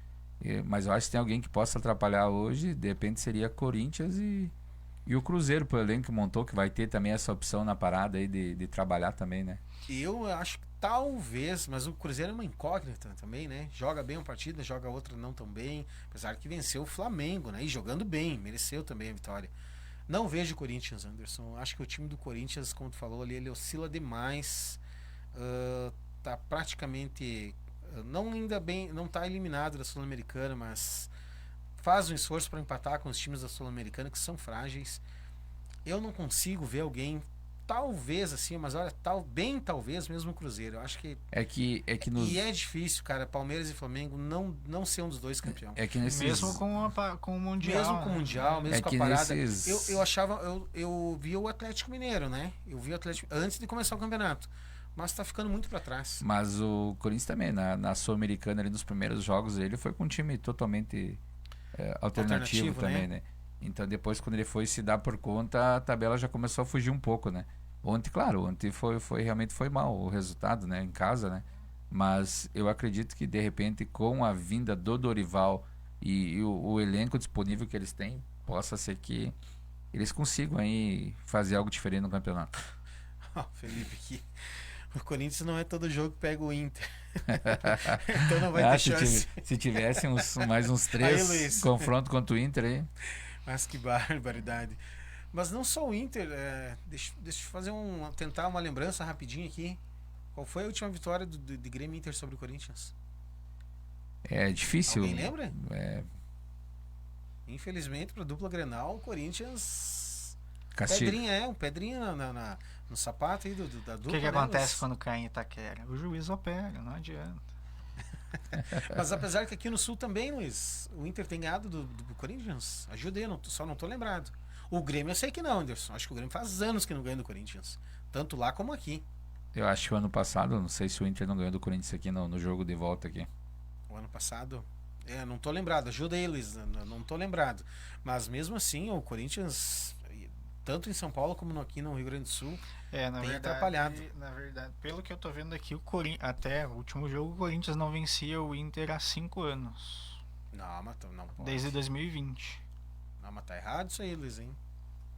Speaker 3: Mas eu acho que tem alguém que possa atrapalhar hoje, de repente seria Corinthians e o Cruzeiro, pelo elenco que montou, que vai ter também essa opção na parada aí de trabalhar também, né?
Speaker 1: Eu acho que talvez, mas o Cruzeiro é uma incógnita também, né? Joga bem uma partida, joga outra não tão bem, apesar que venceu o Flamengo, né? E jogando bem, mereceu também a vitória. Não vejo o Corinthians, Anderson. Acho que o time do Corinthians, como tu falou ali, ele oscila demais. Tá praticamente... não tá eliminado da Sul-Americana, mas faz um esforço para empatar com os times da Sul-Americana, que são frágeis. Eu não consigo ver alguém talvez, assim, mas olha, bem talvez mesmo o Cruzeiro. Eu acho que.
Speaker 3: É que nos.
Speaker 1: E é difícil, cara, Palmeiras e Flamengo não ser um dos dois campeão.
Speaker 3: É que nesses...
Speaker 2: Mesmo com o Mundial.
Speaker 1: Mesmo com o Mundial, mesmo
Speaker 3: É
Speaker 1: com a
Speaker 3: que
Speaker 1: parada.
Speaker 3: nesses-
Speaker 1: Eu achava. Eu vi o Atlético Mineiro, né? Eu vi o Atlético antes de começar o campeonato. Mas tá ficando muito pra trás.
Speaker 3: Mas o Corinthians também, na Sul-Americana, ali nos primeiros jogos, ele foi com um time totalmente alternativo também, né? Então depois, quando ele foi se dar por conta, a tabela já começou a fugir um pouco, né? Ontem realmente foi mal o resultado, né? Em casa, né? Mas eu acredito que, de repente, com a vinda do Dorival e o elenco disponível que eles têm, possa ser que eles consigam aí fazer algo diferente no campeonato.
Speaker 1: Felipe, que o Corinthians não é todo jogo que pega o Inter. Então não vai ter chance.
Speaker 3: Se tivesse mais uns 3
Speaker 1: Luiz.
Speaker 3: confrontos contra o Inter aí.
Speaker 1: Mas que barbaridade. Mas não só o Inter. Deixa eu fazer tentar uma lembrança rapidinho aqui. Qual foi a última vitória de Grêmio Inter sobre o Corinthians?
Speaker 3: É difícil.
Speaker 1: Alguém lembra?
Speaker 3: Infelizmente,
Speaker 1: para a dupla Grenal, o Corinthians...
Speaker 3: Castigo.
Speaker 1: Pedrinha no sapato aí da dupla.
Speaker 2: O que acontece quando cai em Itaquera? O juiz opera, não adianta.
Speaker 1: Mas apesar que aqui no Sul também, Luiz, o Inter tem ganhado do Corinthians. Ajudei, só não tô lembrado. O Grêmio eu sei que não, Anderson. Acho que o Grêmio faz anos que não ganha do Corinthians. Tanto lá como aqui.
Speaker 3: Eu acho que o ano passado, não sei se o Inter não ganhou do Corinthians aqui no jogo de volta aqui.
Speaker 1: O ano passado? Não tô lembrado. Ajuda aí, Luiz. Não tô lembrado. Mas mesmo assim, o Corinthians, tanto em São Paulo como aqui no Rio Grande do Sul, tem atrapalhado.
Speaker 2: Na verdade, pelo que eu tô vendo aqui, até o último jogo, o Corinthians não vencia o Inter há 5 anos.
Speaker 1: Não, mas não pode.
Speaker 2: Desde 2020.
Speaker 1: Não, mas tá errado isso aí, Luiz, hein?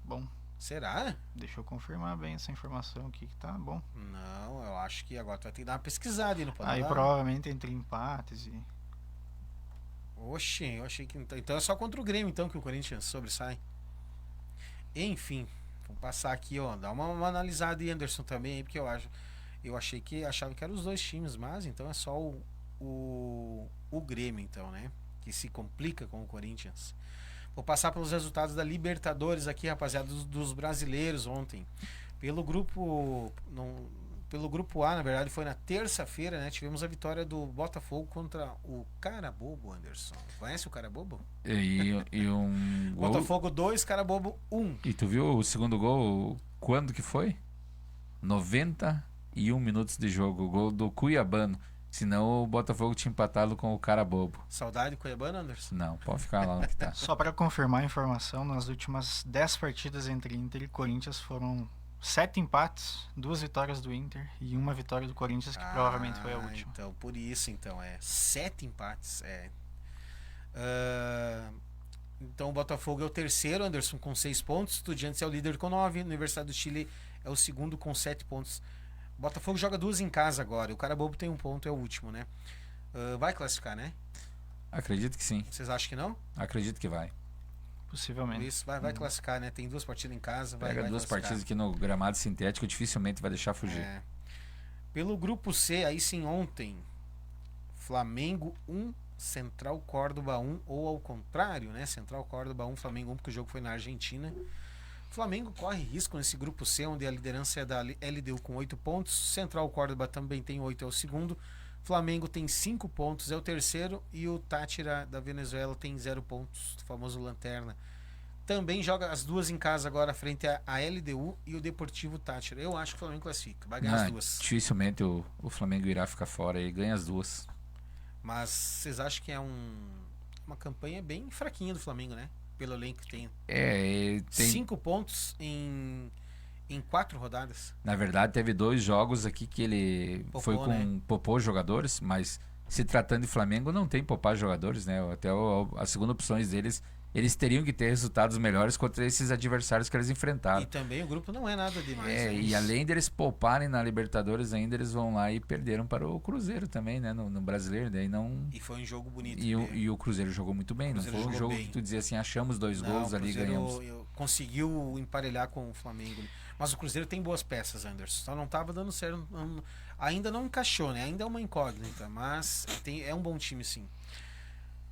Speaker 2: Bom.
Speaker 1: Será?
Speaker 2: Deixa eu confirmar bem essa informação aqui que tá bom.
Speaker 1: Não, eu acho que agora tu vai ter que dar uma pesquisada aí no Panamá.
Speaker 2: Aí provavelmente entre empates e...
Speaker 1: Oxe, eu achei que... Então é só contra o Grêmio então que o Corinthians sobressai. Enfim, vamos passar aqui, ó. Dá uma analisada aí, Anderson, também aí, porque achava que eram os dois times, mas então é só o Grêmio, então, né? Que se complica com o Corinthians. Vou passar pelos resultados da Libertadores aqui, rapaziada, dos brasileiros ontem. Pelo grupo A, na verdade, foi na terça-feira, né? Tivemos a vitória do Botafogo contra o Carabobo, Anderson. Conhece o Carabobo?
Speaker 3: E um gol...
Speaker 1: Botafogo 2, Carabobo 1.
Speaker 3: E tu viu o segundo gol, quando que foi? 91 minutos de jogo, o gol do Cuiabano. Senão o Botafogo tinha empatado com o Carabobo.
Speaker 1: Saudade do Cuiabano, Anderson?
Speaker 3: Não, pode ficar lá no que tá.
Speaker 2: Só para confirmar a informação, nas últimas 10 partidas entre Inter e Corinthians foram 7 empates, 2 vitórias do Inter e 1 vitória do Corinthians, que provavelmente foi a última.
Speaker 1: Então, por isso, então, 7 empates. Então o Botafogo é o terceiro, Anderson, com 6 pontos. Estudiantes é o líder com 9. Universidade do Chile é o segundo com 7 pontos. Botafogo joga 2 em casa agora. O Carabobo tem 1 ponto, é o último, né? Vai classificar, né?
Speaker 3: Acredito que sim.
Speaker 1: Vocês acham que não?
Speaker 3: Acredito que vai.
Speaker 2: Possivelmente.
Speaker 1: Isso, vai classificar, né? Tem 2 partidas em casa.
Speaker 3: Pega
Speaker 1: vai
Speaker 3: 2
Speaker 1: classificar.
Speaker 3: partidas aqui no gramado sintético, dificilmente vai deixar fugir.
Speaker 1: Pelo grupo C, aí sim, ontem, Flamengo 1, Central Córdoba 1, ou ao contrário, né? Central Córdoba 1, Flamengo 1, porque o jogo foi na Argentina. Flamengo corre risco nesse grupo C, onde a liderança é da LDU com 8 pontos. Central Córdoba também tem 8, é o segundo. Flamengo tem 5 pontos, é o terceiro. E o Táchira da Venezuela tem 0 pontos, o famoso Lanterna. Também joga as 2 em casa agora, frente à LDU e o Deportivo Táchira. Eu acho que o Flamengo classifica, vai ganhar as 2.
Speaker 3: Dificilmente o Flamengo irá ficar fora e ganha as 2.
Speaker 1: Mas vocês acham que é uma campanha bem fraquinha do Flamengo, né? Pelo elenco que tem.
Speaker 3: Tem
Speaker 1: 5 pontos em 4 rodadas.
Speaker 3: Na verdade, teve 2 jogos aqui que ele poupou jogadores, mas se tratando de Flamengo, não tem poupar jogadores, né? Até as segundas opções deles, eles teriam que ter resultados melhores contra esses adversários que eles enfrentaram.
Speaker 1: E também o grupo não é nada demais.
Speaker 3: E além deles pouparem na Libertadores, ainda eles vão lá e perderam para o Cruzeiro também, né? No Brasileiro, daí não...
Speaker 1: E foi um jogo bonito.
Speaker 3: E o Cruzeiro jogou muito bem, não foi um jogo bem. Que tu dizia assim, achamos 2 gols ali e ganhamos.
Speaker 1: Conseguiu emparelhar com o Flamengo. Mas o Cruzeiro tem boas peças, Anderson. Só não estava dando certo. Ainda não encaixou, né? Ainda é uma incógnita, mas é um bom time, sim.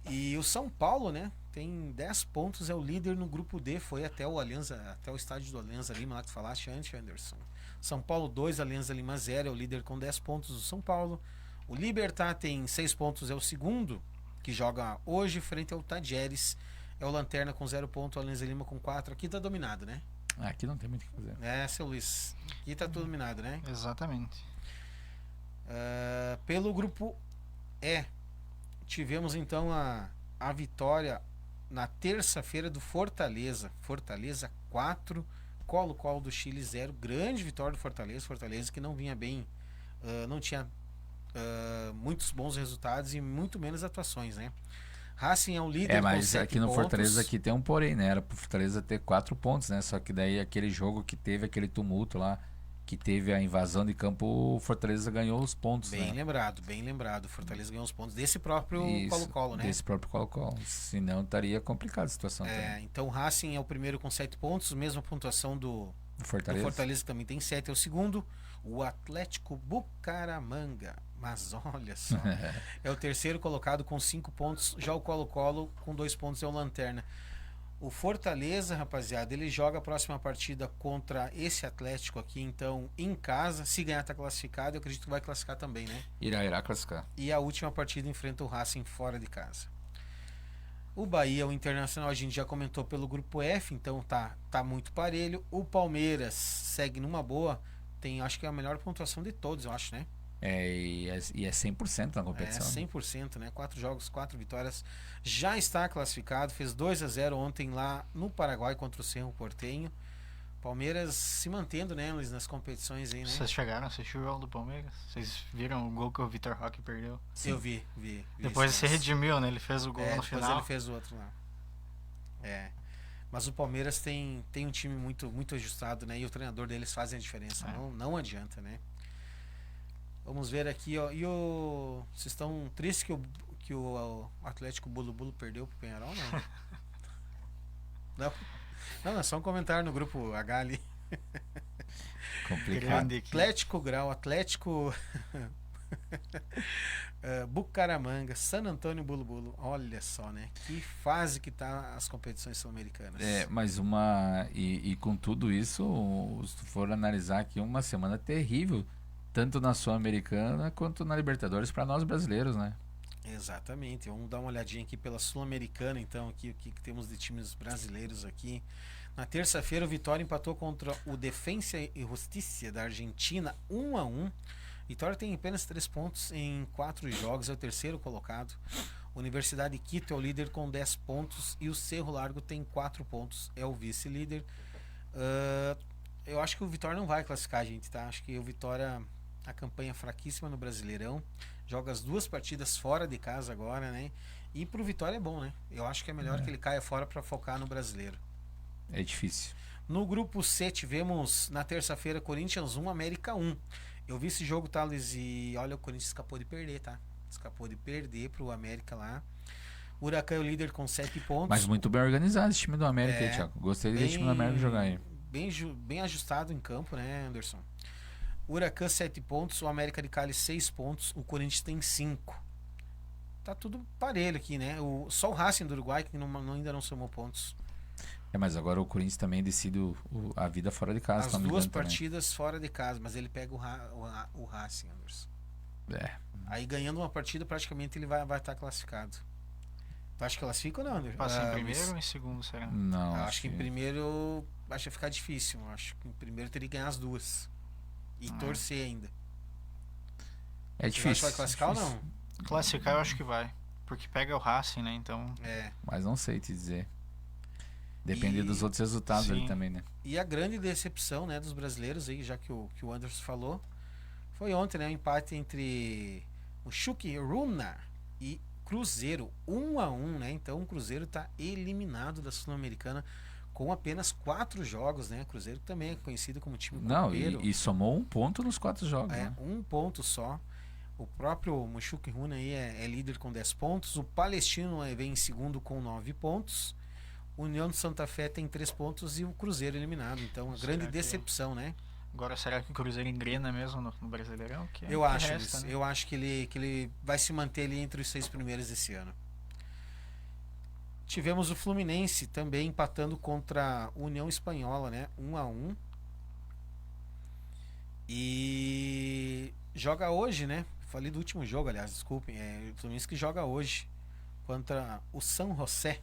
Speaker 1: E o São Paulo, né? Tem 10 pontos, é o líder no grupo D. Foi até o Alianza, até o estádio do Alianza Lima, lá que tu falaste antes, Anderson. São Paulo 2, Alianza Lima 0, é o líder com 10 pontos do São Paulo. O Libertad tem 6 pontos, é o segundo, que joga hoje frente ao Tajeres. É o Lanterna com 0 pontos, o Alianza Lima com 4. Aqui tá dominado, né?
Speaker 3: Aqui não tem muito o que fazer.
Speaker 1: É, seu Luiz. Aqui tá tudo dominado, né?
Speaker 2: Exatamente.
Speaker 1: Pelo grupo E, tivemos então a vitória na terça-feira do Fortaleza. Fortaleza 4, Colo-Colo do Chile 0. Grande vitória do Fortaleza. Fortaleza que não vinha bem, não tinha muitos bons resultados e muito menos atuações, né? Racing é o líder com 7
Speaker 3: mas aqui no
Speaker 1: pontos.
Speaker 3: Fortaleza aqui tem um porém, né? Era pro Fortaleza ter 4 pontos, né? Só que daí aquele jogo que teve aquele tumulto lá, que teve a invasão de campo, o Fortaleza ganhou os pontos,
Speaker 1: Bem
Speaker 3: né?
Speaker 1: lembrado, bem lembrado. O Fortaleza ganhou os pontos desse próprio
Speaker 3: Isso,
Speaker 1: Colo-Colo, né?
Speaker 3: Desse próprio Colo-Colo. Senão estaria complicada a situação também.
Speaker 1: Então o Racing é o primeiro com 7 pontos, mesma pontuação do
Speaker 3: Fortaleza.
Speaker 1: Fortaleza, que também tem 7, é o segundo. O Atlético Bucaramanga, mas olha só, é o terceiro colocado com 5 pontos. Já o Colo-Colo com 2 pontos é o Lanterna. O Fortaleza, rapaziada, ele joga a próxima partida contra esse Atlético aqui, então em casa. Se ganhar, tá classificado. Eu acredito que vai classificar também, né?
Speaker 3: Irá classificar.
Speaker 1: E a última partida enfrenta o Racing fora de casa. O Bahia, o Internacional, a gente já comentou pelo grupo F, então tá muito parelho. O Palmeiras segue numa boa, tem acho que é a melhor pontuação de todos, eu acho, né?
Speaker 3: E é 100% na competição.
Speaker 1: É 100%, né? 4 jogos, 4 vitórias. Já está classificado, fez 2-0 ontem lá no Paraguai contra o Cerro Porteño. Palmeiras se mantendo, né, Luiz, nas competições aí, né?
Speaker 2: Vocês chegaram a assistir o jogo do Palmeiras? Vocês viram o gol que o Vitor Roque perdeu?
Speaker 3: Sim.
Speaker 1: Eu vi.
Speaker 2: Depois
Speaker 1: esse
Speaker 2: se redimiu, né? Ele fez o gol no
Speaker 1: depois
Speaker 2: final.
Speaker 1: ele fez o outro lá. Mas o Palmeiras tem um time muito, muito ajustado, né? E o treinador deles fazem a diferença. Não adianta, né? Vamos ver aqui, ó. Vocês estão tristes que o Atlético Bulu perdeu pro Penharol, não? Não, é só um comentário no grupo H ali.
Speaker 3: Complicado.
Speaker 2: Grande aqui.
Speaker 1: Atlético Grau, Atlético Bucaramanga, San Antônio Bulu. Olha só, né? Que fase que tá as competições sul-americanas.
Speaker 3: Mas e com tudo isso, se tu for analisar aqui, uma semana terrível, tanto na Sul-Americana quanto na Libertadores para nós brasileiros, né?
Speaker 1: Exatamente. Vamos dar uma olhadinha aqui pela Sul-Americana, então, aqui o que temos de times brasileiros aqui. Na terça-feira, o Vitória empatou contra o Defensa e Justicia da Argentina 1-1. Vitória tem apenas 3 pontos em 4 jogos, é o terceiro colocado. Universidade de Quito é o líder com 10 pontos e o Cerro Largo tem 4 pontos, é o vice-líder. Eu acho que o Vitória não vai classificar, gente, tá? Acho que o Vitória, a campanha fraquíssima no Brasileirão, joga as 2 partidas fora de casa agora, né? E pro Vitória é bom, né? Eu acho que é melhor que ele caia fora para focar no Brasileiro.
Speaker 3: É difícil.
Speaker 1: No grupo C tivemos na terça-feira Corinthians 1, América 1. Eu vi esse jogo, Thales, e olha, o Corinthians escapou de perder, tá? Escapou de perder pro América lá. O Huracan é o líder com 7 pontos.
Speaker 3: Mas muito bem organizado esse time do América aí, Thiago. Gostei desse time do América jogar aí.
Speaker 1: Bem ajustado em campo, né, Anderson? O Huracan 7 pontos, o América de Cali 6 pontos, o Corinthians tem 5. Tá tudo parelho aqui, né? Só o Racing do Uruguai que ainda não somou pontos.
Speaker 3: Mas agora o Corinthians também decide a vida fora de casa.
Speaker 1: As 2 partidas fora de casa, mas ele pega o Racing, Anderson. Aí ganhando uma partida, praticamente ele vai estar classificado. Tu acha que classifica ou não, Anderson?
Speaker 2: Passa em primeiro ou em segundo, será?
Speaker 3: Não.
Speaker 1: Acho que em primeiro acho que vai ficar difícil. Acho que em primeiro teria que ganhar as 2. E torcer ainda.
Speaker 3: É difícil.
Speaker 1: Você acha que vai classificar ou não?
Speaker 2: Classificar eu acho que vai. Porque pega o Racing, né? Então.
Speaker 3: Mas não sei te dizer. Depende dos outros resultados ali também, né?
Speaker 1: E a grande decepção, né, dos brasileiros aí, já que o Anderson falou, foi ontem, né? O empate entre o Chucky Runa e Cruzeiro, 1-1, né? Então o Cruzeiro está eliminado da Sul-Americana com apenas 4 jogos, né? Cruzeiro também é conhecido como time copeiro.
Speaker 3: E somou 1 ponto nos 4 jogos, né?
Speaker 1: 1 ponto só. O próprio Mushuki Runa aí é líder com 10 pontos. O Palestino vem em segundo com 9 pontos. União de Santa Fé tem 3 pontos e o Cruzeiro eliminado. Então, a grande decepção, né?
Speaker 2: Agora, será que o Cruzeiro engrena mesmo no Brasileirão?
Speaker 1: Eu acho que ele vai se manter ali entre os 6 primeiros esse ano. tivemos o Fluminense também empatando contra a União Espanhola, né? 1-1. E joga hoje, né? Falei do último jogo, aliás, desculpem. É o Fluminense que joga hoje contra o São José.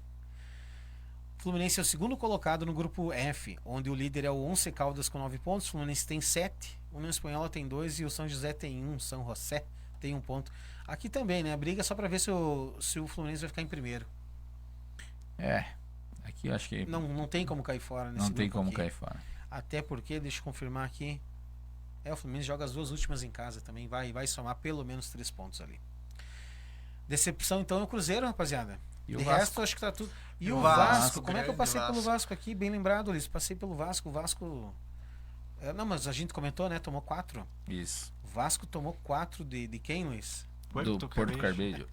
Speaker 1: O Fluminense é o segundo colocado no grupo F, onde o líder é o Once Caldas com 9 pontos. O Fluminense tem 7, a União Espanhola tem 2 e o São José tem 1. São José tem 1 ponto. Aqui também, né? A briga é só pra ver se o Fluminense vai ficar em primeiro.
Speaker 3: Aqui eu acho que
Speaker 1: Não tem como cair fora nesse
Speaker 3: não tem
Speaker 1: grupo
Speaker 3: como
Speaker 1: aqui.
Speaker 3: cair fora.
Speaker 1: Até porque, deixa eu confirmar aqui. O Fluminense joga as 2 últimas em casa também. Vai somar pelo menos 3 pontos ali. Decepção então é o Cruzeiro, rapaziada.
Speaker 3: E o
Speaker 1: De
Speaker 3: Vasco?
Speaker 1: resto, acho que tá tudo. E o
Speaker 2: Vasco,
Speaker 1: Vasco? Como é que eu
Speaker 2: grande
Speaker 1: passei pelo
Speaker 2: Vasco.
Speaker 1: Vasco aqui? Bem lembrado, Luiz. Passei pelo Vasco. O Vasco. Não, mas a gente comentou, né? Tomou 4.
Speaker 3: Isso.
Speaker 1: O Vasco tomou 4 de quem, Luiz?
Speaker 3: Do Porto Carbejo.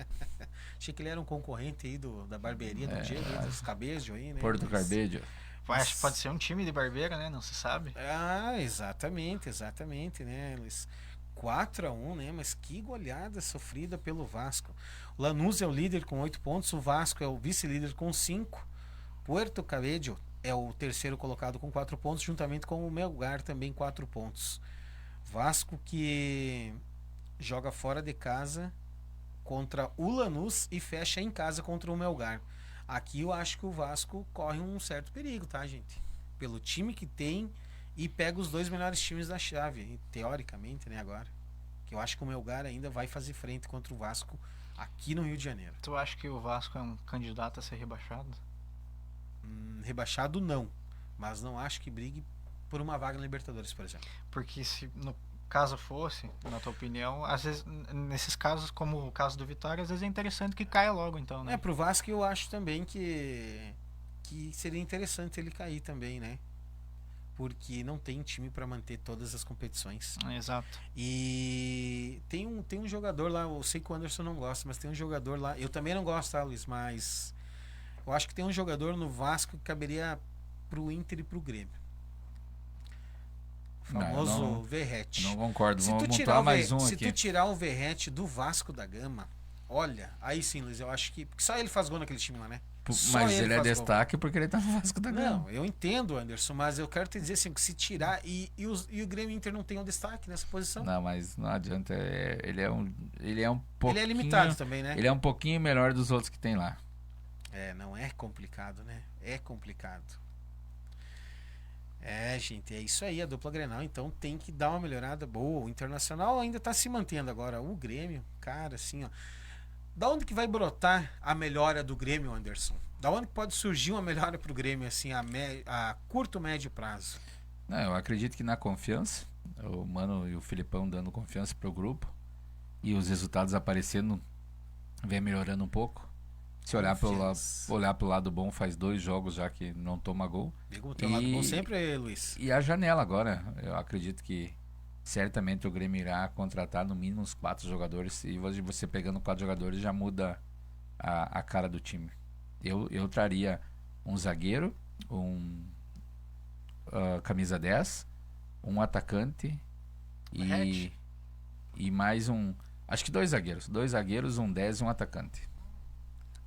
Speaker 1: Achei que ele era um concorrente aí da barbearia do Diego, aí, dos cabelos aí, né?
Speaker 3: Porto
Speaker 1: Mas-
Speaker 3: Carbejo.
Speaker 2: Acho que pode ser um time de barbeira, né? Não se sabe.
Speaker 1: Exatamente, né, Luiz? 4-1, né? Mas que goleada sofrida pelo Vasco. O Lanús é o líder com 8 pontos, o Vasco é o vice-líder com 5. Puerto Cabello é o terceiro colocado com 4 pontos, juntamente com o Melgar também 4 pontos. Vasco que joga fora de casa contra o Lanús e fecha em casa contra o Melgar. Aqui eu acho que o Vasco corre um certo perigo, tá, gente? Pelo time que tem e pega os 2 melhores times da chave, teoricamente, né, agora. Que eu acho que o Melgar ainda vai fazer frente contra o Vasco aqui no Rio de Janeiro.
Speaker 2: Tu acha que o Vasco é um candidato a ser rebaixado?
Speaker 1: Rebaixado não, mas não acho que brigue por uma vaga na Libertadores, por exemplo.
Speaker 2: Porque se no caso fosse, na tua opinião, às vezes nesses casos, como o caso do Vitória, às vezes é interessante que caia logo, então, né?
Speaker 1: Pro Vasco eu acho também que seria interessante ele cair também, né? Porque não tem time para manter todas as competições.
Speaker 2: Exato.
Speaker 1: E tem um jogador lá, eu sei que o Anderson não gosta, mas tem um jogador lá, eu também não gosto, tá, Luiz? Mas eu acho que tem um jogador no Vasco que caberia pro Inter e pro Grêmio. O famoso
Speaker 3: Não,
Speaker 1: Verratti.
Speaker 3: Não concordo.
Speaker 1: Se
Speaker 3: Vamos
Speaker 1: tu tirar
Speaker 3: montar
Speaker 1: o
Speaker 3: mais um
Speaker 1: se
Speaker 3: aqui.
Speaker 1: tu tirar o Verratti do Vasco da Gama, olha, aí sim, Luiz, eu acho que porque só ele faz gol naquele time lá, né? Só
Speaker 3: Mas ele é
Speaker 1: faz gol.
Speaker 3: destaque porque ele tá no Vasco da Gama.
Speaker 1: Não, eu entendo, Anderson, mas eu quero te dizer assim, que se tirar e o Grêmio Inter não tem um destaque nessa posição.
Speaker 3: Não, mas não adianta. Ele é um pouquinho.
Speaker 1: Ele é limitado também, né?
Speaker 3: Ele é um pouquinho melhor dos outros que tem lá.
Speaker 1: Não é complicado, né? É complicado. Gente, é isso aí, a dupla Grenal, então tem que dar uma melhorada boa. O Internacional ainda tá se mantendo agora. O Grêmio, cara, assim, ó. Da onde que vai brotar a melhora do Grêmio, Anderson? Da onde pode surgir uma melhora pro Grêmio, assim, a curto, médio prazo?
Speaker 3: Não, eu acredito que na confiança, o Mano e o Filipão dando confiança pro grupo e os resultados aparecendo, vem melhorando um pouco. Se olhar pro lado bom, faz 2 jogos já que não toma gol.
Speaker 1: Digo, o teu lado bom sempre, Luiz.
Speaker 3: E a janela agora, eu acredito que certamente o Grêmio irá contratar no mínimo uns 4 jogadores. E você pegando 4 jogadores já muda a cara do time. Eu traria um zagueiro, camisa 10, um atacante e mais um. Acho que 2 zagueiros. 2 zagueiros, um 10 e um atacante.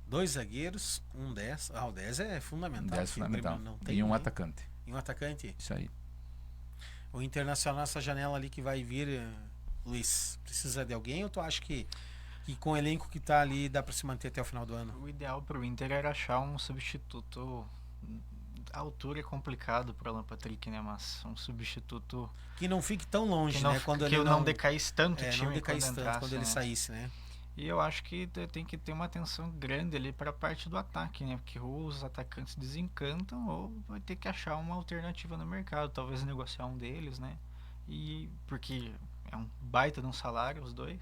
Speaker 1: 2 zagueiros, um 10. O 10 é fundamental.
Speaker 3: 10
Speaker 1: porque o
Speaker 3: fundamental.
Speaker 1: Grêmio não tem
Speaker 3: E um
Speaker 1: ninguém.
Speaker 3: atacante.
Speaker 1: E um atacante.
Speaker 3: Isso aí.
Speaker 1: O Internacional, essa janela ali que vai vir, Luiz, precisa de alguém ou tu acha que com o elenco que tá ali dá pra se manter até o final do ano?
Speaker 2: O ideal pro Inter era achar um substituto. A altura é complicado pro Alan Patrick, né? Mas um substituto
Speaker 1: Que não fique tão longe,
Speaker 2: que não,
Speaker 1: né? Quando
Speaker 2: que
Speaker 1: ele
Speaker 2: não decaísse tanto o
Speaker 1: não
Speaker 2: time
Speaker 1: decaísse
Speaker 2: quando
Speaker 1: tanto
Speaker 2: entrasse,
Speaker 1: quando ele
Speaker 2: né?
Speaker 1: saísse, né?
Speaker 2: E eu acho que tem que ter uma atenção grande ali para a parte do ataque, né? Porque ou os atacantes desencantam ou vai ter que achar uma alternativa no mercado, talvez negociar um deles, né? E porque é um baita de um salário os dois.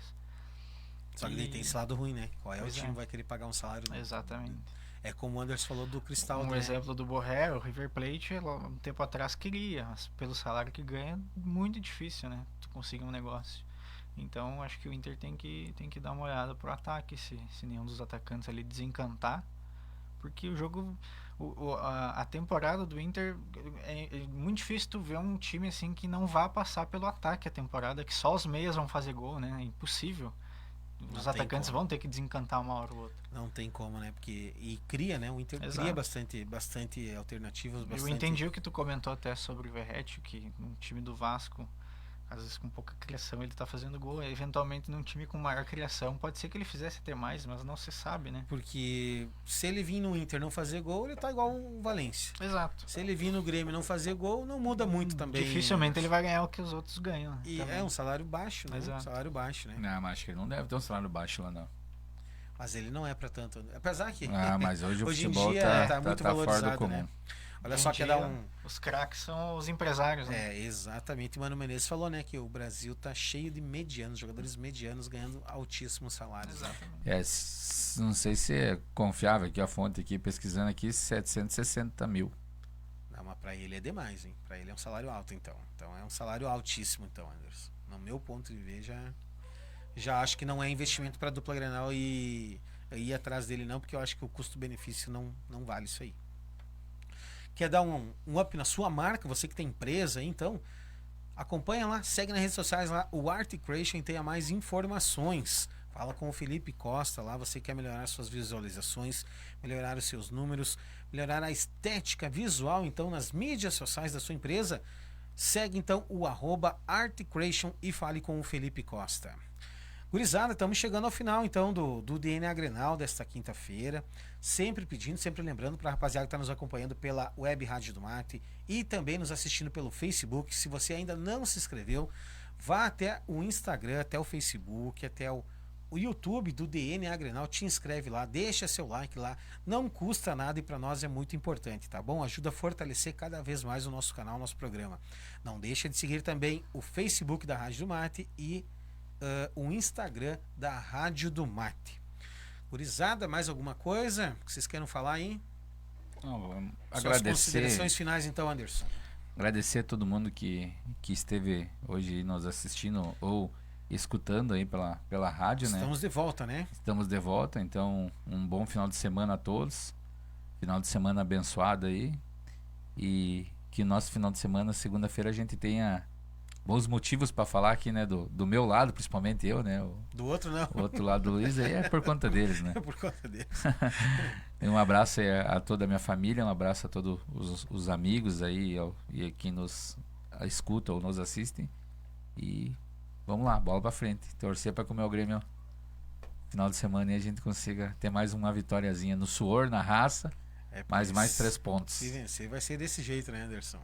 Speaker 1: Só que daí tem esse lado ruim, né? Qual é o
Speaker 2: Pois
Speaker 1: time
Speaker 2: é.
Speaker 1: que vai querer pagar um salário?
Speaker 2: Exatamente.
Speaker 1: É como o Anderson falou do Cristal,
Speaker 2: Um
Speaker 1: né?
Speaker 2: exemplo do Borré, o River Plate, um tempo atrás queria, mas pelo salário que ganha, muito difícil, né? Tu conseguir um negócio. Então acho que o Inter tem que dar uma olhada pro ataque, se nenhum dos atacantes ali desencantar, porque o jogo, a temporada do Inter é muito difícil tu ver um time assim que não vá passar pelo ataque a temporada, que só os meias vão fazer gol, né? É impossível. os
Speaker 1: tem
Speaker 2: atacantes
Speaker 1: como.
Speaker 2: vão ter que desencantar uma hora ou outra.
Speaker 1: Não tem como, né? Porque e cria, né? O Inter cria
Speaker 2: Exato.
Speaker 1: bastante alternativas,
Speaker 2: Eu
Speaker 1: bastante.
Speaker 2: entendi o que tu comentou até sobre o Verratti, que um time do Vasco, às vezes com pouca criação, ele tá fazendo gol. Eventualmente, num time com maior criação, pode ser que ele fizesse até mais, mas não se sabe, né?
Speaker 1: Porque se ele vir no Inter não fazer gol, ele tá igual o Valência.
Speaker 2: Exato.
Speaker 1: Se ele vir no Grêmio e não fazer gol, não muda muito também.
Speaker 2: Dificilmente ele vai ganhar o que os outros ganham.
Speaker 1: E
Speaker 2: também.
Speaker 1: é um salário baixo, né? Um
Speaker 2: Exato.
Speaker 1: salário baixo, né?
Speaker 3: Não, mas acho que ele não deve ter um salário baixo lá, não.
Speaker 1: Mas ele não é pra tanto. Apesar que
Speaker 3: Ah, mas hoje o
Speaker 1: hoje em
Speaker 3: futebol
Speaker 1: dia
Speaker 3: tá
Speaker 1: muito
Speaker 3: fora do
Speaker 1: valorizado,
Speaker 3: comum.
Speaker 1: né? Olha
Speaker 2: Hoje
Speaker 1: só,
Speaker 2: em
Speaker 1: quer
Speaker 2: dia,
Speaker 1: dar um.
Speaker 2: Os craques são os empresários, né?
Speaker 1: É, exatamente. Mano Menezes falou, né, que o Brasil tá cheio de medianos, jogadores medianos ganhando altíssimos salários. Né?
Speaker 2: Exatamente.
Speaker 3: Não sei se é confiável aqui a fonte aqui, pesquisando aqui, 760 mil.
Speaker 1: Não, mas pra ele é demais, hein? Pra ele é um salário alto, então. Então é um salário altíssimo, então, Anderson. No meu ponto de ver, já acho que não é investimento pra dupla Grenal e ir atrás dele, não, porque eu acho que o custo-benefício não vale isso aí. Quer dar um up na sua marca, você que tem empresa, então acompanha lá, segue nas redes sociais lá, o Art Creation, e tenha mais informações. Fala com o Felipe Costa lá, você quer melhorar suas visualizações, melhorar os seus números, melhorar a estética visual, então, nas mídias sociais da sua empresa, segue então o @artcreation e fale com o Felipe Costa. Gurizada, estamos chegando ao final então do DNA Grenal desta quinta-feira. Sempre pedindo, sempre lembrando para a rapaziada que está nos acompanhando pela Web Rádio do Mate e também nos assistindo pelo Facebook. Se você ainda não se inscreveu, vá até o Instagram, até o Facebook, até o YouTube do DNA Grenal, te inscreve lá, deixa seu like lá, não custa nada e para nós é muito importante, tá bom? Ajuda a fortalecer cada vez mais o nosso canal, o nosso programa. Não deixa de seguir também o Facebook da Rádio do Mate e o Instagram da Rádio do Mate. Gurizada, mais alguma coisa que vocês queiram falar aí?
Speaker 3: Não,
Speaker 1: Suas
Speaker 3: agradecer,
Speaker 1: considerações finais então, Anderson.
Speaker 3: agradecer a todo mundo que esteve hoje nos assistindo ou escutando aí pela rádio, né?
Speaker 1: Estamos de volta, né?
Speaker 3: Estamos de volta, então um bom final de semana a todos. Final de semana abençoado aí. E que nosso final de semana, segunda-feira, a gente tenha bons motivos para falar aqui, né? Do meu lado, principalmente eu, né?
Speaker 1: Do outro não.
Speaker 3: O outro lado do Luiz aí é por conta deles, né?
Speaker 1: Por conta dele.
Speaker 3: Um abraço aí a toda a minha família, um abraço a todos os amigos aí e quem nos escuta ou nos assiste. E vamos lá, bola pra frente. Torcer para comer o Grêmio final de semana e a gente consiga ter mais uma vitóriazinha no suor, na raça. Mais 3 pontos.
Speaker 1: Se vencer, vai ser desse jeito, né, Anderson?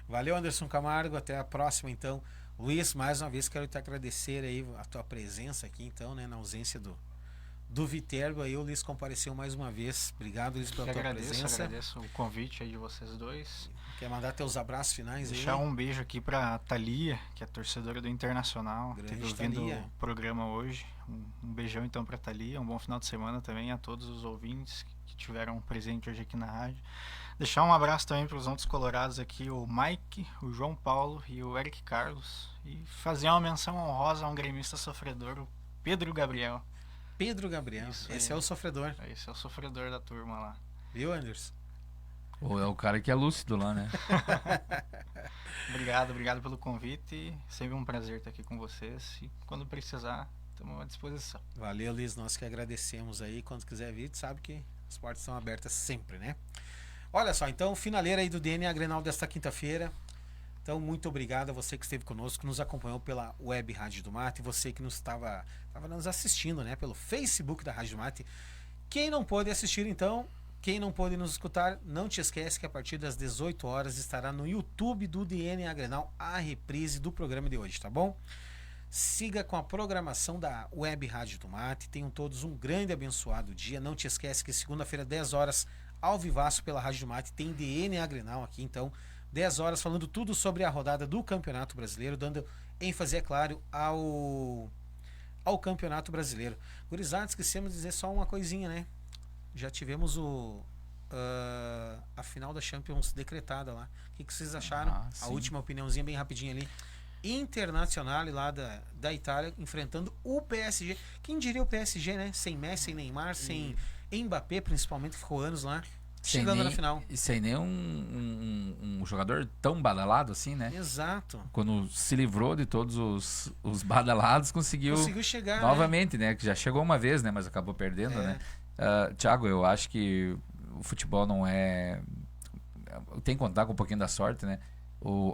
Speaker 1: Valeu, Anderson Camargo. Até a próxima, então. Luiz, mais uma vez quero te agradecer aí a tua presença aqui, então, né, na ausência do Viterbo. Aí o Luiz compareceu mais uma vez. Obrigado, Luiz, pela tua presença.
Speaker 2: Agradeço o convite aí de vocês dois.
Speaker 1: Quer mandar teus abraços finais aí?
Speaker 2: Deixar um beijo aqui pra Thalia, que é torcedora do Internacional.
Speaker 1: Grande
Speaker 2: Esteve ouvindo
Speaker 1: Thalia.
Speaker 2: o programa hoje. Um beijão então pra Thalia. Um bom final de semana também a todos os ouvintes que tiveram presente hoje aqui na rádio. Deixar um abraço também para os outros colorados aqui, o Mike, o João Paulo e o Eric Carlos. E fazer uma menção honrosa a um gremista sofredor, o Pedro Gabriel.
Speaker 1: Pedro Gabriel.
Speaker 2: Isso
Speaker 1: Esse
Speaker 2: aí.
Speaker 1: é o sofredor.
Speaker 2: Esse é o sofredor da turma lá.
Speaker 1: Viu, Anderson?
Speaker 3: Ou é o cara que é lúcido lá, né?
Speaker 2: Obrigado pelo convite. Sempre um prazer estar aqui com vocês. E quando precisar, estamos à disposição.
Speaker 1: Valeu, Luiz. Nós que agradecemos aí. Quando quiser vir, tu sabe que as portas estão abertas sempre, né? Olha só, então, finaleira aí do DNA Grenal desta quinta-feira. Então, muito obrigado a você que esteve conosco, que nos acompanhou pela Web Rádio do Mate, você que nos estava nos assistindo, né, pelo Facebook da Rádio do Mate. Quem não pôde assistir, então, quem não pôde nos escutar, não te esquece que a partir das 18 horas estará no YouTube do DNA Grenal a reprise do programa de hoje, tá bom? Siga com a programação da Web Rádio do Mate. Tenham todos um grande e abençoado dia. Não te esquece que segunda-feira, 10 horas, ao vivaço pela Rádio do Mate, tem DNA Grenal aqui, então 10 horas falando tudo sobre a rodada do Campeonato Brasileiro, dando ênfase, é claro, ao Campeonato Brasileiro. Gurizada, esquecemos de dizer só uma coisinha, né? Já tivemos a final da Champions decretada lá. O que vocês acharam? A última opiniãozinha bem rapidinha ali. Internacional lá da Itália enfrentando o PSG. Quem diria o PSG, né? Sem Messi, sem Neymar, sem Mbappé, principalmente, que ficou anos lá. chegando na final.
Speaker 3: Sem nem um jogador tão badalado assim, né?
Speaker 1: Exato.
Speaker 3: Quando se livrou de todos os badalados, conseguiu
Speaker 1: chegar
Speaker 3: novamente, né? Que já chegou uma vez, né? Mas acabou perdendo, né? Thiago, eu acho que o futebol não é... Tem que contar com um pouquinho da sorte, né?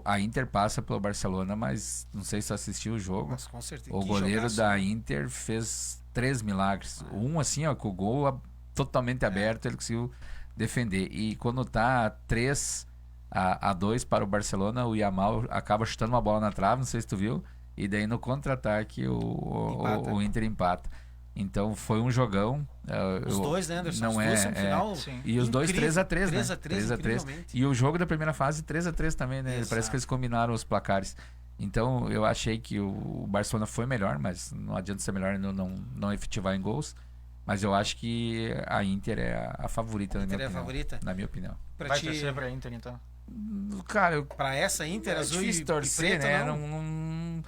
Speaker 3: A Inter passa pelo Barcelona, mas não sei se você assistiu o jogo.
Speaker 1: Mas com certeza.
Speaker 3: O goleiro da Inter fez 3 milagres. Um assim, ó, com o gol totalmente aberto, ele conseguiu defender. E quando tá 3-2 para o Barcelona, o Yamal acaba chutando uma bola na trave, não sei se tu viu. E daí no contra-ataque o Inter empata. Então foi um jogão.
Speaker 1: Os dois, né, Anderson?
Speaker 3: Não
Speaker 1: os dois
Speaker 3: final. E os dois 3-3, né? 3-3. E o jogo da primeira fase 3-3 também, né?
Speaker 1: Exato.
Speaker 3: Parece que eles combinaram os placares. Então eu achei que o Barcelona foi melhor, mas não adianta ser melhor e não efetivar em gols. Mas eu acho que a Inter é a favorita, na minha opinião.
Speaker 1: Favorita?
Speaker 3: Na minha opinião.
Speaker 2: Vai torcer pra Inter, então?
Speaker 3: Cara,
Speaker 1: pra essa Inter, azul
Speaker 3: difícil
Speaker 1: e
Speaker 3: torcer,
Speaker 1: preto,
Speaker 3: né?
Speaker 1: não?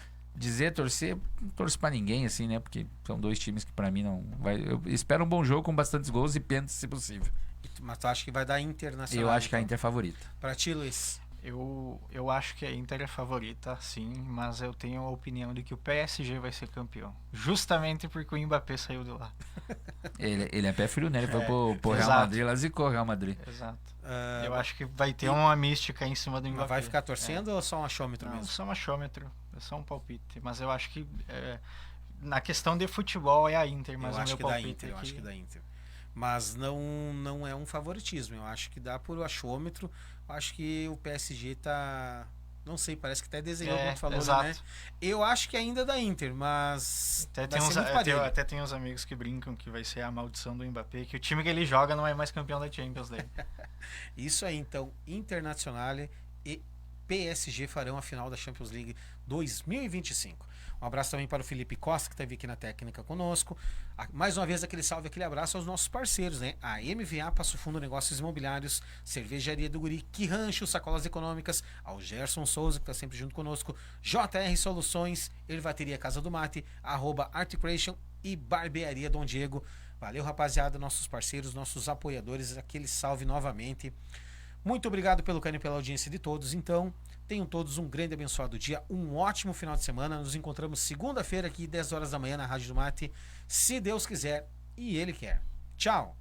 Speaker 3: Torcer, não torço pra ninguém, assim, né? Porque são dois times que pra mim não... Eu espero um bom jogo com bastantes gols e pênaltis, se possível.
Speaker 1: Mas tu acha que vai dar Internacional?
Speaker 3: Eu acho que a Inter é favorita.
Speaker 1: Pra ti, Luiz?
Speaker 2: Eu acho que a Inter é favorita, sim, mas eu tenho a opinião de que o PSG vai ser campeão. Justamente porque o Mbappé saiu de lá.
Speaker 3: Ele é pé frio, né? Ele foi pro Real Madrid, lá zicou o Real Madrid.
Speaker 2: Exato. Eu acho que vai ter uma mística em cima do Mbappé.
Speaker 1: Mas vai ficar torcendo ou só um achômetro mesmo?
Speaker 2: Não, só um achômetro. É só um palpite. Mas eu acho que na questão de futebol é a Inter, mas
Speaker 1: eu
Speaker 2: o
Speaker 1: acho
Speaker 2: meu
Speaker 1: que
Speaker 2: palpite
Speaker 1: da Inter,
Speaker 2: é
Speaker 1: eu acho que da Inter. Mas não é um favoritismo. Eu acho que dá por achômetro. Eu acho que o PSG tá... Não sei, parece que até desenhou, como tu falou,
Speaker 2: exato.
Speaker 1: né? Eu acho que ainda é da Inter, mas
Speaker 2: até tem uns amigos que brincam que vai ser a maldição do Mbappé, que o time que ele joga não é mais campeão da Champions League.
Speaker 1: Isso aí, então, Internacional e PSG farão a final da Champions League 2025. Um abraço também para o Felipe Costa, que esteve aqui na técnica conosco. Mais uma vez, aquele salve, aquele abraço aos nossos parceiros, né? A MVA, Passo Fundo Negócios Imobiliários, Cervejaria do Guri, Que Rancho, Sacolas Econômicas, ao Gerson Souza, que está sempre junto conosco, JR Soluções, Ervateria Casa do Mate, @Artcreation e Barbearia Dom Diego. Valeu, rapaziada, nossos parceiros, nossos apoiadores, aquele salve novamente. Muito obrigado pelo carinho e pela audiência de todos. Então, tenham todos um grande e abençoado dia, um ótimo final de semana. Nos encontramos segunda-feira aqui, 10 horas da manhã, na Rádio do Mate, se Deus quiser e Ele quer. Tchau!